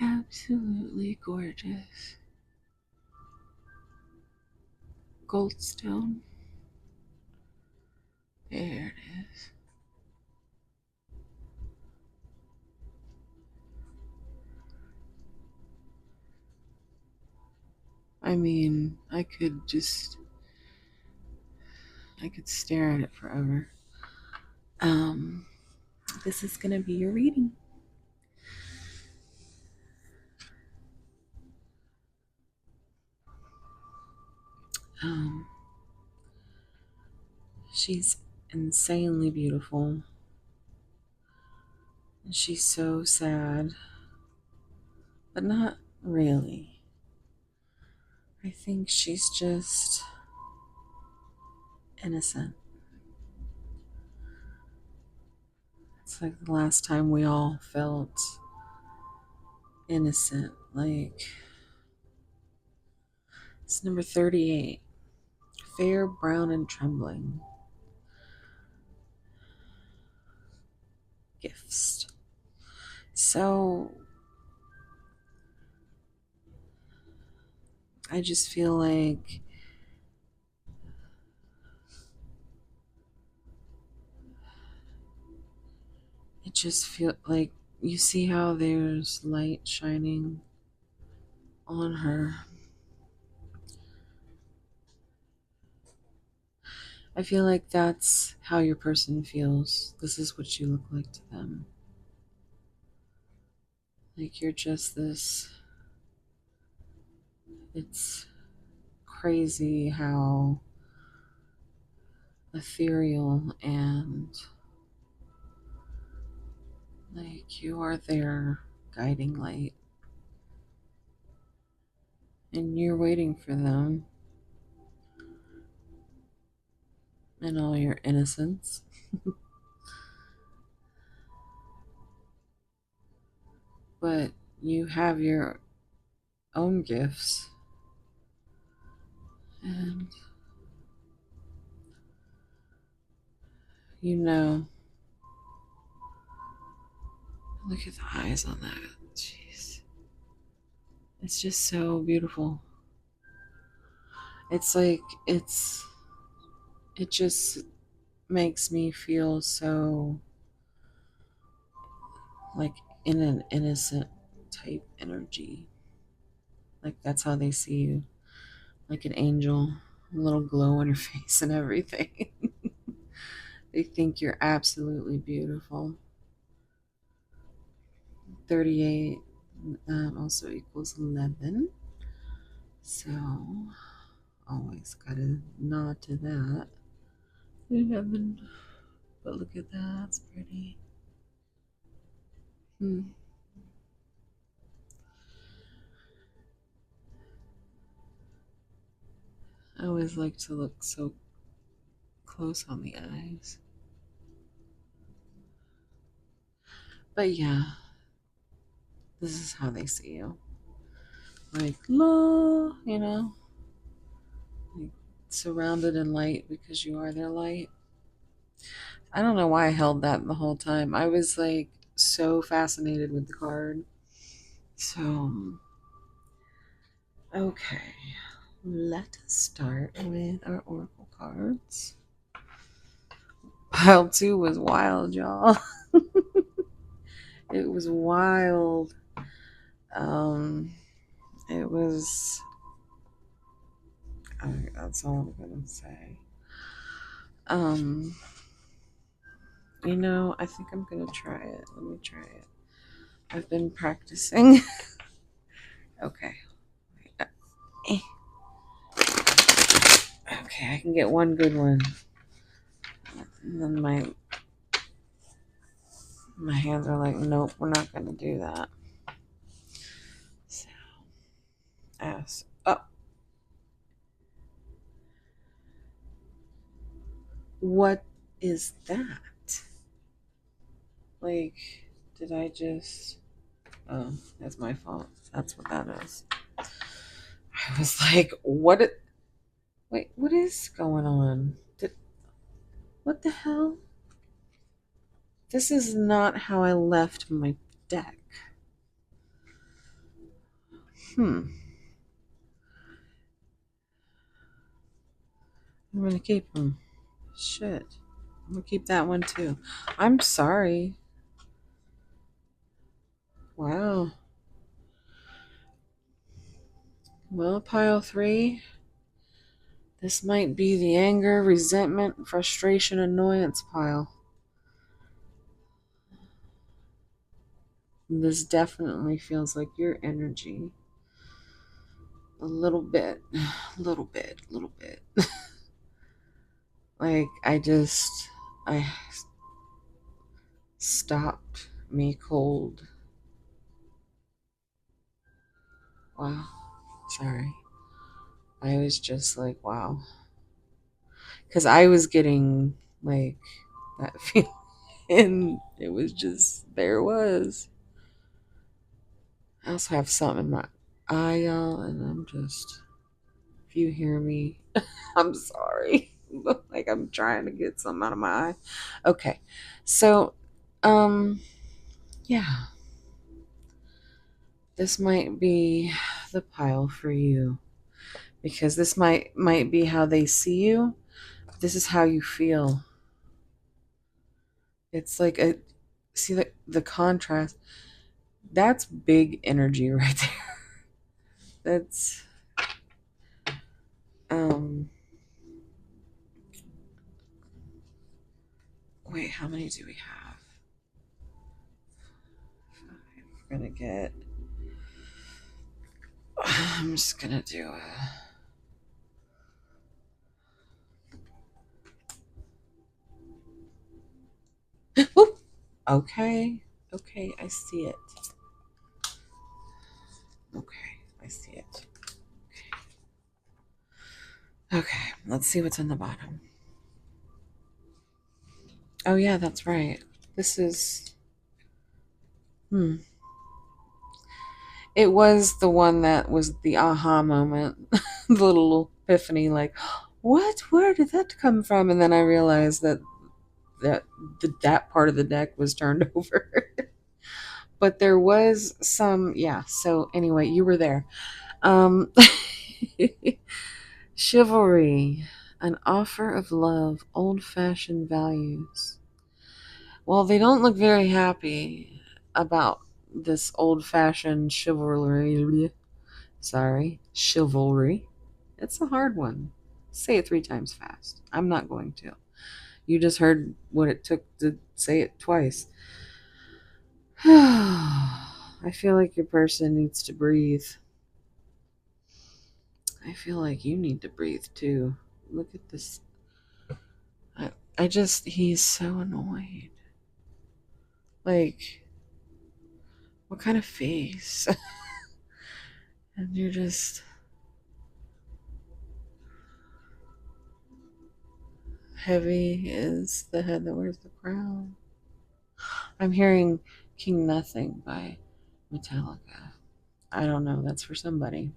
absolutely gorgeous goldstone, there it is. I mean, I could stare at it forever. Um, this is going to be your reading. Um, she's insanely beautiful. And she's so sad, but not really. I think she's just innocent. It's like the last time we all felt innocent. Like, it's number 38. Fair, brown, and trembling. Gifts. So, I just feel like it just feel like you see how there's light shining on her. I feel like that's how your person feels. This is what you look like to them. Like you're just this. It's crazy how ethereal and like you are their guiding light. And you're waiting for them in all your innocence. But you have your own gifts. And you know, look at the eyes on that. Jeez. It's just so beautiful. It's like, it just makes me feel so like in an innocent type energy. Like that's how they see you. Like an angel, a little glow on your face and everything. They think you're absolutely beautiful. 38 also equals 11. So always gotta nod to that. 11. But look at that, it's pretty. I always like to look so close on the eyes. But yeah, this is how they see you. Like, la, like surrounded in light because you are their light. I don't know why I held that the whole time. I was like so fascinated with the card. So, okay, let us start with our oracle cards. Pile 2 was wild, y'all. It was wild. Um, it was. That's all I'm gonna say. Um, I think I'm gonna try it. Let me try it. I've been practicing. Okay. Eh. Okay, I can get one good one. And then my hands are like, nope, we're not gonna do that. So, ask. Oh, what is that? Like, did I just? Oh, that's my fault. That's what that is. I was like, what? Wait, what is going on? What the hell? This is not how I left my deck. I'm gonna keep them. Shit. I'm gonna keep that one too. I'm sorry. Wow. Well, pile 3. This might be the anger, resentment, frustration, annoyance pile. This definitely feels like your energy. A little bit, a little bit, a little bit. Like, I stopped me cold. Wow. Sorry. I was just like, wow. Because I was getting like that feeling. And it was just, there it was. I also have something in my eye, y'all, and I'm just, if you hear me, I'm sorry. Like I'm trying to get something out of my eye. Okay. So, um, yeah, this might be the pile for you because this might be how they see you. This is how you feel. It's like a see the contrast. That's big energy right there. That's um wait, how many do we have? We're gonna get I'm just gonna do a Whoop. Okay. Okay, I see it. Okay, I see it. Okay, let's see what's in the bottom. Oh yeah, that's right. This is it was the one that was the aha moment, the little epiphany, like, what? Where did that come from? And then I realized that that part of the deck was turned over. But there was some, yeah. So anyway, you were there. Um, chivalry, an offer of love, old-fashioned values. Well, they don't look very happy about this old-fashioned chivalry. Sorry, chivalry. It's a hard one. Say it 3 times fast. I'm not going to. You just heard what it took to say it twice. I feel like your person needs to breathe. I feel like you need to breathe too. Look at this. I just, he's so annoyed. Like, what kind of face? And you're just heavy is the head that wears the crown. I'm hearing King Nothing by Metallica. I don't know. That's for somebody.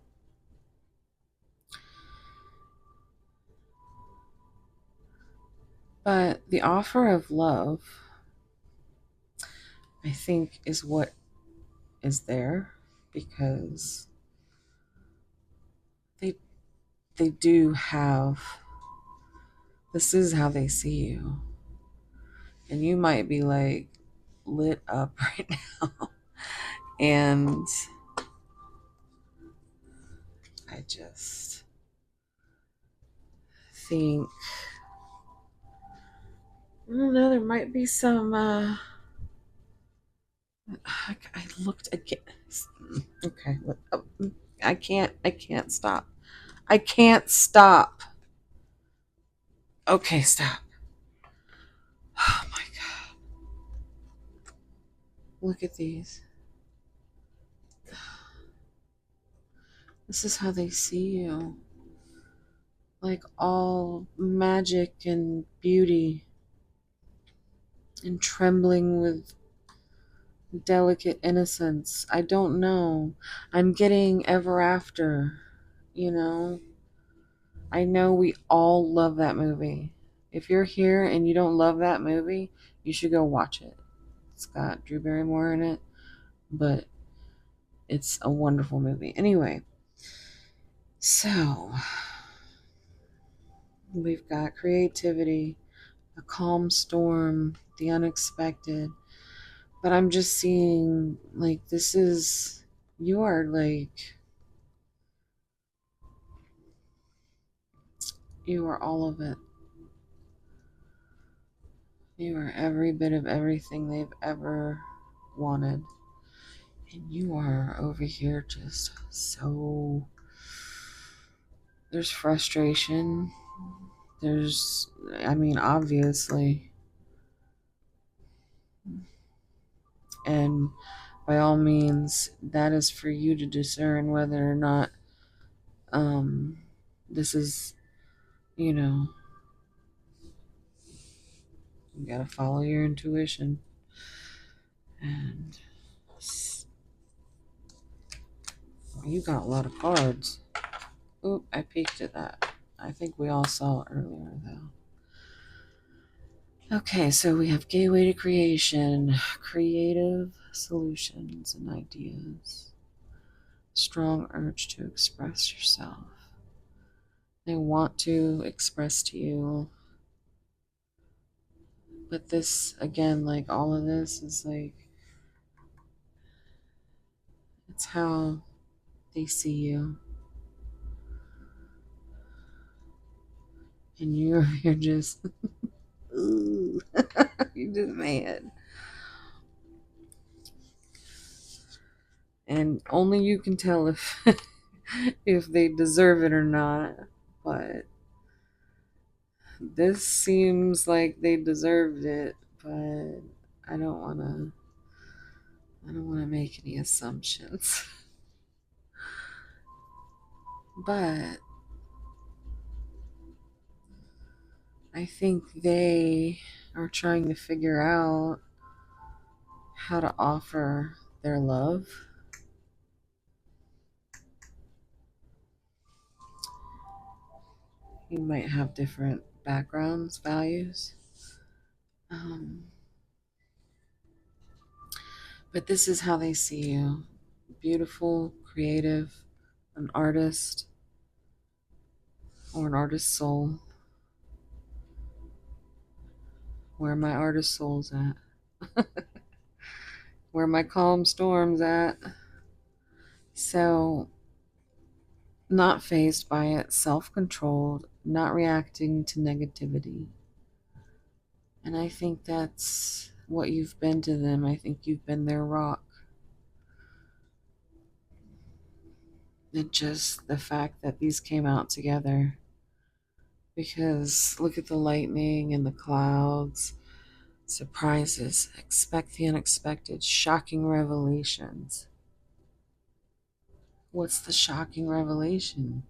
But the offer of love, I think, is what is there because they they do have this is how they see you. And you might be like lit up right now. And I just think I don't know, there might be some I looked again. Okay. I can't stop. I can't stop. Okay, stop. Oh my god. Look at these. This is how they see you. Like all magic and beauty and trembling with delicate innocence. I don't know. I'm getting ever after, you know? I know we all love that movie. If you're here and you don't love that movie, you should go watch it. It's got Drew Barrymore in it, but it's a wonderful movie. Anyway, so we've got creativity, a calm storm, the unexpected. But I'm just seeing, like, this is, you are like, you are all of it. You are every bit of everything they've ever wanted. And you are over here just so. There's frustration. I mean, obviously. And by all means, that is for you to discern whether or not um, this is, you know, you gotta follow your intuition. And you got a lot of cards. Oop, I peeked at that. I think we all saw it earlier, though. Okay, so we have gateway to creation, creative solutions and ideas, strong urge to express yourself. They want to express to you, but this, again, like all of this is like, it's how they see you. And you're just, ooh, you're just mad. And only you can tell if if they deserve it or not. But this seems like they deserved it, but I don't want to I don't want to make any assumptions. But I think they are trying to figure out how to offer their love. You might have different backgrounds, values. Um, but this is how they see you: beautiful, creative, an artist, or an artist's soul. Where my artist soul's at. Where my calm storm's at. So, not phased by it, self controlled, not reacting to negativity. And I think that's what you've been to them. I think you've been their rock. And just the fact that these came out together. Because look at the lightning and the clouds, surprises, expect the unexpected, shocking revelations. What's the shocking revelation?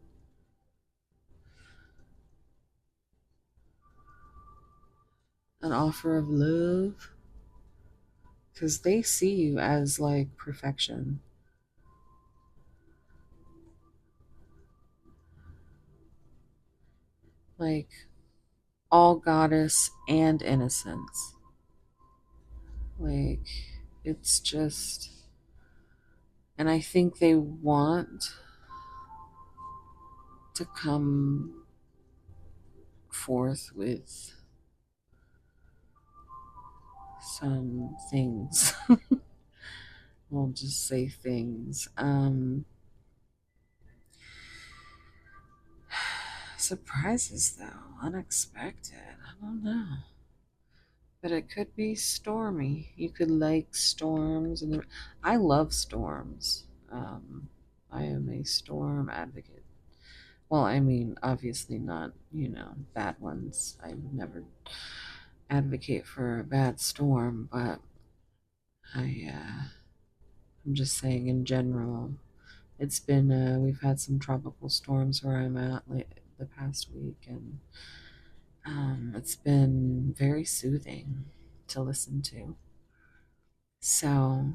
An offer of love? Because they see you as like perfection. Like all goddess and innocence. Like it's just, and I think they want to come forth with some things. We'll just say things. Surprises though, unexpected. I don't know. But it could be stormy. You could like storms, and I love storms. I am a storm advocate. Well, I mean, obviously not, bad ones. I would never advocate for a bad storm, but I'm just saying in general. It's been we've had some tropical storms where I'm at the past week, and it's been very soothing to listen to. So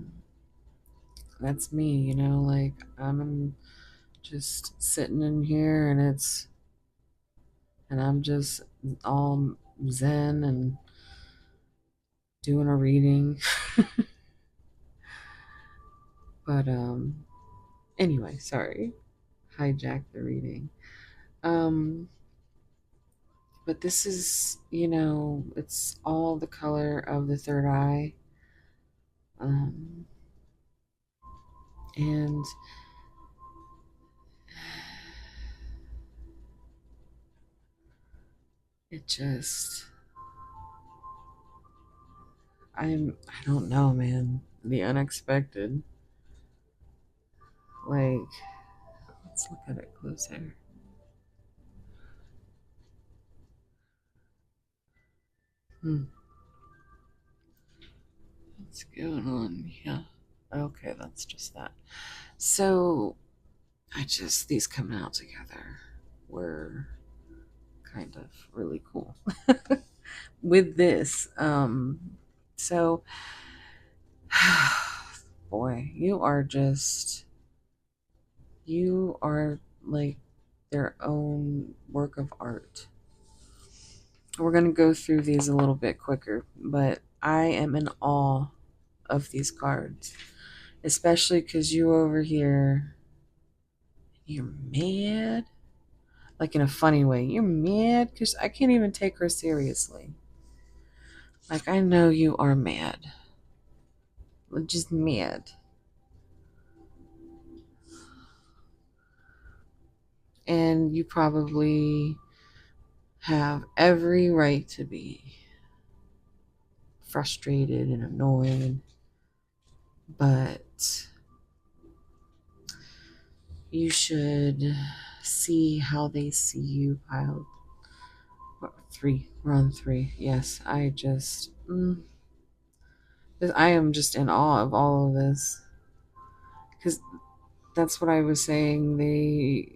that's me, like just sitting in here, and I'm just all zen and doing a reading. But anyway, sorry, hijack the reading. Um, but this is, it's all the color of the third eye. Um, and it just, I don't know, man. The unexpected. Like, let's look at it closer. What's going on? Yeah. Okay, that's just that. So, these coming out together were kind of really cool with this. So, boy, you are like their own work of art. We're going to go through these a little bit quicker, but I am in awe of these cards, especially because you over here, you're mad. Like in a funny way. You're mad because I can't even take her seriously. Like, I know you are mad. Just mad. And you probably have every right to be frustrated and annoyed, but you should see how they see you piled. Three. We're on three. Yes, I am just in awe of all of this. Because that's what I was saying. The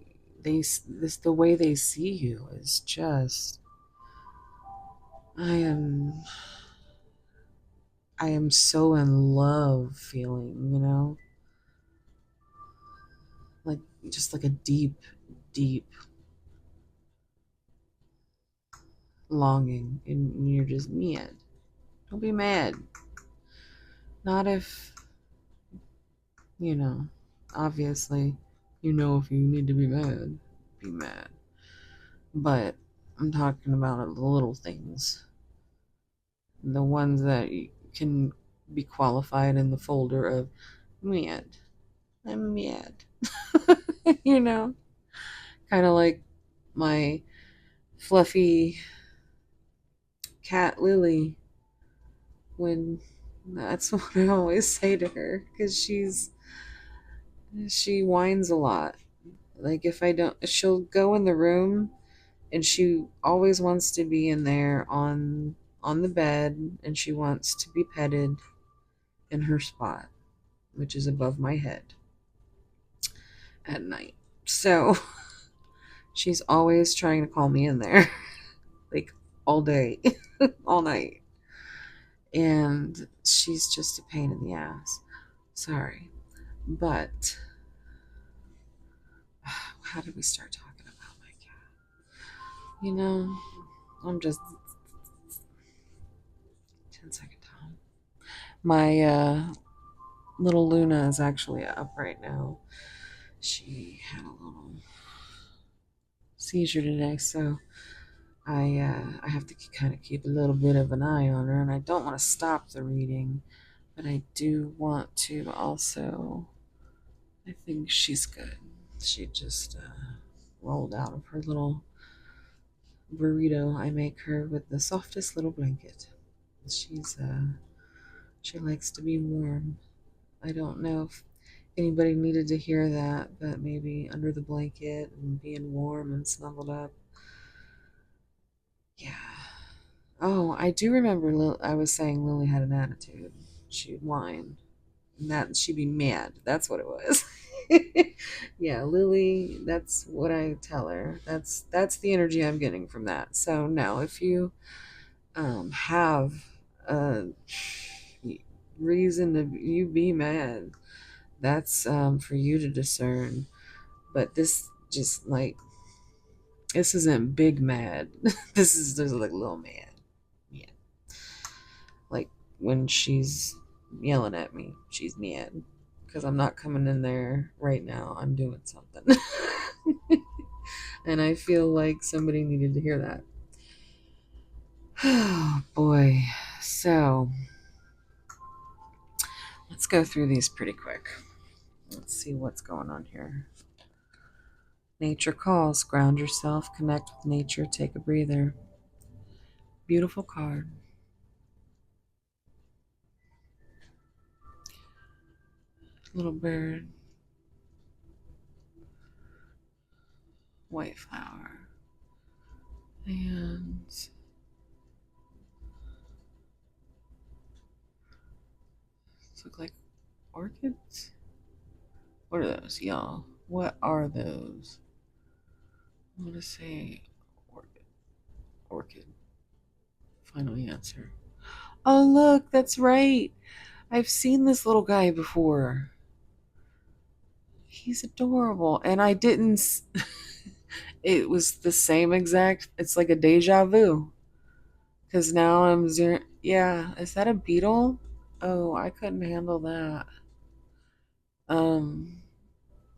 way they see you is just, I am, I am so in love feeling, like just like a deep, deep longing, and you're just mad. Don't be mad. Not if, you know, obviously, if you need to be mad. But I'm talking about the little things, the ones that can be qualified in the folder of mad. I'm mad. you know, kind of like my fluffy cat Lily, when that's what I always say to her, because she whines a lot. Like, if I don't, she'll go in the room and she always wants to be in there on the bed, and she wants to be petted in her spot, which is above my head at night. So she's always trying to call me in there, like all day, all night. And she's just a pain in the ass. Sorry. But how did we start talking about my cat? I'm just 10-second time. My little Luna is actually up right now. She had a little seizure today, so I have to kind of keep a little bit of an eye on her, and I don't want to stop the reading, but I do want to also. I think she's good. She just rolled out of her little burrito I make her with the softest little blanket. She likes to be warm. I don't know if anybody needed to hear that, but maybe under the blanket and being warm and snuggled up. Yeah. Oh, I do remember I was saying Lily had an attitude. She'd whine. And that she'd be mad. That's what it was. Yeah, Lily, that's what I tell her. That's the energy I'm getting from that. So now if you have a reason to you be mad, that's for you to discern. But this isn't big mad. This is just like little mad. Yeah. Like when she's yelling at me, she's mad because I'm not coming in there right now. I'm doing something. And I feel like somebody needed to hear that. Oh boy. So let's go through these pretty quick. Let's see what's going on here. Nature calls. Ground yourself, connect with nature, take a breather. Beautiful card. Little bird. white flower. And look like orchids. What are those, y'all? What are those? I'm gonna say orchid. Orchid. Final answer. Oh, look, that's right. I've seen this little guy before. He's adorable. And I didn't. It was the same exact. It's like a deja vu. Because now I'm zero. Yeah, is that a beetle? Oh, I couldn't handle that. Um,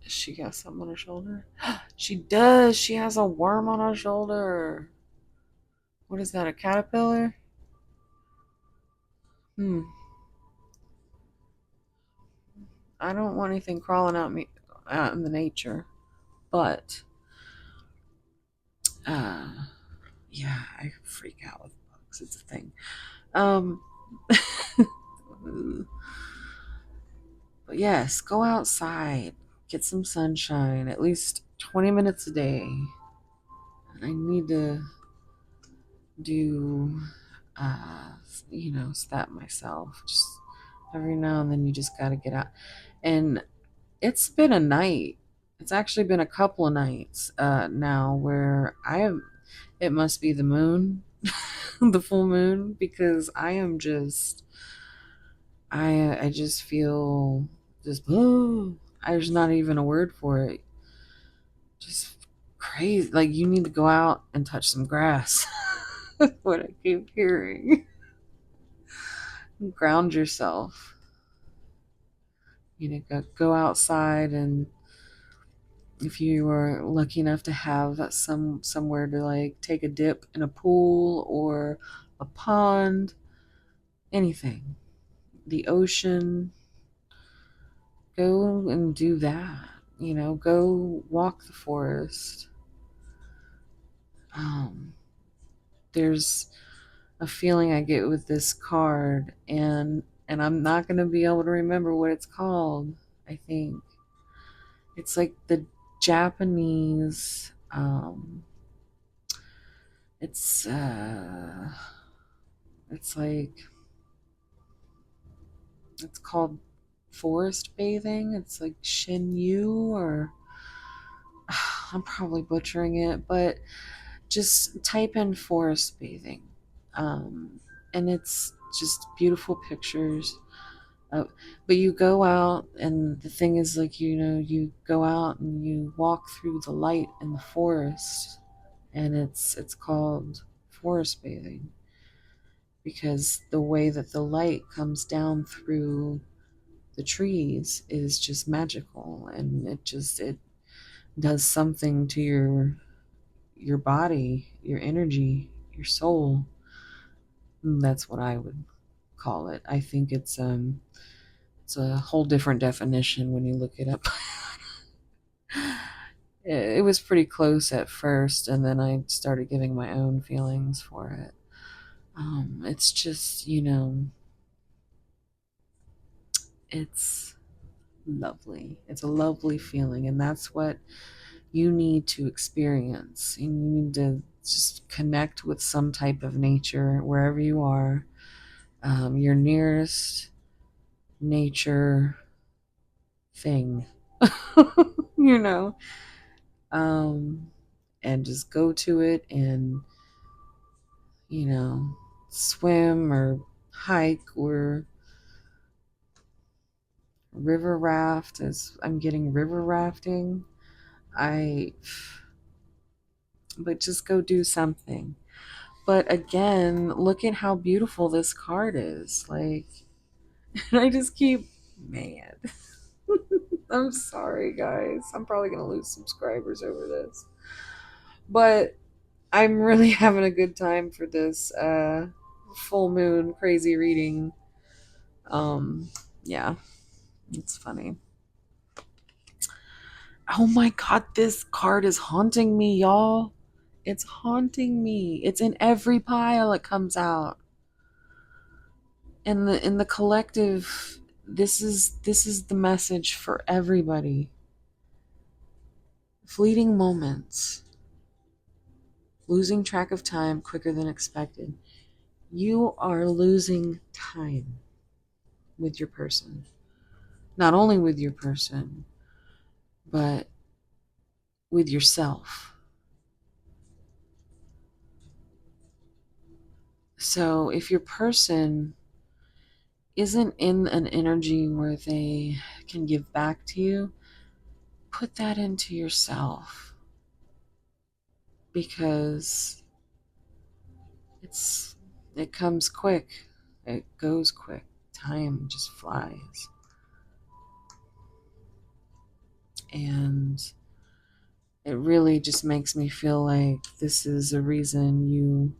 she got something on her shoulder? She does. She has a worm on her shoulder. What is that, a caterpillar? Hmm. I don't want anything crawling out in the nature. But, uh, yeah, I freak out with bugs. It's a thing. Um, but yes, go outside, get some sunshine, at least 20 minutes a day. I need to do, uh, step myself. Just every now and then, you just got to get out. And it's been a night. It's actually been a couple of nights now where I am. It must be the moon, the full moon, because I am just. I just feel just. There's not even a word for it. Just crazy. Like you need to go out and touch some grass. What I keep hearing. Ground yourself. Go outside, and if you are lucky enough to have somewhere to like take a dip in a pool or a pond, anything, the ocean, go and do that. Go walk the forest. Um, there's a feeling I get with this card, and I'm not gonna be able to remember what it's called. I think it's like the Japanese. It's it's like it's called forest bathing. It's like Shinyu, or I'm probably butchering it, but just type in forest bathing, and it's just beautiful pictures. But you go out, and the thing is, like, you go out and you walk through the light in the forest, and it's called forest bathing because the way that the light comes down through the trees is just magical, and it does something to your body, your energy, your soul. That's what I would call it. I think it's a whole different definition when you look it up. It was pretty close at first, and then I started giving my own feelings for it. It's just, it's lovely. It's a lovely feeling, and that's what you need to experience. You need to just connect with some type of nature wherever you are, your nearest nature thing, you know, um, and just go to it and, you know, swim or hike or river raft. As I'm getting river rafting, I, but just go do something. But again, look at how beautiful this card is. Like, I just keep, man. I'm sorry, guys. I'm probably going to lose subscribers over this. But I'm really having a good time for this full moon crazy reading. Um, yeah, it's funny. Oh my god, this card is haunting me, y'all. It's haunting me. It's in every pile it comes out. In the collective, this is the message for everybody. Fleeting moments, losing track of time quicker than expected. You are losing time with your person. Not only with your person, but with yourself. So if your person isn't in an energy where they can give back to you, put that into yourself, because it's it comes quick. It goes quick. Time just flies. And it really just makes me feel like this is a reason you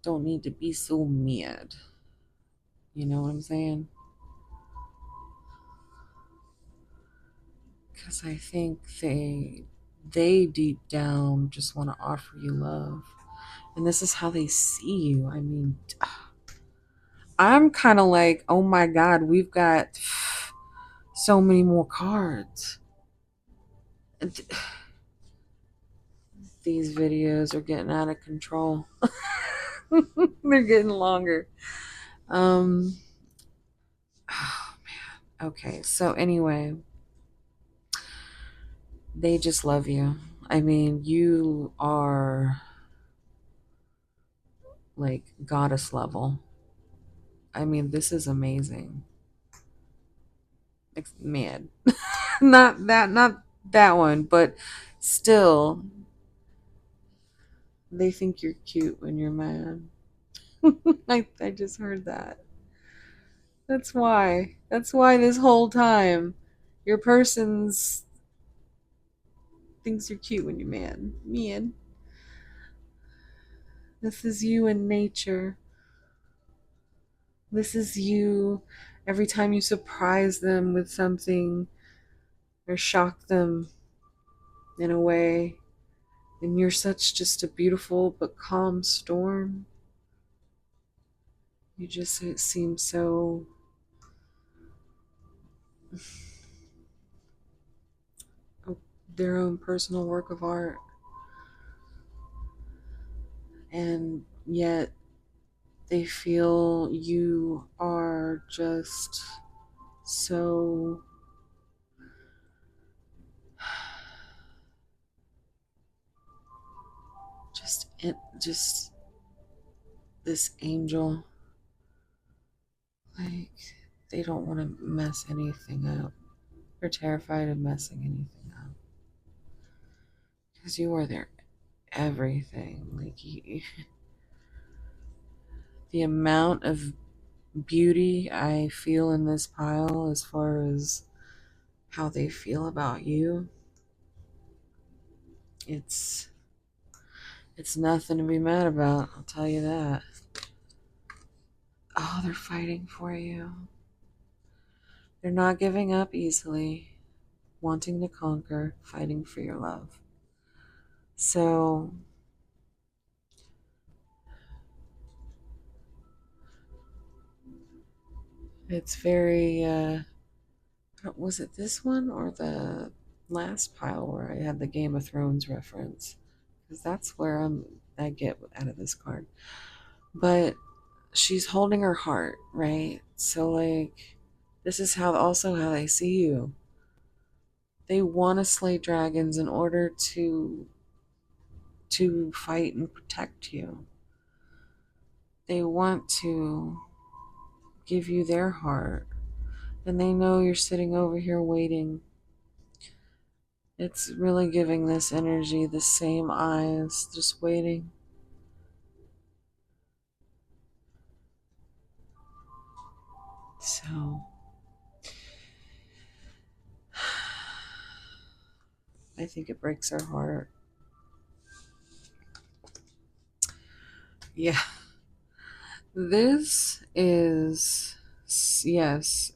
don't need to be so mad. You know what I'm saying? Because I think they deep down just want to offer you love. And this is how they see you. I mean, I'm kind of like, oh my God, we've got so many more cards. These videos are getting out of control. They're getting longer. Um, oh man. Okay, so anyway, they just love you. I mean, you are like goddess level. I mean, this is amazing. Man, not that one, but still, they think you're cute when you're mad. I just heard that. That's why. That's why this whole time, your person's thinks you're cute when you're mad. Man, this is you in nature. This is you every time you surprise them with something or shock them in a way. And you're such just a beautiful but calm storm. You just seem so their own personal work of art. And yet they feel you are just so just this angel. Like, they don't want to mess anything up. They're terrified of messing anything up because you are their everything. Like, the amount of beauty I feel in this pile as far as how they feel about you, it's nothing to be mad about, I'll tell you that. Oh, they're fighting for you. They're not giving up easily, wanting to conquer, fighting for your love. So it's very was it this one or the last pile where I had the Game of Thrones reference? Because that's where I get out of this card. But she's holding her heart, right? So like, this is how they see you. They want to slay dragons in order to fight and protect you. They want to give you their heart, and they know you're sitting over here waiting. It's really giving this energy the same eyes, just waiting. So I think it breaks our heart. Yeah. This is, yes,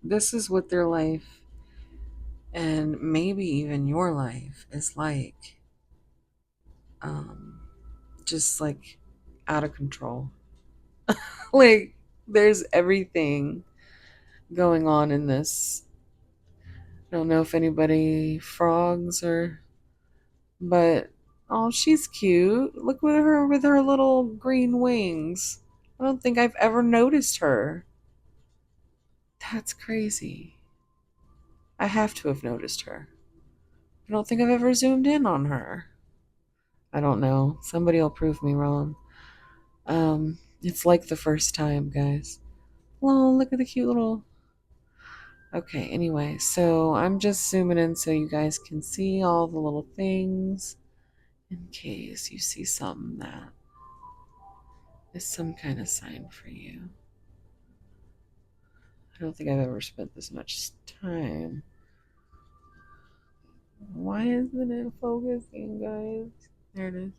this is what their life and maybe even your life is like. Um, just like out of control. Like, there's everything going on in this I don't know if anybody frogs or, but oh, she's cute. Look with her little green wings. I don't think I've ever noticed her. That's crazy. I have to have noticed her. I don't think I've ever zoomed in on her. I don't know. Somebody will prove me wrong. It's like the first time, guys. Oh, look at the cute little. Okay, anyway, so I'm just zooming in so you guys can see all the little things in case you see something that is some kind of sign for you. I don't think I've ever spent this much time. Why isn't it focusing, guys? There it is.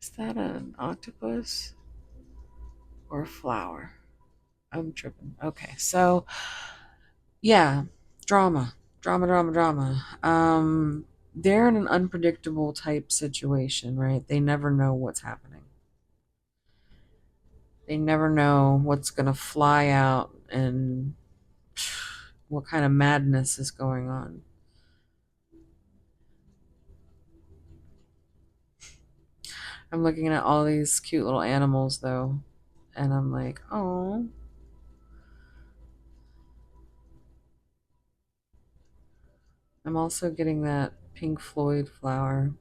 Is that an octopus or a flower? I'm tripping. Okay, so yeah, drama, drama. They're in an unpredictable type situation, right? They never know what's happening. They never know what's gonna fly out and what kind of madness is going on. I'm looking at all these cute little animals though, and I'm like, oh. I'm also getting that Pink Floyd flower.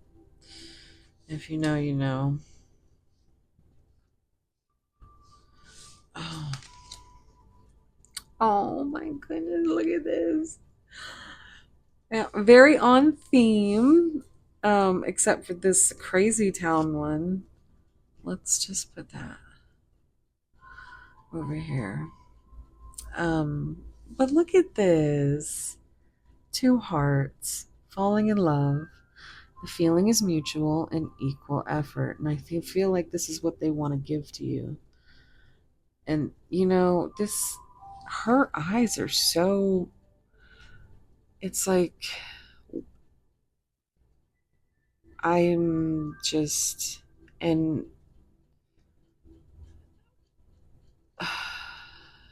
If you know, you know. Oh, oh my goodness, look at this. Yeah, very on theme, except for this crazy town one. Let's just put that over here. But look at this. Two hearts falling in love. The feeling is mutual and equal effort. And I feel like this is what they want to give to you. And you know, her eyes are so, it's like I'm just, and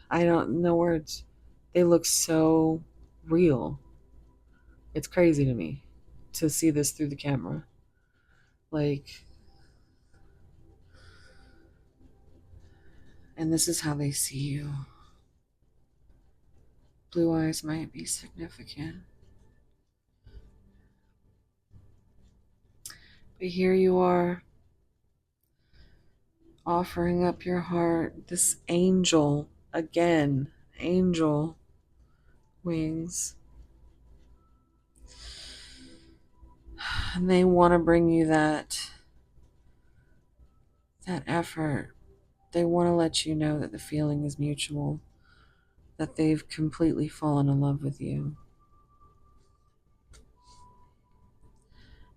I don't know words. They look so real. It's crazy to me to see this through the camera. Like, and this is how they see you. Blue eyes might be significant. But here you are, offering up your heart. This angel, again, angel wings. And they want to bring you that effort. They want to let you know that the feeling is mutual, that they've completely fallen in love with you.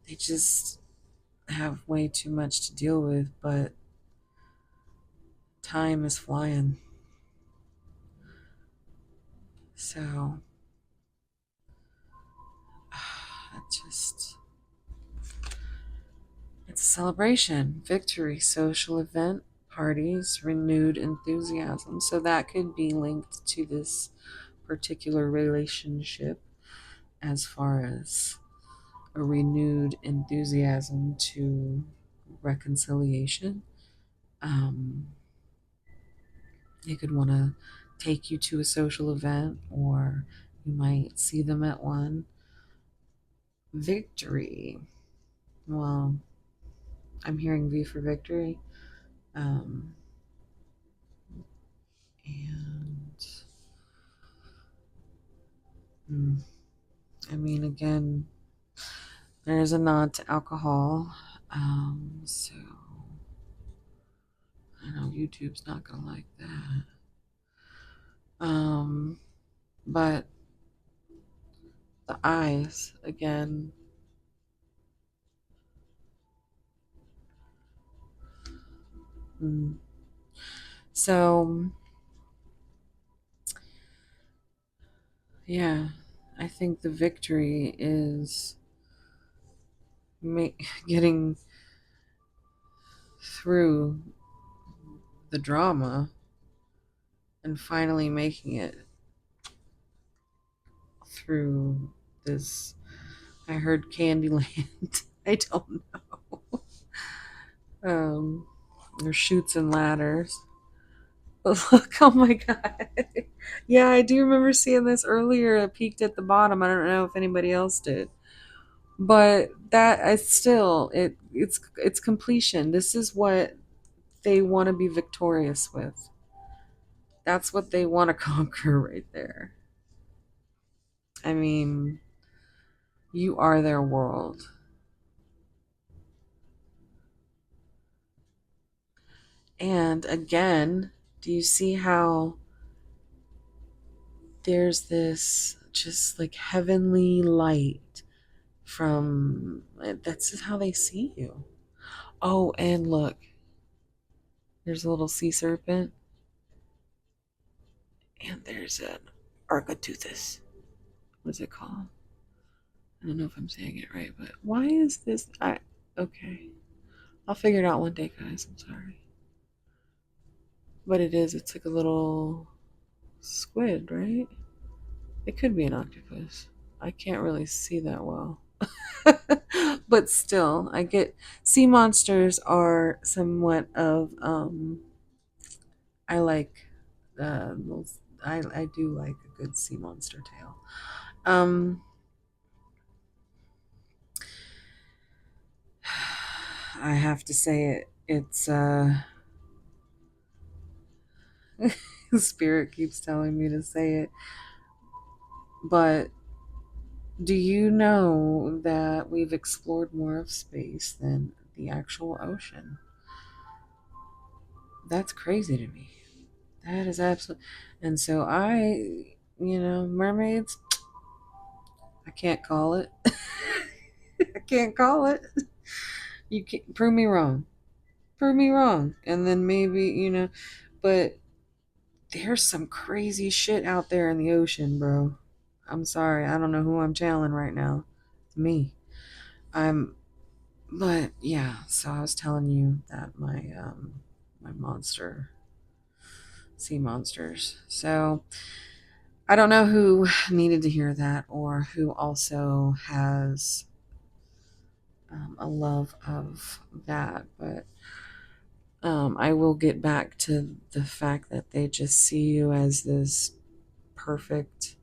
They just have way too much to deal with, but time is flying. So, it just, it's a celebration, victory, social event, parties, renewed enthusiasm. So that could be linked to this particular relationship as far as a renewed enthusiasm to reconciliation. Um, they could want to take you to a social event, or you might see them at one. Victory. Well, I'm hearing V for victory. Um, and mm, I mean, again, there's a nod to alcohol. So I know YouTube's not gonna like that. Um, but the eyes again. Mm. So yeah, I think the victory is getting through the drama and finally making it through this. I heard Candyland. I don't know. There's chutes and ladders. Look, oh my god. Yeah, I do remember seeing this earlier. It peaked at the bottom. I don't know if anybody else did. But that I still it's completion. This is what they want to be victorious with. That's what they want to conquer right there. I mean, you are their world. And again, do you see how there's this just like heavenly light from that's how they see you. Oh, and look, there's a little sea serpent and there's an architeuthis. What's it called? I don't know if I'm saying it right, but why is this? I okay. I'll figure it out one day, guys. I'm sorry, but it is. It's like a little squid, right? It could be an octopus. I can't really see that well. But still, I get sea monsters are somewhat of I like I do like a good sea monster tale. Um I have to say it's spirit keeps telling me to say it, but do you know that we've explored more of space than the actual ocean? That's crazy to me. That is absolute. And so mermaids, I can't call it. I can't call it. You can't prove me wrong. Prove me wrong. And then maybe, but there's some crazy shit out there in the ocean, bro. I'm sorry. I don't know who I'm channeling right now. It's me. I'm but yeah, so I was telling you that my monster sea monsters. So I don't know who needed to hear that or who also has a love of that, but I will get back to the fact that they just see you as this perfect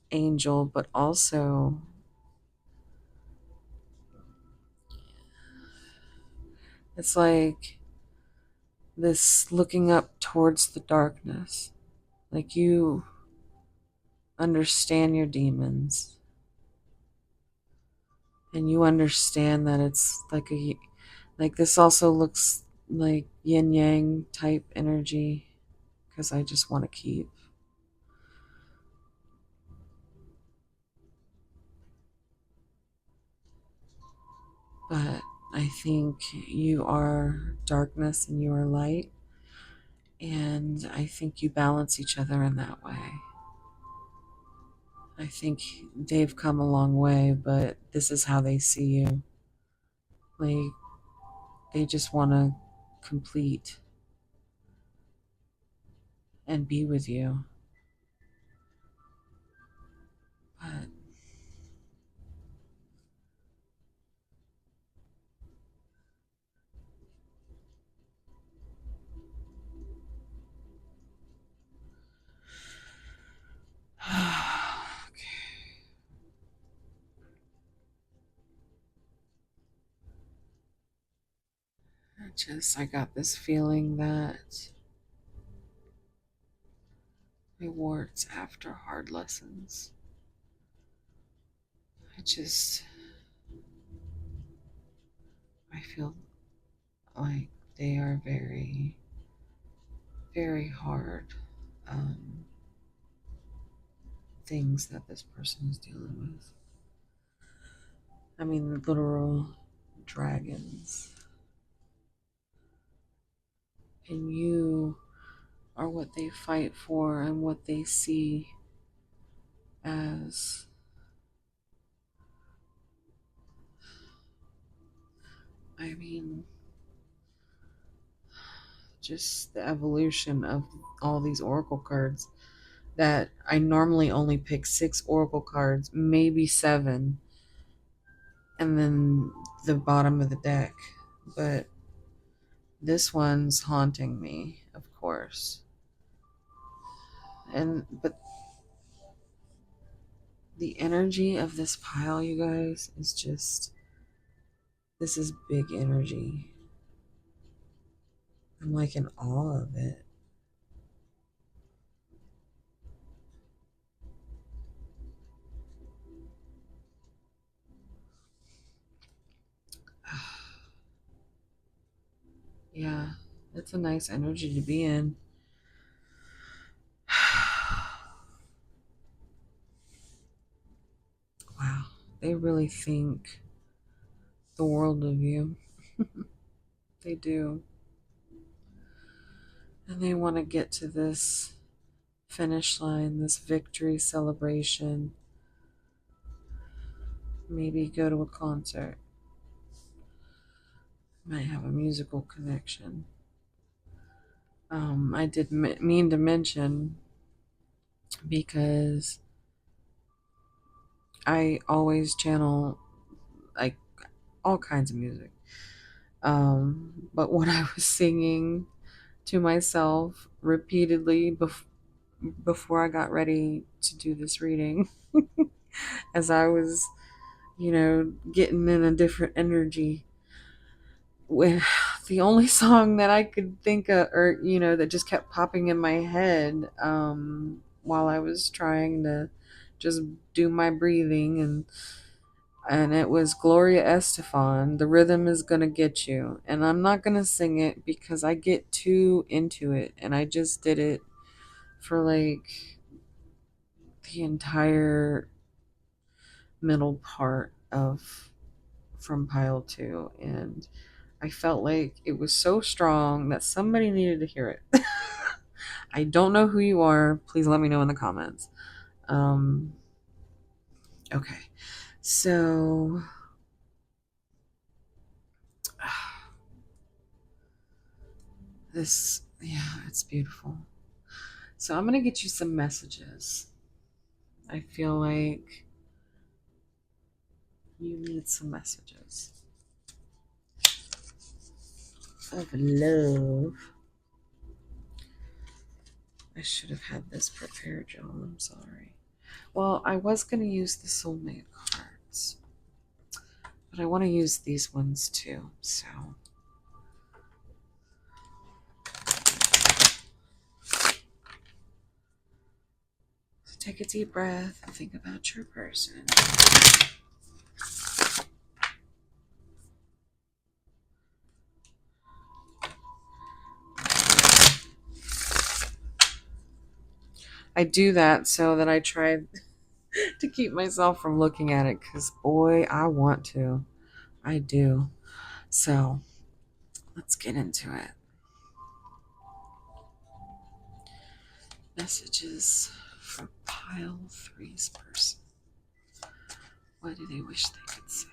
angel, but also it's like this looking up towards the darkness. Like you understand your demons and you understand that it's like this also looks like yin yang type energy because I just want to keep. But I think you are darkness and you are light. And I think you balance each other in that way. I think they've come a long way, but this is how they see you. Like, they just want to complete and be with you. But, I got this feeling that rewards after hard lessons. I just, I feel like they are very, very hard um, things that this person is dealing with. I mean, literal dragons. And you are what they fight for and what they see as, I mean, just the evolution of all these oracle cards. that I normally only pick 6 oracle cards, maybe 7, and then the bottom of the deck. But this one's haunting me, of course. But the energy of this pile, you guys, is just, this is big energy. I'm like in awe of it. Yeah, it's a nice energy to be in. Wow, they really think the world of you. They do. And they want to get to this finish line, this victory celebration. Maybe go to a concert. Might have a musical connection. I did mean to mention, because I always channel like all kinds of music. But when I was singing to myself repeatedly before I got ready to do this reading, as I was, getting in a different energy, when the only song that I could think of, or that just kept popping in my head, while I was trying to just do my breathing, and it was Gloria Estefan, "The Rhythm Is Gonna Get You." And I'm not gonna sing it because I get too into it, and I just did it for like the entire middle part of from pile 2, and I felt like it was so strong that somebody needed to hear it. I don't know who you are. Please let me know in the comments. Okay. So this, yeah, it's beautiful. So I'm going to get you some messages. I feel like you need some messages of love. I should have had this prepared, y'all. I'm sorry. Well, I was going to use the soulmate cards, but I want to use these ones too. So take a deep breath and think about your person. I do that so that I try to keep myself from looking at it, because boy, I want to. I do. So let's get into it. Messages for pile 3's person. What do they wish they could say?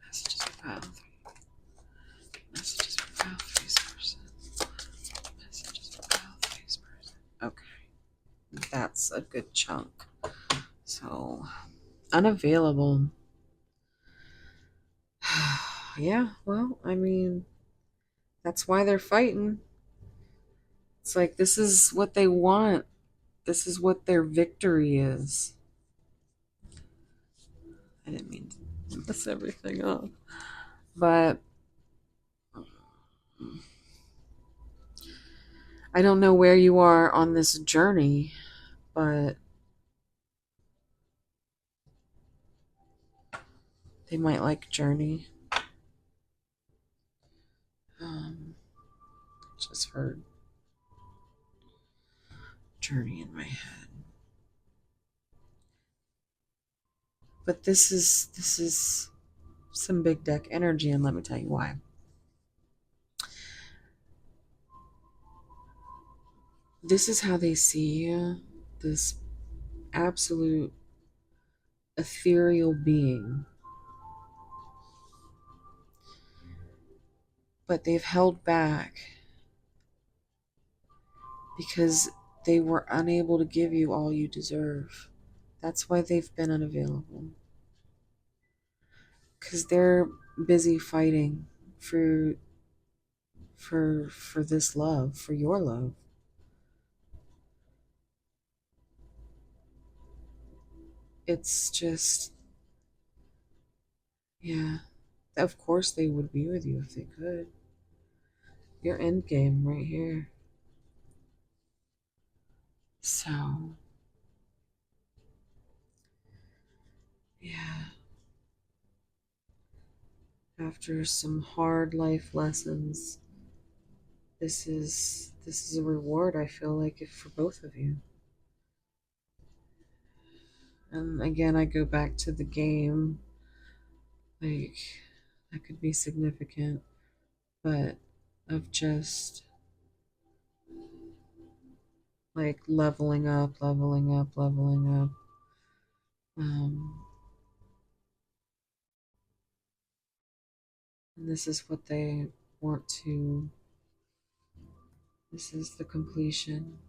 Messages for pile 3. Messages for pile 3's person. Messages for pile 3's person. Okay. That's a good chunk. So, unavailable. Yeah, well, I mean, that's why they're fighting. It's like, this is what they want. This is what their victory is. I didn't mean to mess everything up. But I don't know where you are on this journey, but they might like journey. Just heard journey in my head. But this is some big deck energy, and let me tell you why. This is how they see you, this absolute ethereal being. But they've held back because they were unable to give you all you deserve. That's why they've been unavailable. Because they're busy fighting for for this love, for your love. It's just, yeah. Of course they would be with you if they could. Your end game right here. So, yeah. After some hard life lessons, this is a reward, I feel like, if for both of you. And again, I go back to the game. Like, that could be significant, but of just like leveling up, leveling up, leveling up. Um, and this is what they want to, this is the completion.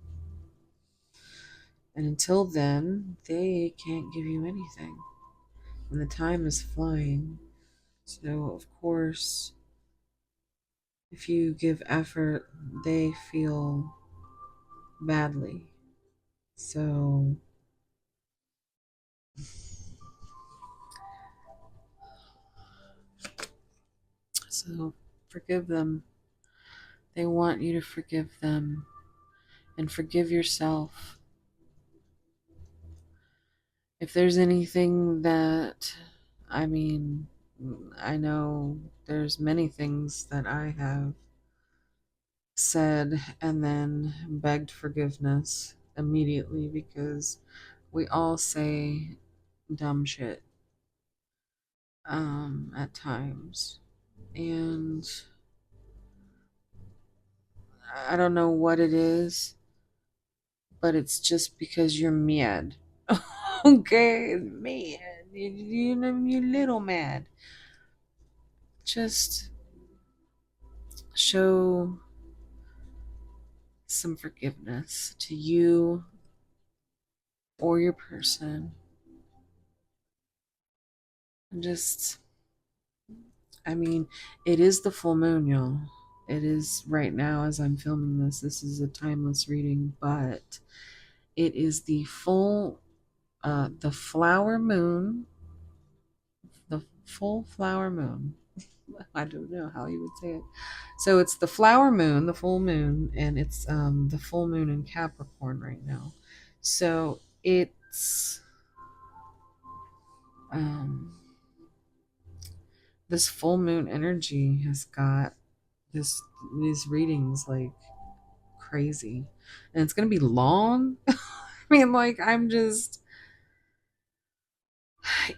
And until then, they can't give you anything. And the time is flying. So, of course, if you give effort, they feel badly. So, so forgive them. They want you to forgive them and forgive yourself. If there's anything that, I mean, I know there's many things that I have said and then begged forgiveness immediately because we all say dumb shit at times. And I don't know what it is, but it's just because you're mad. Okay, mad. You're little mad. Just show some forgiveness to you or your person. And just, I mean, it is the full moon, y'all. It is right now as I'm filming this. This is a timeless reading, but it is the flower moon, the full flower moon. I don't know how you would say it. So it's the flower moon, the full moon, and it's the full moon in Capricorn right now. So it's um this full moon energy has got this these readings like crazy. And it's gonna be long. I mean, like I'm just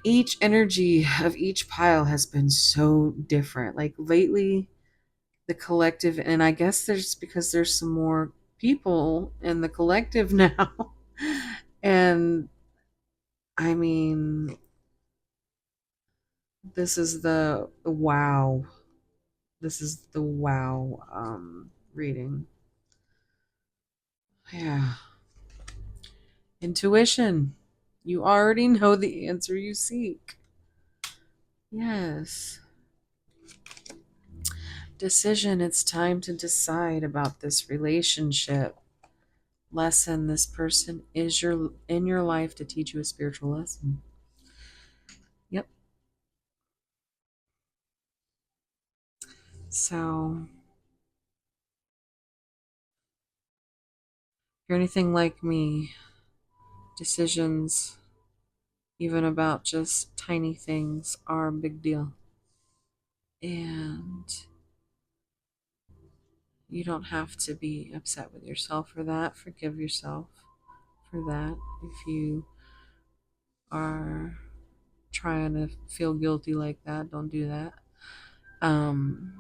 each energy of each pile has been so different. Like lately the collective, and I guess there's because there's some more people in the collective now. And I mean, this is the wow. This is the wow reading. Yeah. Intuition. You already know the answer you seek. Yes. Decision. It's time to decide about this relationship. Lesson. This person is in your life to teach you a spiritual lesson. Yep. So, if you're anything like me, decisions, even about just tiny things, are a big deal. And you don't have to be upset with yourself for that. Forgive yourself for that. If you are trying to feel guilty like that, don't do that. Um,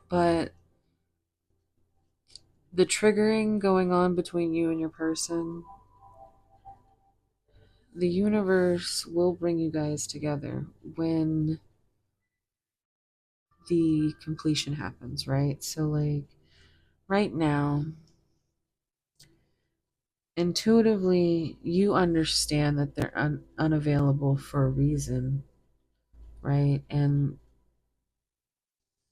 but the triggering going on between you and your person, the universe will bring you guys together when the completion happens, right? So, like, right now, intuitively, you understand that they're unavailable for a reason, right? And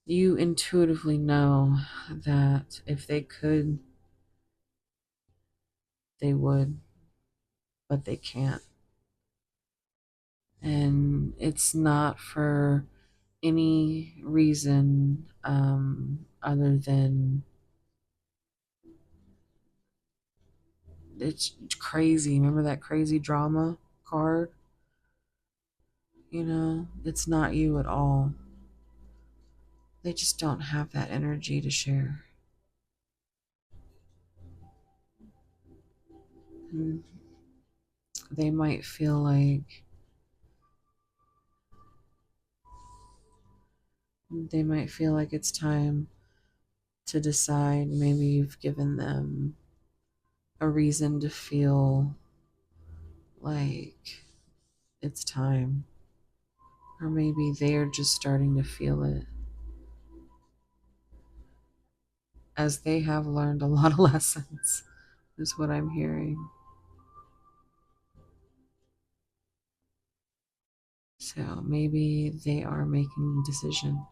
you intuitively know that if they could, they would, but they can't. And it's not for any reason other than it's crazy. Remember that crazy drama card? You know, it's not you at all. They just don't have that energy to share. And they might feel like it's time to decide. Maybe you've given them a reason to feel like it's time, or maybe they're just starting to feel it as they have learned a lot of lessons, is what I'm hearing. So maybe they are making a decision.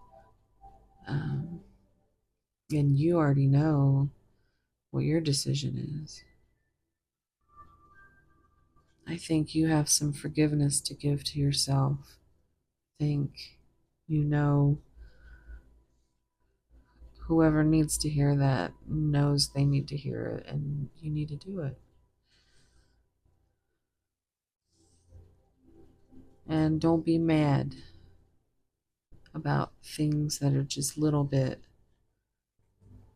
Um, and you already know what your decision is. I think you have some forgiveness to give to yourself. I think you know whoever needs to hear that knows they need to hear it, and you need to do it. And don't be mad about things that are just little bit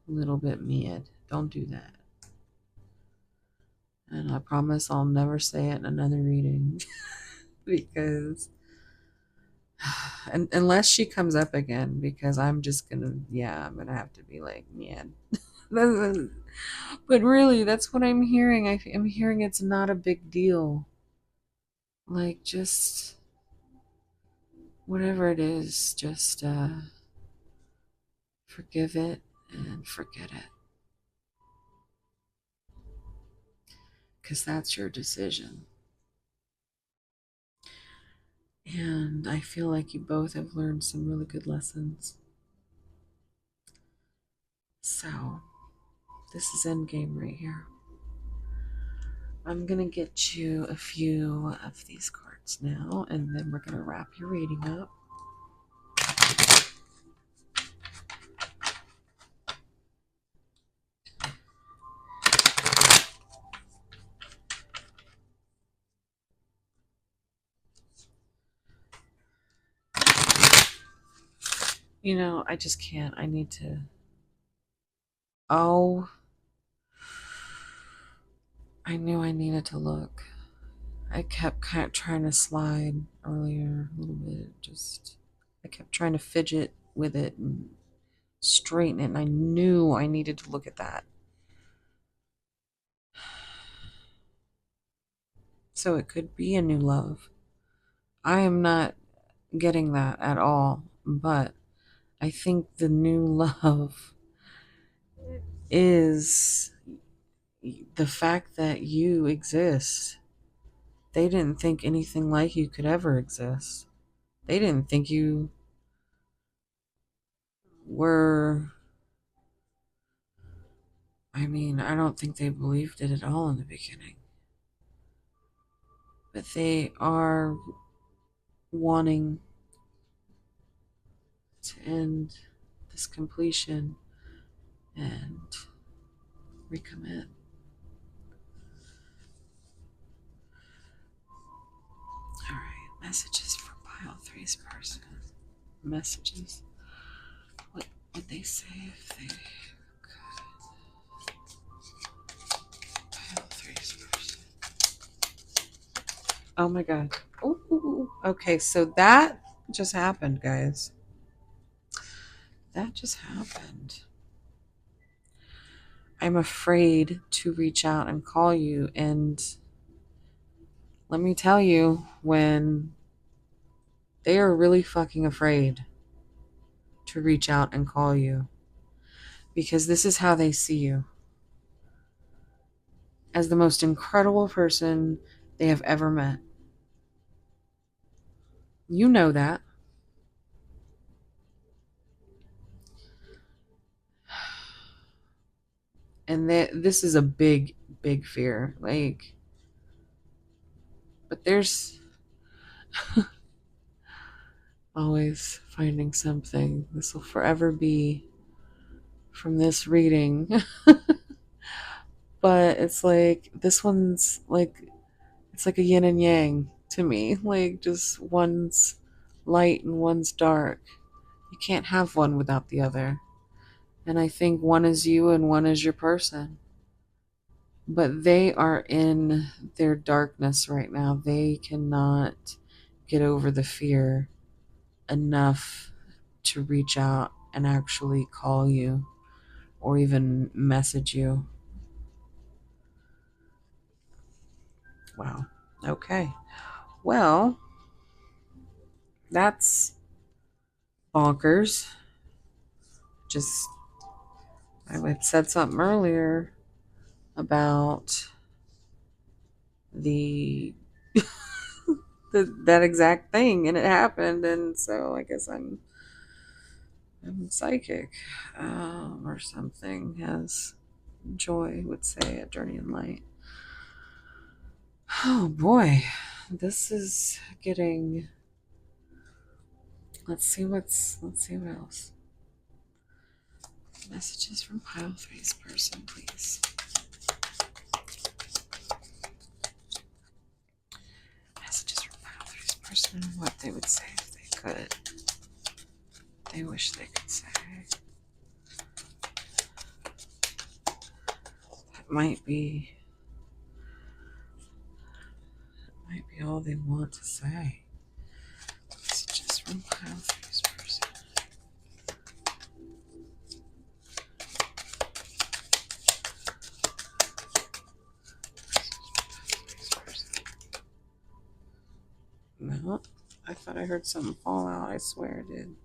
mad. Don't do that. And I promise I'll never say it in another reading because unless she comes up again, because I'm just gonna, yeah, I'm gonna have to be like, man. But really, that's what I'm hearing. I'm hearing it's not a big deal. Like, just whatever it is, just forgive it and forget it. Because that's your decision. And I feel like you both have learned some really good lessons. So, this is endgame right here. I'm going to get you a few of these cards now, and then we're going to wrap your reading up. You know, I just can't. I need to. Oh, I knew I needed to look. I kept kind of trying to slide earlier a little bit. Just, I kept trying to fidget with it and straighten it, and I knew I needed to look at that. So it could be a new love. I am not getting that at all, but I think the new love is the fact that you exist. They didn't think anything like you could ever exist. They didn't think you were. I mean, I don't think they believed it at all in the beginning. But they are wanting to end this completion and recommit. All right, messages for pile three's person. Messages. What would they say if they could? Pile three's person. Oh my god. Ooh. Okay, so that just happened, guys. That just happened. I'm afraid to reach out and call you, and let me tell you, when they are really fucking afraid to reach out and call you, because this is how they see you, as the most incredible person they have ever met. You know that. And this is a big, big fear. Like, but there's always finding something. This will forever be from this reading. But it's like, this one's like, it's like a yin and yang to me. Like, just one's light and one's dark. You can't have one without the other. And I think one is you and one is your person. But they are in their darkness right now. They cannot get over the fear enough to reach out and actually call you or even message you. Wow. Okay. Well, that's bonkers. Just, I had said something earlier about the, that exact thing, and it happened, and so I guess I'm psychic, or something, as Joy would say at Journey in Light. Oh boy, this is getting. Let's see what else. Messages from pile three's person, please. Messages from pile three's person, what they would say if they could. They wish they could say. That might be all they want to say. Messages from pile three's person. No, I thought I heard something fall out. I swear I did.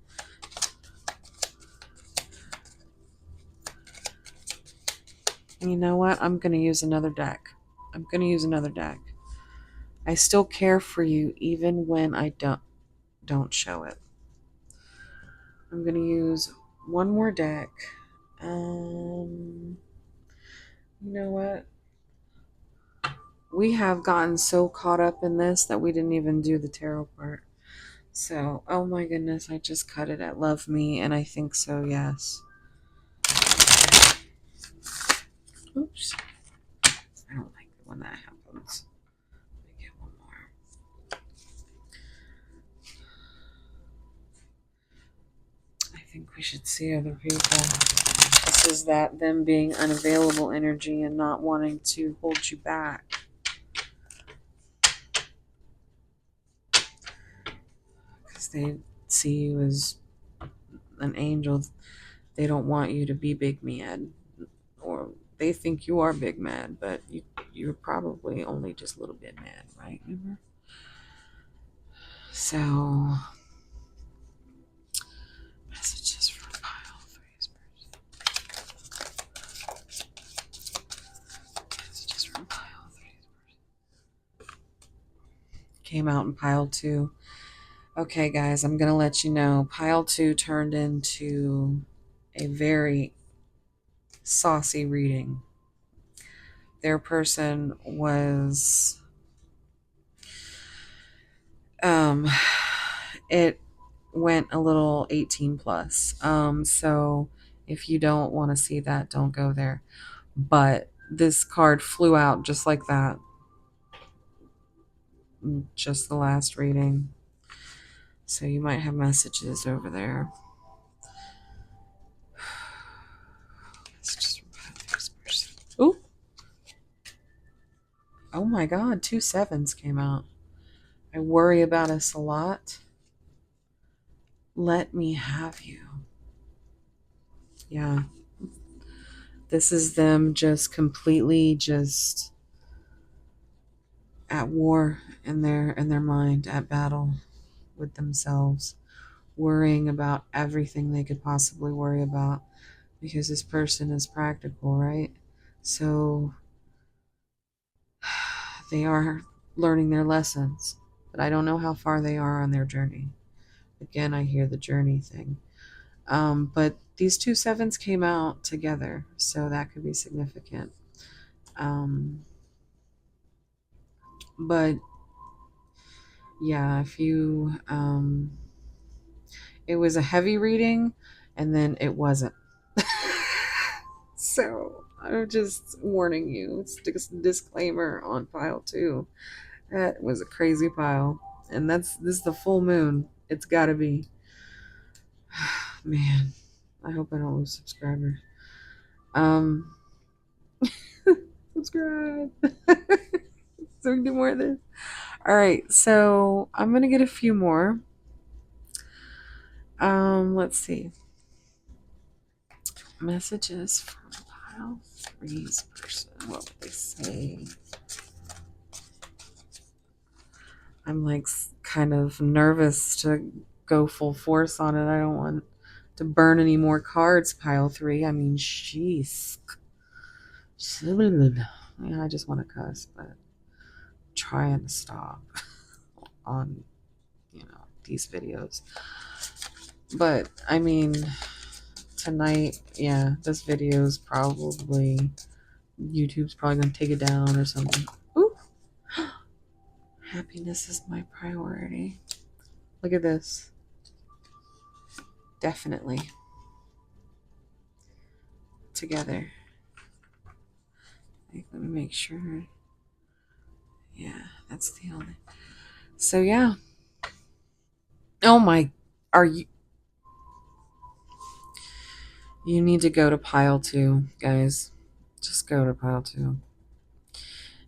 And you know what? I'm going to use another deck. I still care for you even when I don't show it. I'm going to use one more deck. You know what? We have gotten so caught up in this that we didn't even do the tarot part. So, oh my goodness, I just cut it at Love Me, and I think so, yes. Oops. I don't like it when that happens. Let me get one more. I think we should see other people. This is that them being unavailable energy and not wanting to hold you back. Because they see you as an angel. They don't want you to be big mad. Or they think you are big mad, but you're probably only just a little bit mad, right? So, messages from pile three's person. Messages from pile three's person. Came out in pile two. Okay, guys, I'm going to let you know. Pile two turned into a very saucy reading. Their person was, it went a little 18 plus. So if you don't want to see that, don't go there. But this card flew out just like that. Just the last reading. So you might have messages over there. Ooh. Oh my God, 2 sevens came out. I worry about us a lot. Let me have you. Yeah. This is them just completely just at war in their mind, at battle with themselves, worrying about everything they could possibly worry about, because this person is practical, right? So they are learning their lessons, but I don't know how far they are on their journey. Again, I hear the journey thing. But these two sevens came out together, so that could be significant. But yeah, if you, it was a heavy reading and then it wasn't. So I'm just warning you. It's just a disclaimer on pile 2. That was a crazy pile. And this is the full moon. It's gotta be. Man, I hope I don't lose subscribers. Um Subscribe. So we can do more of this. Alright, so I'm gonna get a few more. Let's see. Messages from pile 3's person. What would they say? I'm like kind of nervous to go full force on it. I don't want to burn any more cards, pile 3. I mean, jeez. Yeah, I just want to cuss, but I'm trying to stop on, these videos. But I mean, tonight, yeah, this video is probably, YouTube's probably going to take it down or something. Ooh. Happiness is my priority. Look at this. Definitely. Together. Let me make sure. Yeah, that's the only. So, yeah. Oh my. Are you. You need to go to pile 2, guys. Just go to pile 2.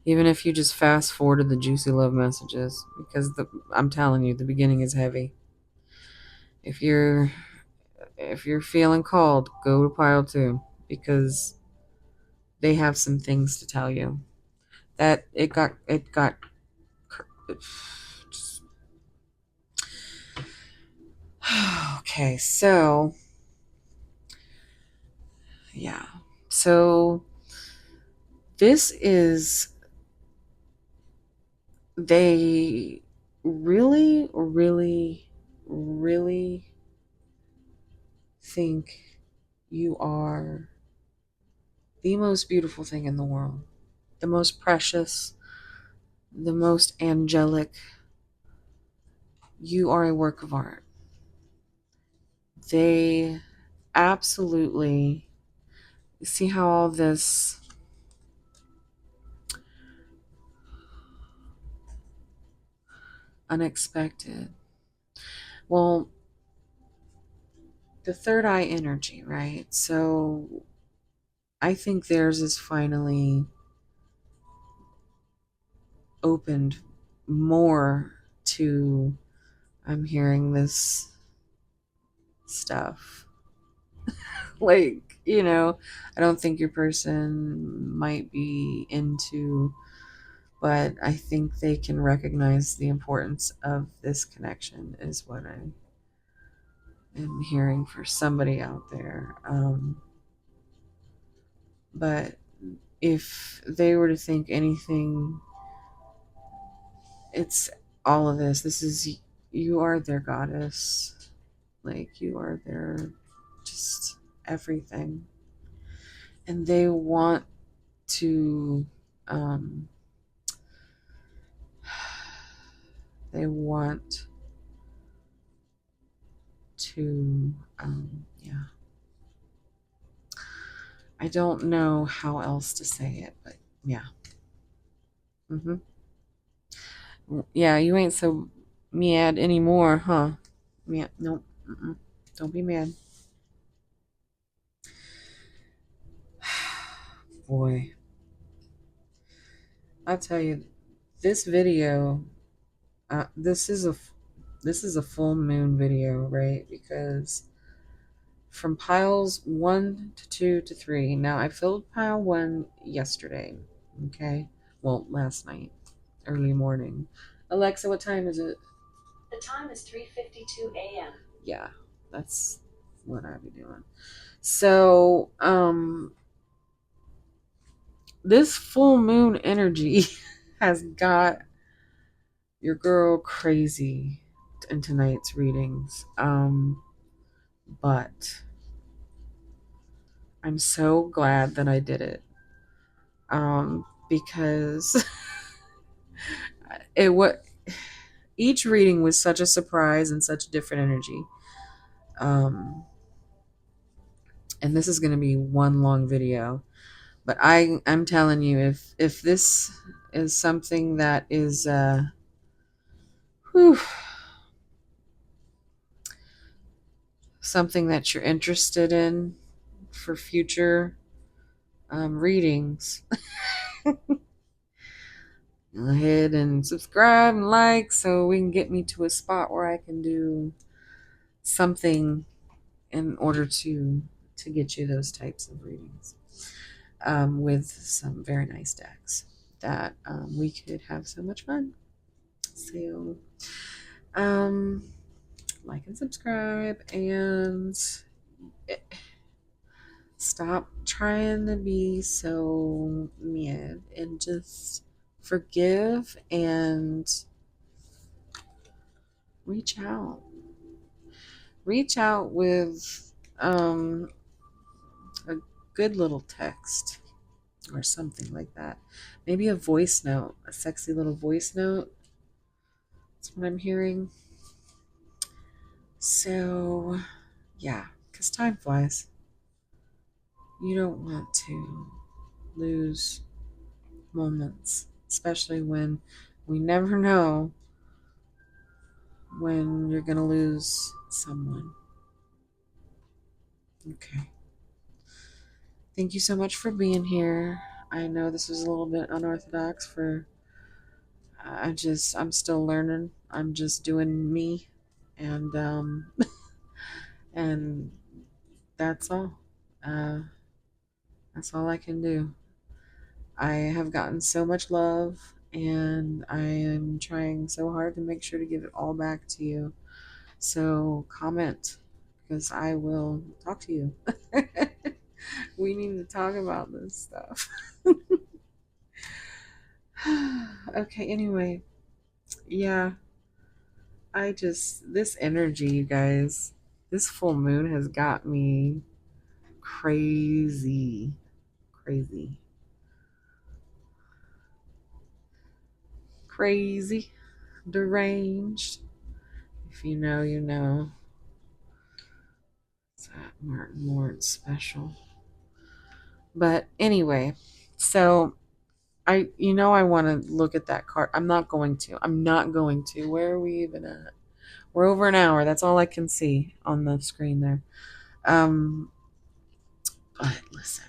Even if you just fast forwarded the juicy love messages, because I'm telling you, the beginning is heavy. If you're feeling called, go to pile 2, because they have some things to tell you. That it got just, okay, so yeah. So this is, they really, really, really think you are the most beautiful thing in the world, the most precious, the most angelic. You are a work of art. They absolutely see how all this unexpected. Well, the third eye energy, right? So I think theirs is finally opened more to, I'm hearing this stuff. Like, I don't think your person might be into, but I think they can recognize the importance of this connection, is what I am hearing for somebody out there. But if they were to think anything, it's all of this. This is, you are their goddess. Like, you are their just everything. And they want to, they want to, yeah. I don't know how else to say it, but yeah. Yeah, you ain't so mad anymore, huh? Mad, nope. Don't be mad. Boy, I tell you, this video, this is a full moon video, right? Because from piles 1 to 2 to 3. Now I filled pile 1 yesterday. Okay, well, last night, early morning. Alexa, what time is it? The time is 3:52 a.m. Yeah, that's what I be doing. So, this full moon energy has got your girl crazy in tonight's readings. But I'm so glad that I did it. Because it what each reading was such a surprise and such a different energy. Um, and this is going to be one long video, but I'm telling you, if this is something that is whew, something that you're interested in for future readings, go ahead and subscribe and like so we can get me to a spot where I can do something in order to get you those types of readings, with some very nice decks that we could have so much fun. So like and subscribe, and stop trying to be so mad and just forgive and reach out. Reach out with a good little text or something like that. Maybe a voice note, a sexy little voice note. That's what I'm hearing. So, yeah, because time flies. You don't want to lose moments, especially when we never know when you're going to lose someone. Okay. Thank you so much for being here. I know this was a little bit unorthodox for I'm still learning. I'm just doing me, and and that's all. Uh that's all I can do. I have gotten so much love, and I am trying so hard to make sure to give it all back to you. So comment, because I will talk to you. We need to talk about this stuff. Okay, anyway, yeah, this energy, you guys, this full moon has got me crazy, crazy, crazy, deranged. If you know, you know. It's that Martin Lawrence special. But anyway, so I want to look at that card. I'm not going to. I'm not going to. Where are we even at? We're over an hour. That's all I can see on the screen there. Um, but listen,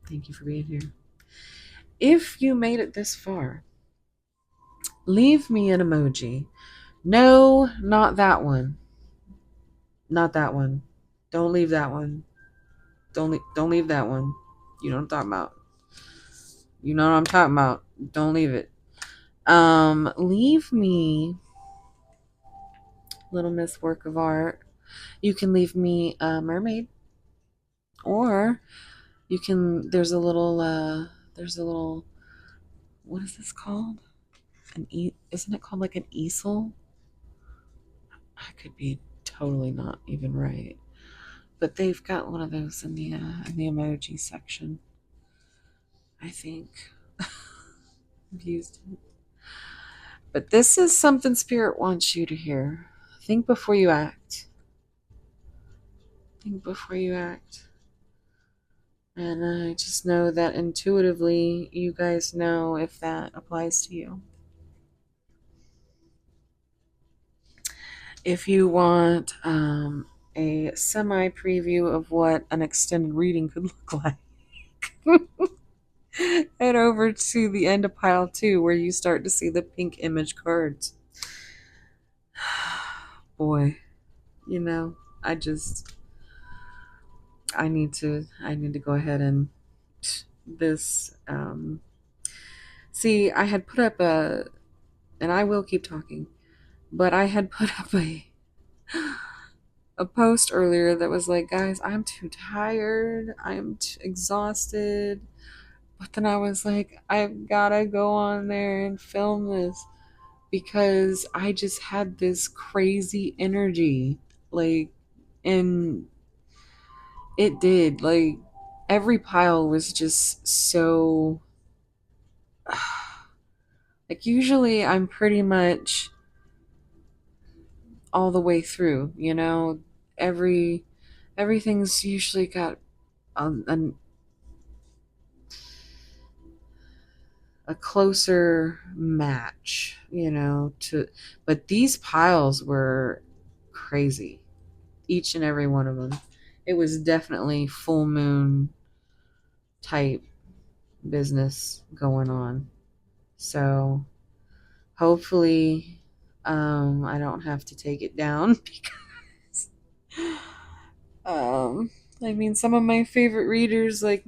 thank you for being here. If you made it this far, leave me an emoji. No, not that one. Not that one. Don't leave that one. Don't leave that one. You know what I'm talking about. You know what I'm talking about. Don't leave it. Leave me Little Miss Work of Art. You can leave me a mermaid, or you can. There's a little. What is this called? Isn't it called like an easel? I could be totally not even right, but they've got one of those in the emoji section. I think I've used it. But this is something Spirit wants you to hear. Think before you act. Think before you act. And I just know that intuitively you guys know if that applies to you. If you want a semi preview of what an extended reading could look like, head over to the end of pile 2 where you start to see the pink image cards. Boy, you know, I need to go ahead and this see, I had put up and I will keep talking, but I had put up a post earlier that was like, guys, I'm too tired. I'm exhausted. But then I was like, I've got to go on there and film this because I just had this crazy energy. Like, and it did. Like, every pile was just so. Like, usually I'm pretty much all the way through, you know? Everything's usually got a closer match, you know, to but these piles were crazy. Each and every one of them. It was definitely full moon type business going on. So hopefully I don't have to take it down because um I mean some of my favorite readers like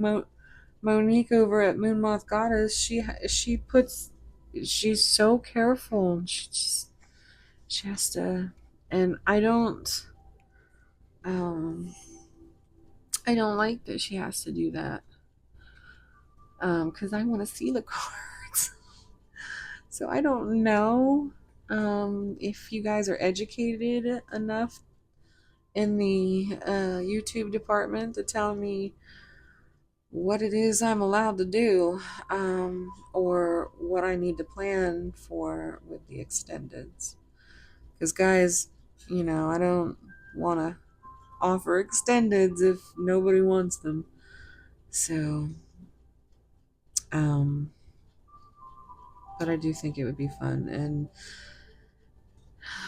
Monique over at Moon Moth Goddess, she puts she's so careful. She has to, and um I don't like that she has to do that. Because I want to see the cards. So I don't know if you guys are educated enough in the YouTube department to tell me what it is I'm allowed to do, or what I need to plan for with the extendeds. Because, guys, you know, I don't want to offer extendeds if nobody wants them. So, um, but I do think it would be fun. And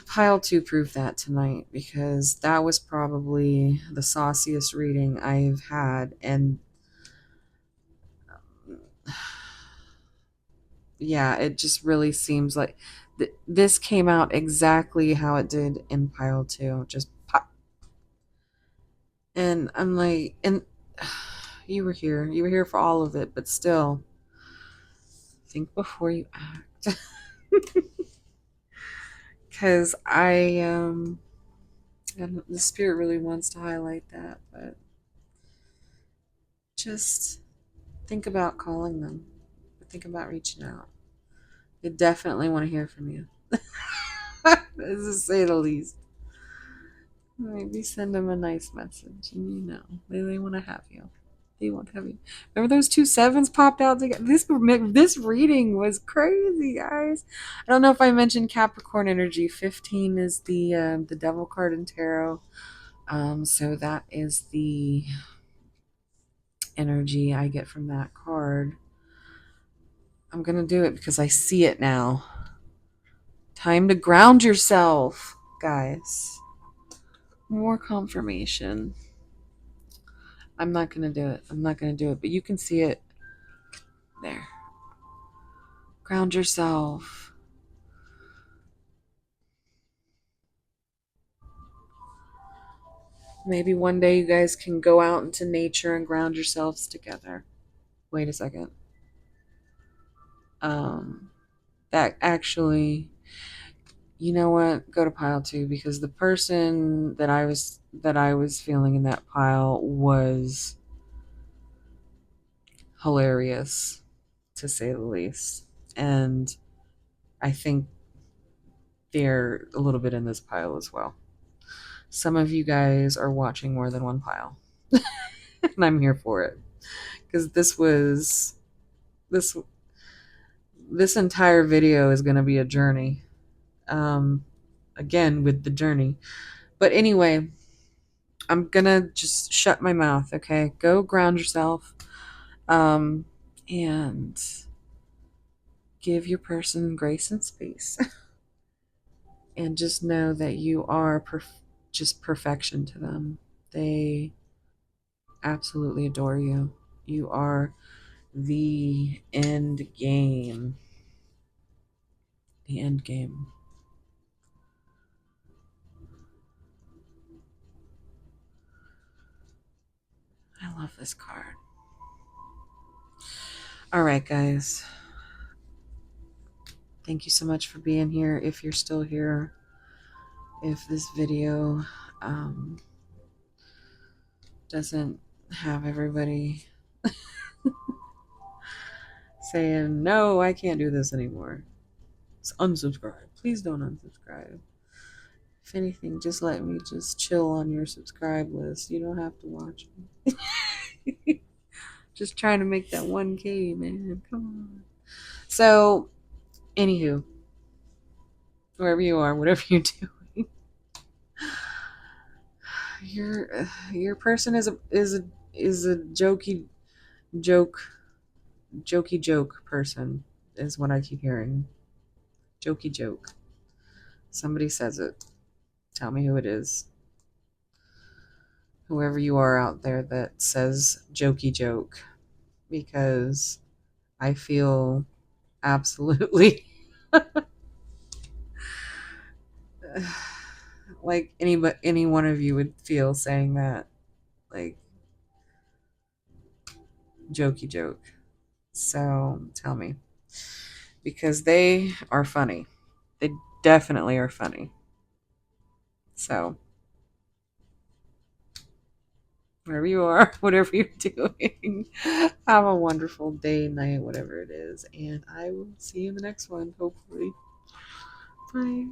Pile 2 proved that tonight because that was probably the sauciest reading I've had. And yeah, it just really seems like this came out exactly how it did in Pile 2. Just pop. And I'm like, and you were here. You were here for all of it, but still, think before you act. Because the spirit really wants to highlight that, but just think about calling them. Think about reaching out. They definitely want to hear from you. To say the least. Maybe send them a nice message, and you know they want to have you. They want to have you. Remember those two sevens popped out together. This reading was crazy, guys. I don't know if I mentioned Capricorn energy. 15 is the Devil card in tarot. So that is the energy I get from that card. I'm gonna do it because I see it now. Time to ground yourself, guys. More confirmation. I'm not going to do it. I'm not going to do it. But you can see it there. Ground yourself. Maybe one day you guys can go out into nature and ground yourselves together. Wait a second. That actually, you know what? Go to pile 2 because the person that I was feeling in that pile was hilarious, to say the least. And I think they're a little bit in this pile as well. Some of you guys are watching more than one pile, and I'm here for it because this this entire video is going to be a journey. Um, Again with the journey, but anyway, I'm gonna just shut my mouth. Okay, go ground yourself, um, and give your person grace and space, and just know that you are just perfection to them. They absolutely adore you. You are the end game. The end game. I love this card. All right, guys. Thank you so much for being here. If you're still here, if this video um, doesn't have everybody saying, no, I can't do this anymore. It's unsubscribe. Please don't unsubscribe. If anything, just let me just chill on your subscribe list. You don't have to watch me. Just trying to make that 1K, man. Come on. So, anywho, wherever you are, whatever you're doing, your person is a joke jokey joke person is what I keep hearing. Jokey joke. Somebody says it. Tell me who it is. Whoever you are out there that says jokey joke, because I feel absolutely like any one of you would feel saying that, like, jokey joke. So tell me, because they are funny. They definitely are funny. So wherever you are, whatever you're doing, have a wonderful day, night, whatever it is, and I will see you in the next one. Hopefully, bye.